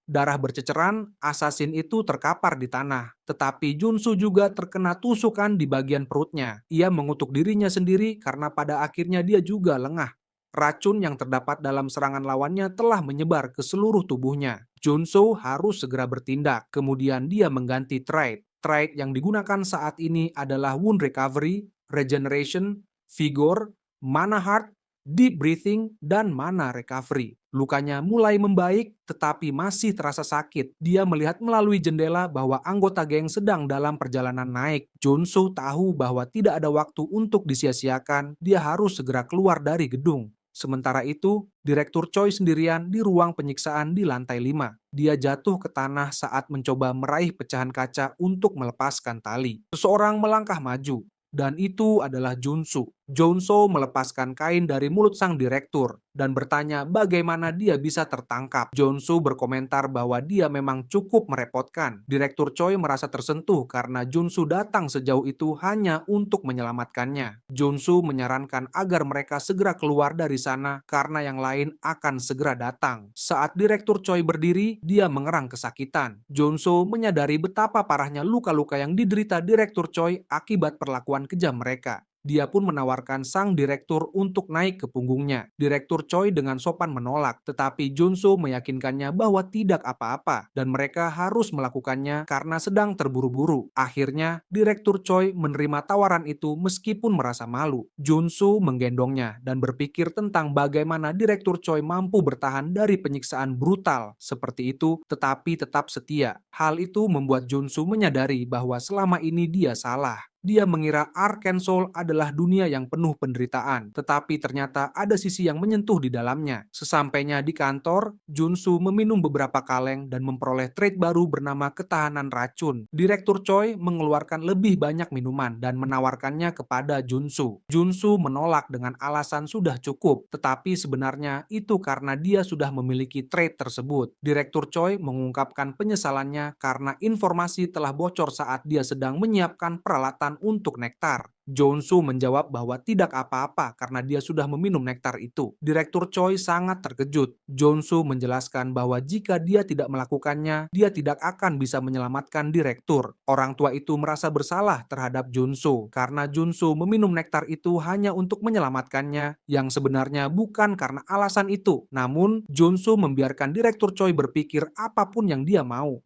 Darah berceceran, asasin itu terkapar di tanah. Tetapi Junsu juga terkena tusukan di bagian perutnya. Ia mengutuk dirinya sendiri karena pada akhirnya dia juga lengah. Racun yang terdapat dalam serangan lawannya telah menyebar ke seluruh tubuhnya. Junsu harus segera bertindak. Kemudian dia mengganti trait. Trait yang digunakan saat ini adalah Wound Recovery, Regeneration, Vigor, Mana Heart, Deep Breathing, dan Mana Recovery. Lukanya mulai membaik, tetapi masih terasa sakit. Dia melihat melalui jendela bahwa anggota geng sedang dalam perjalanan naik. Junsu tahu bahwa tidak ada waktu untuk disia-siakan. Dia harus segera keluar dari gedung. Sementara itu, Direktur Choi sendirian di ruang penyiksaan di lantai 5. Dia jatuh ke tanah saat mencoba meraih pecahan kaca untuk melepaskan tali. Seseorang melangkah maju. Dan itu adalah Junsu. Junsu melepaskan kain dari mulut sang direktur dan bertanya bagaimana dia bisa tertangkap. Junsu berkomentar bahwa dia memang cukup merepotkan. Direktur Choi merasa tersentuh karena Junsu datang sejauh itu hanya untuk menyelamatkannya. Junsu menyarankan agar mereka segera keluar dari sana karena yang lain akan segera datang. Saat Direktur Choi berdiri, dia mengerang kesakitan. Junsu menyadari betapa parahnya luka-luka yang diderita Direktur Choi akibat perlakuan kejam mereka. Dia pun menawarkan sang direktur untuk naik ke punggungnya. Direktur Choi dengan sopan menolak, tetapi Junsu meyakinkannya bahwa tidak apa-apa dan mereka harus melakukannya karena sedang terburu-buru. Akhirnya, Direktur Choi menerima tawaran itu meskipun merasa malu. Junsu menggendongnya dan berpikir tentang bagaimana Direktur Choi mampu bertahan dari penyiksaan brutal seperti itu tetapi tetap setia. Hal itu membuat Junsu menyadari bahwa selama ini dia salah. Dia mengira Arkansas adalah dunia yang penuh penderitaan, tetapi ternyata ada sisi yang menyentuh di dalamnya. Sesampainya di kantor, Junsu meminum beberapa kaleng dan memperoleh trait baru bernama ketahanan racun. Direktur Choi mengeluarkan lebih banyak minuman dan menawarkannya kepada Junsu. Junsu menolak dengan alasan sudah cukup, tetapi sebenarnya itu karena dia sudah memiliki trait tersebut. Direktur Choi mengungkapkan penyesalannya karena informasi telah bocor saat dia sedang menyiapkan peralatan untuk nektar. Jonsu menjawab bahwa tidak apa-apa karena dia sudah meminum nektar itu. Direktur Choi sangat terkejut. Jonsu menjelaskan bahwa jika dia tidak melakukannya, dia tidak akan bisa menyelamatkan direktur. Orang tua itu merasa bersalah terhadap Junsu karena Junsu meminum nektar itu hanya untuk menyelamatkannya, yang sebenarnya bukan karena alasan itu. Namun, Junsu membiarkan direktur Choi berpikir apapun yang dia mau.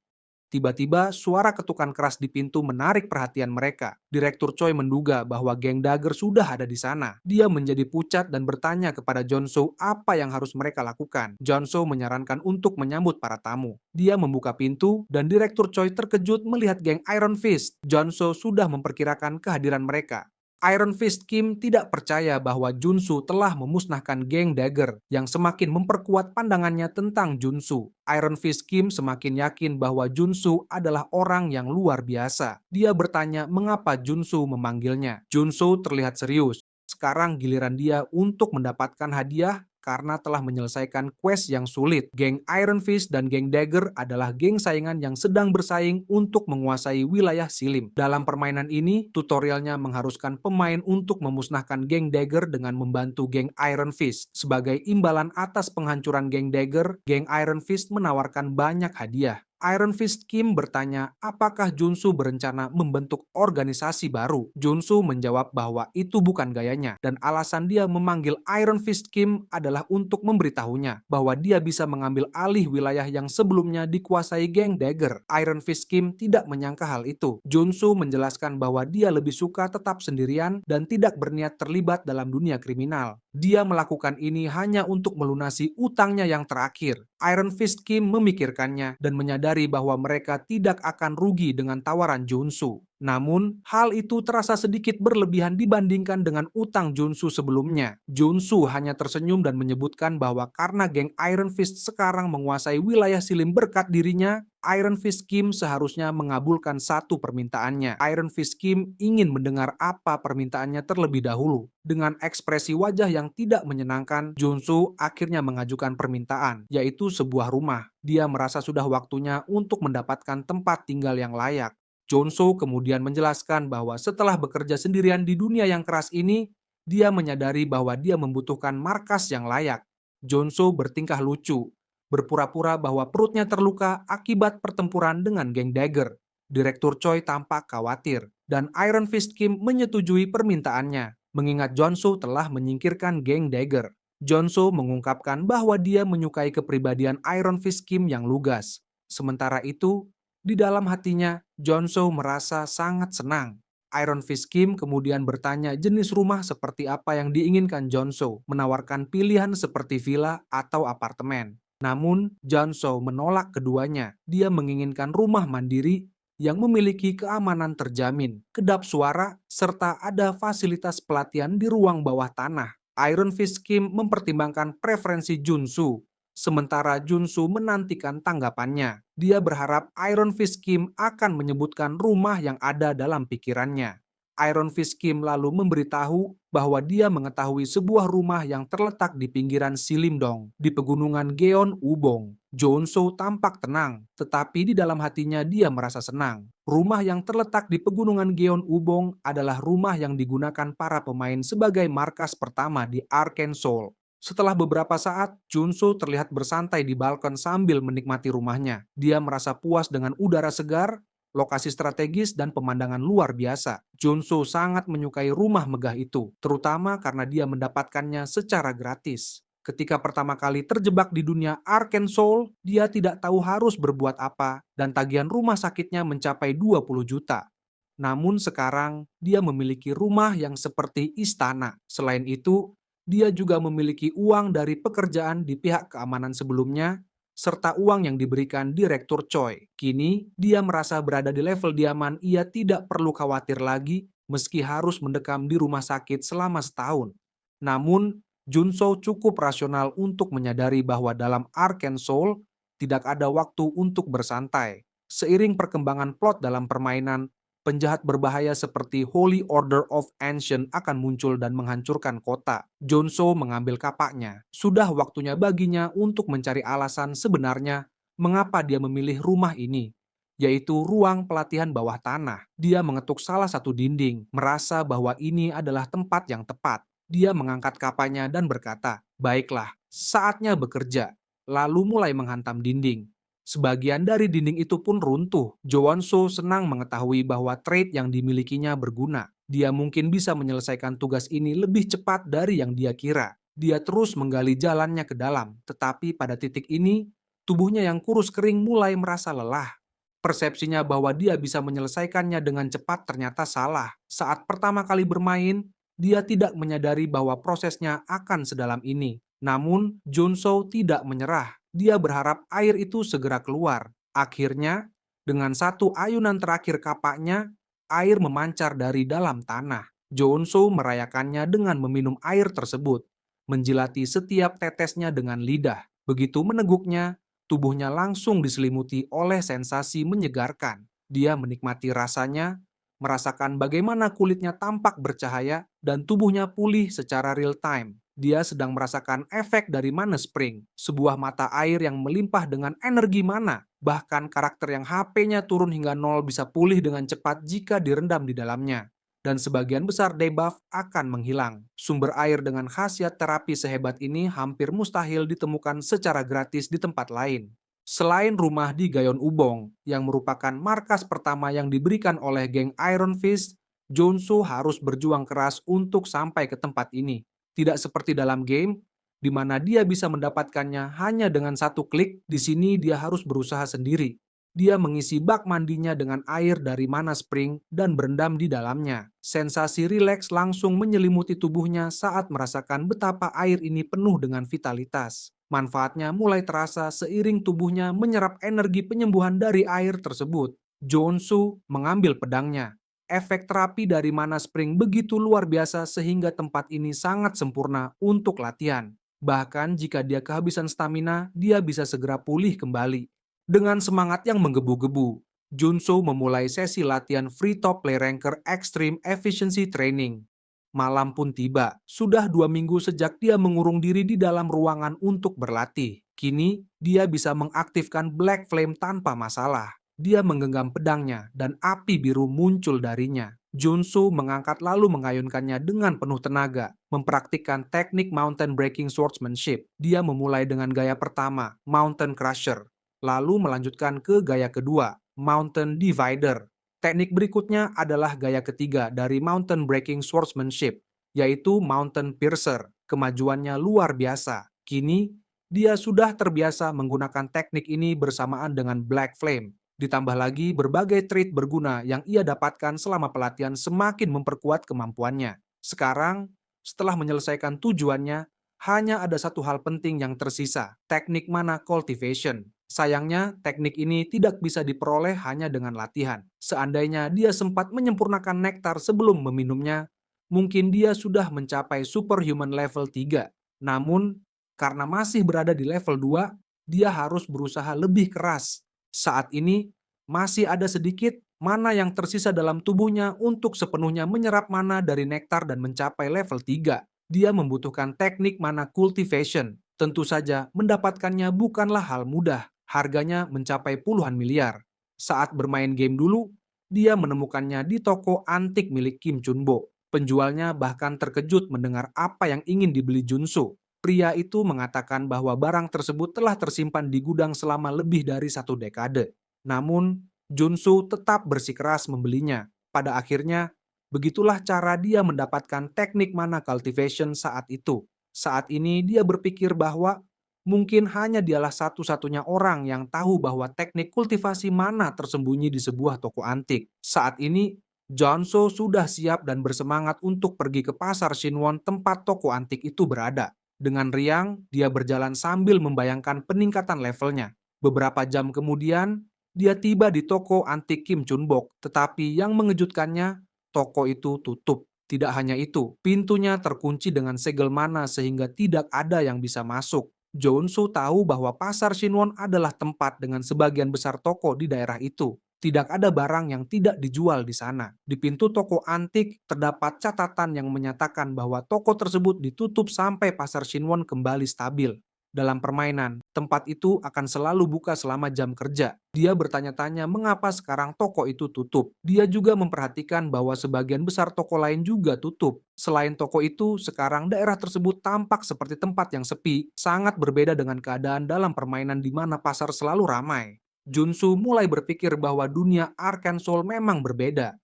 Tiba-tiba, suara ketukan keras di pintu menarik perhatian mereka. Direktur Choi menduga bahwa geng Dagger sudah ada di sana. Dia menjadi pucat dan bertanya kepada Jonsu apa yang harus mereka lakukan. Jonsu menyarankan untuk menyambut para tamu. Dia membuka pintu, dan Direktur Choi terkejut melihat geng Iron Fist. Jonsu sudah memperkirakan kehadiran mereka. Iron Fist Kim tidak percaya bahwa Junsu telah memusnahkan geng Dagger, yang semakin memperkuat pandangannya tentang Junsu. Iron Fist Kim semakin yakin bahwa Junsu adalah orang yang luar biasa. Dia bertanya mengapa Junsu memanggilnya. Junsu terlihat serius. Sekarang giliran dia untuk mendapatkan hadiah karena telah menyelesaikan quest yang sulit. Geng Iron Fist dan geng Dagger adalah geng saingan yang sedang bersaing untuk menguasai wilayah Silim. Dalam permainan ini, tutorialnya mengharuskan pemain untuk memusnahkan geng Dagger dengan membantu geng Iron Fist. Sebagai imbalan atas penghancuran geng Dagger, geng Iron Fist menawarkan banyak hadiah. Iron Fist Kim bertanya apakah Junsu berencana membentuk organisasi baru. Junsu menjawab bahwa itu bukan gayanya, dan alasan dia memanggil Iron Fist Kim adalah untuk memberitahunya bahwa dia bisa mengambil alih wilayah yang sebelumnya dikuasai geng Dagger. Iron Fist Kim tidak menyangka hal itu. Junsu menjelaskan bahwa dia lebih suka tetap sendirian dan tidak berniat terlibat dalam dunia kriminal. Dia melakukan ini hanya untuk melunasi utangnya yang terakhir. Iron Fist Kim memikirkannya dan menyadari bahwa mereka tidak akan rugi dengan tawaran Junsu. Namun, hal itu terasa sedikit berlebihan dibandingkan dengan utang Junsu sebelumnya. Junsu hanya tersenyum dan menyebutkan bahwa karena geng Iron Fist sekarang menguasai wilayah Silim berkat dirinya, Iron Fist Kim seharusnya mengabulkan satu permintaannya. Iron Fist Kim ingin mendengar apa permintaannya terlebih dahulu. Dengan ekspresi wajah yang tidak menyenangkan, Junsu akhirnya mengajukan permintaan, yaitu sebuah rumah. Dia merasa sudah waktunya untuk mendapatkan tempat tinggal yang layak. Junsu kemudian menjelaskan bahwa setelah bekerja sendirian di dunia yang keras ini, dia menyadari bahwa dia membutuhkan markas yang layak. Junsu bertingkah lucu, berpura-pura bahwa perutnya terluka akibat pertempuran dengan geng Dagger. Direktur Choi tampak khawatir, dan Iron Fist Kim menyetujui permintaannya, mengingat Junsu telah menyingkirkan geng Dagger. Junsu mengungkapkan bahwa dia menyukai kepribadian Iron Fist Kim yang lugas. Sementara itu, di dalam hatinya, Junsu merasa sangat senang. Iron Fist Kim kemudian bertanya jenis rumah seperti apa yang diinginkan Junsu, menawarkan pilihan seperti villa atau apartemen. Namun, Junsu menolak keduanya. Dia menginginkan rumah mandiri yang memiliki keamanan terjamin, kedap suara, serta ada fasilitas pelatihan di ruang bawah tanah. Iron Fist Kim mempertimbangkan preferensi Junsu, sementara Junsu menantikan tanggapannya. Dia berharap Iron Fist Kim akan menyebutkan rumah yang ada dalam pikirannya. Iron Fist Kim lalu memberitahu bahwa dia mengetahui sebuah rumah yang terletak di pinggiran Silimdong, di pegunungan Geon Ubong. Junsu tampak tenang, tetapi di dalam hatinya dia merasa senang. Rumah yang terletak di pegunungan Geon Ubong adalah rumah yang digunakan para pemain sebagai markas pertama di Arkansas. Setelah beberapa saat, Junsu terlihat bersantai di balkon sambil menikmati rumahnya. Dia merasa puas dengan udara segar, lokasi strategis, dan pemandangan luar biasa. Junsu sangat menyukai rumah megah itu, terutama karena dia mendapatkannya secara gratis. Ketika pertama kali terjebak di dunia Arkansas, dia tidak tahu harus berbuat apa, dan tagihan rumah sakitnya mencapai 20 juta. Namun sekarang, dia memiliki rumah yang seperti istana. Selain itu, dia juga memiliki uang dari pekerjaan di pihak keamanan sebelumnya, serta uang yang diberikan Direktur Choi. Kini, dia merasa berada di level diaman. Ia tidak perlu khawatir lagi meski harus mendekam di rumah sakit selama setahun. Namun, Junso cukup rasional untuk menyadari bahwa dalam Arcane Soul tidak ada waktu untuk bersantai. Seiring perkembangan plot dalam permainan, penjahat berbahaya seperti Holy Order of Ancient akan muncul dan menghancurkan kota. Junso mengambil kapaknya. Sudah waktunya baginya untuk mencari alasan sebenarnya mengapa dia memilih rumah ini, yaitu ruang pelatihan bawah tanah. Dia mengetuk salah satu dinding, merasa bahwa ini adalah tempat yang tepat. Dia mengangkat kapanya dan berkata, "Baiklah, saatnya bekerja." Lalu mulai menghantam dinding. Sebagian dari dinding itu pun runtuh. Joonso senang mengetahui bahwa trait yang dimilikinya berguna. Dia mungkin bisa menyelesaikan tugas ini lebih cepat dari yang dia kira. Dia terus menggali jalannya ke dalam, tetapi pada titik ini, tubuhnya yang kurus kering mulai merasa lelah. Persepsinya bahwa dia bisa menyelesaikannya dengan cepat ternyata salah. Saat pertama kali bermain, dia tidak menyadari bahwa prosesnya akan sedalam ini. Namun, Junso tidak menyerah. Dia berharap air itu segera keluar. Akhirnya, dengan satu ayunan terakhir kapaknya, air memancar dari dalam tanah. Junso merayakannya dengan meminum air tersebut, menjilati setiap tetesnya dengan lidah. Begitu meneguknya, tubuhnya langsung diselimuti oleh sensasi menyegarkan. Dia menikmati rasanya, merasakan bagaimana kulitnya tampak bercahaya dan tubuhnya pulih secara real time. Dia sedang merasakan efek dari Mana Spring, sebuah mata air yang melimpah dengan energi mana. Bahkan karakter yang HP-nya turun hingga nol bisa pulih dengan cepat jika direndam di dalamnya. Dan sebagian besar debuff akan menghilang. Sumber air dengan khasiat terapi sehebat ini hampir mustahil ditemukan secara gratis di tempat lain. Selain rumah di Gayon Ubong, yang merupakan markas pertama yang diberikan oleh geng Iron Fist, Junso harus berjuang keras untuk sampai ke tempat ini. Tidak seperti dalam game, di mana dia bisa mendapatkannya hanya dengan satu klik, di sini dia harus berusaha sendiri. Dia mengisi bak mandinya dengan air dari Mana Spring dan berendam di dalamnya. Sensasi rileks langsung menyelimuti tubuhnya saat merasakan betapa air ini penuh dengan vitalitas. Manfaatnya mulai terasa seiring tubuhnya menyerap energi penyembuhan dari air tersebut. Jonsu mengambil pedangnya. Efek terapi dari Mana Spring begitu luar biasa sehingga tempat ini sangat sempurna untuk latihan. Bahkan jika dia kehabisan stamina, dia bisa segera pulih kembali. Dengan semangat yang menggebu-gebu, Junso memulai sesi latihan Free Top Play Ranker Extreme Efficiency Training. Malam pun tiba, sudah 2 minggu sejak dia mengurung diri di dalam ruangan untuk berlatih. Kini, dia bisa mengaktifkan Black Flame tanpa masalah. Dia menggenggam pedangnya dan api biru muncul darinya. Junsu mengangkat lalu mengayunkannya dengan penuh tenaga, mempraktikkan teknik Mountain Breaking Swordsmanship. Dia memulai dengan gaya pertama, Mountain Crusher, lalu melanjutkan ke gaya kedua, Mountain Divider. Teknik berikutnya adalah gaya ketiga dari Mountain Breaking Swordsmanship, yaitu Mountain Piercer. Kemajuannya luar biasa. Kini, dia sudah terbiasa menggunakan teknik ini bersamaan dengan Black Flame. Ditambah lagi berbagai trait berguna yang ia dapatkan selama pelatihan semakin memperkuat kemampuannya. Sekarang, setelah menyelesaikan tujuannya, hanya ada satu hal penting yang tersisa, teknik Mana Cultivation. Sayangnya, teknik ini tidak bisa diperoleh hanya dengan latihan. Seandainya dia sempat menyempurnakan nektar sebelum meminumnya, mungkin dia sudah mencapai superhuman level 3. Namun, karena masih berada di level 2, dia harus berusaha lebih keras. Saat ini, masih ada sedikit mana yang tersisa dalam tubuhnya untuk sepenuhnya menyerap mana dari nektar dan mencapai level 3. Dia membutuhkan teknik Mana Cultivation. Tentu saja, mendapatkannya bukanlah hal mudah. Harganya mencapai puluhan miliar. Saat bermain game dulu, dia menemukannya di toko antik milik Kim Chunbo. Penjualnya bahkan terkejut mendengar apa yang ingin dibeli Junso. Pria itu mengatakan bahwa barang tersebut telah tersimpan di gudang selama lebih dari 1 dekade. Namun, Junso tetap bersikeras membelinya. Pada akhirnya, begitulah cara dia mendapatkan teknik Mana Cultivation saat itu. Saat ini dia berpikir bahwa mungkin hanya dialah satu-satunya orang yang tahu bahwa teknik kultivasi mana tersembunyi di sebuah toko antik. Saat ini, Junso sudah siap dan bersemangat untuk pergi ke pasar Shinwon tempat toko antik itu berada. Dengan riang, dia berjalan sambil membayangkan peningkatan levelnya. Beberapa jam kemudian, dia tiba di toko antik Kim Chunbok, tetapi yang mengejutkannya, toko itu tutup. Tidak hanya itu, pintunya terkunci dengan segel mana sehingga tidak ada yang bisa masuk. Junsu tahu bahwa pasar Shinwon adalah tempat dengan sebagian besar toko di daerah itu. Tidak ada barang yang tidak dijual di sana. Di pintu toko antik terdapat catatan yang menyatakan bahwa toko tersebut ditutup sampai pasar Shinwon kembali stabil. Dalam permainan, tempat itu akan selalu buka selama jam kerja. Dia bertanya-tanya mengapa sekarang toko itu tutup. Dia juga memperhatikan bahwa sebagian besar toko lain juga tutup. Selain toko itu, sekarang daerah tersebut tampak seperti tempat yang sepi, sangat berbeda dengan keadaan dalam permainan di mana pasar selalu ramai. Junsu mulai berpikir bahwa dunia Arkansas memang berbeda.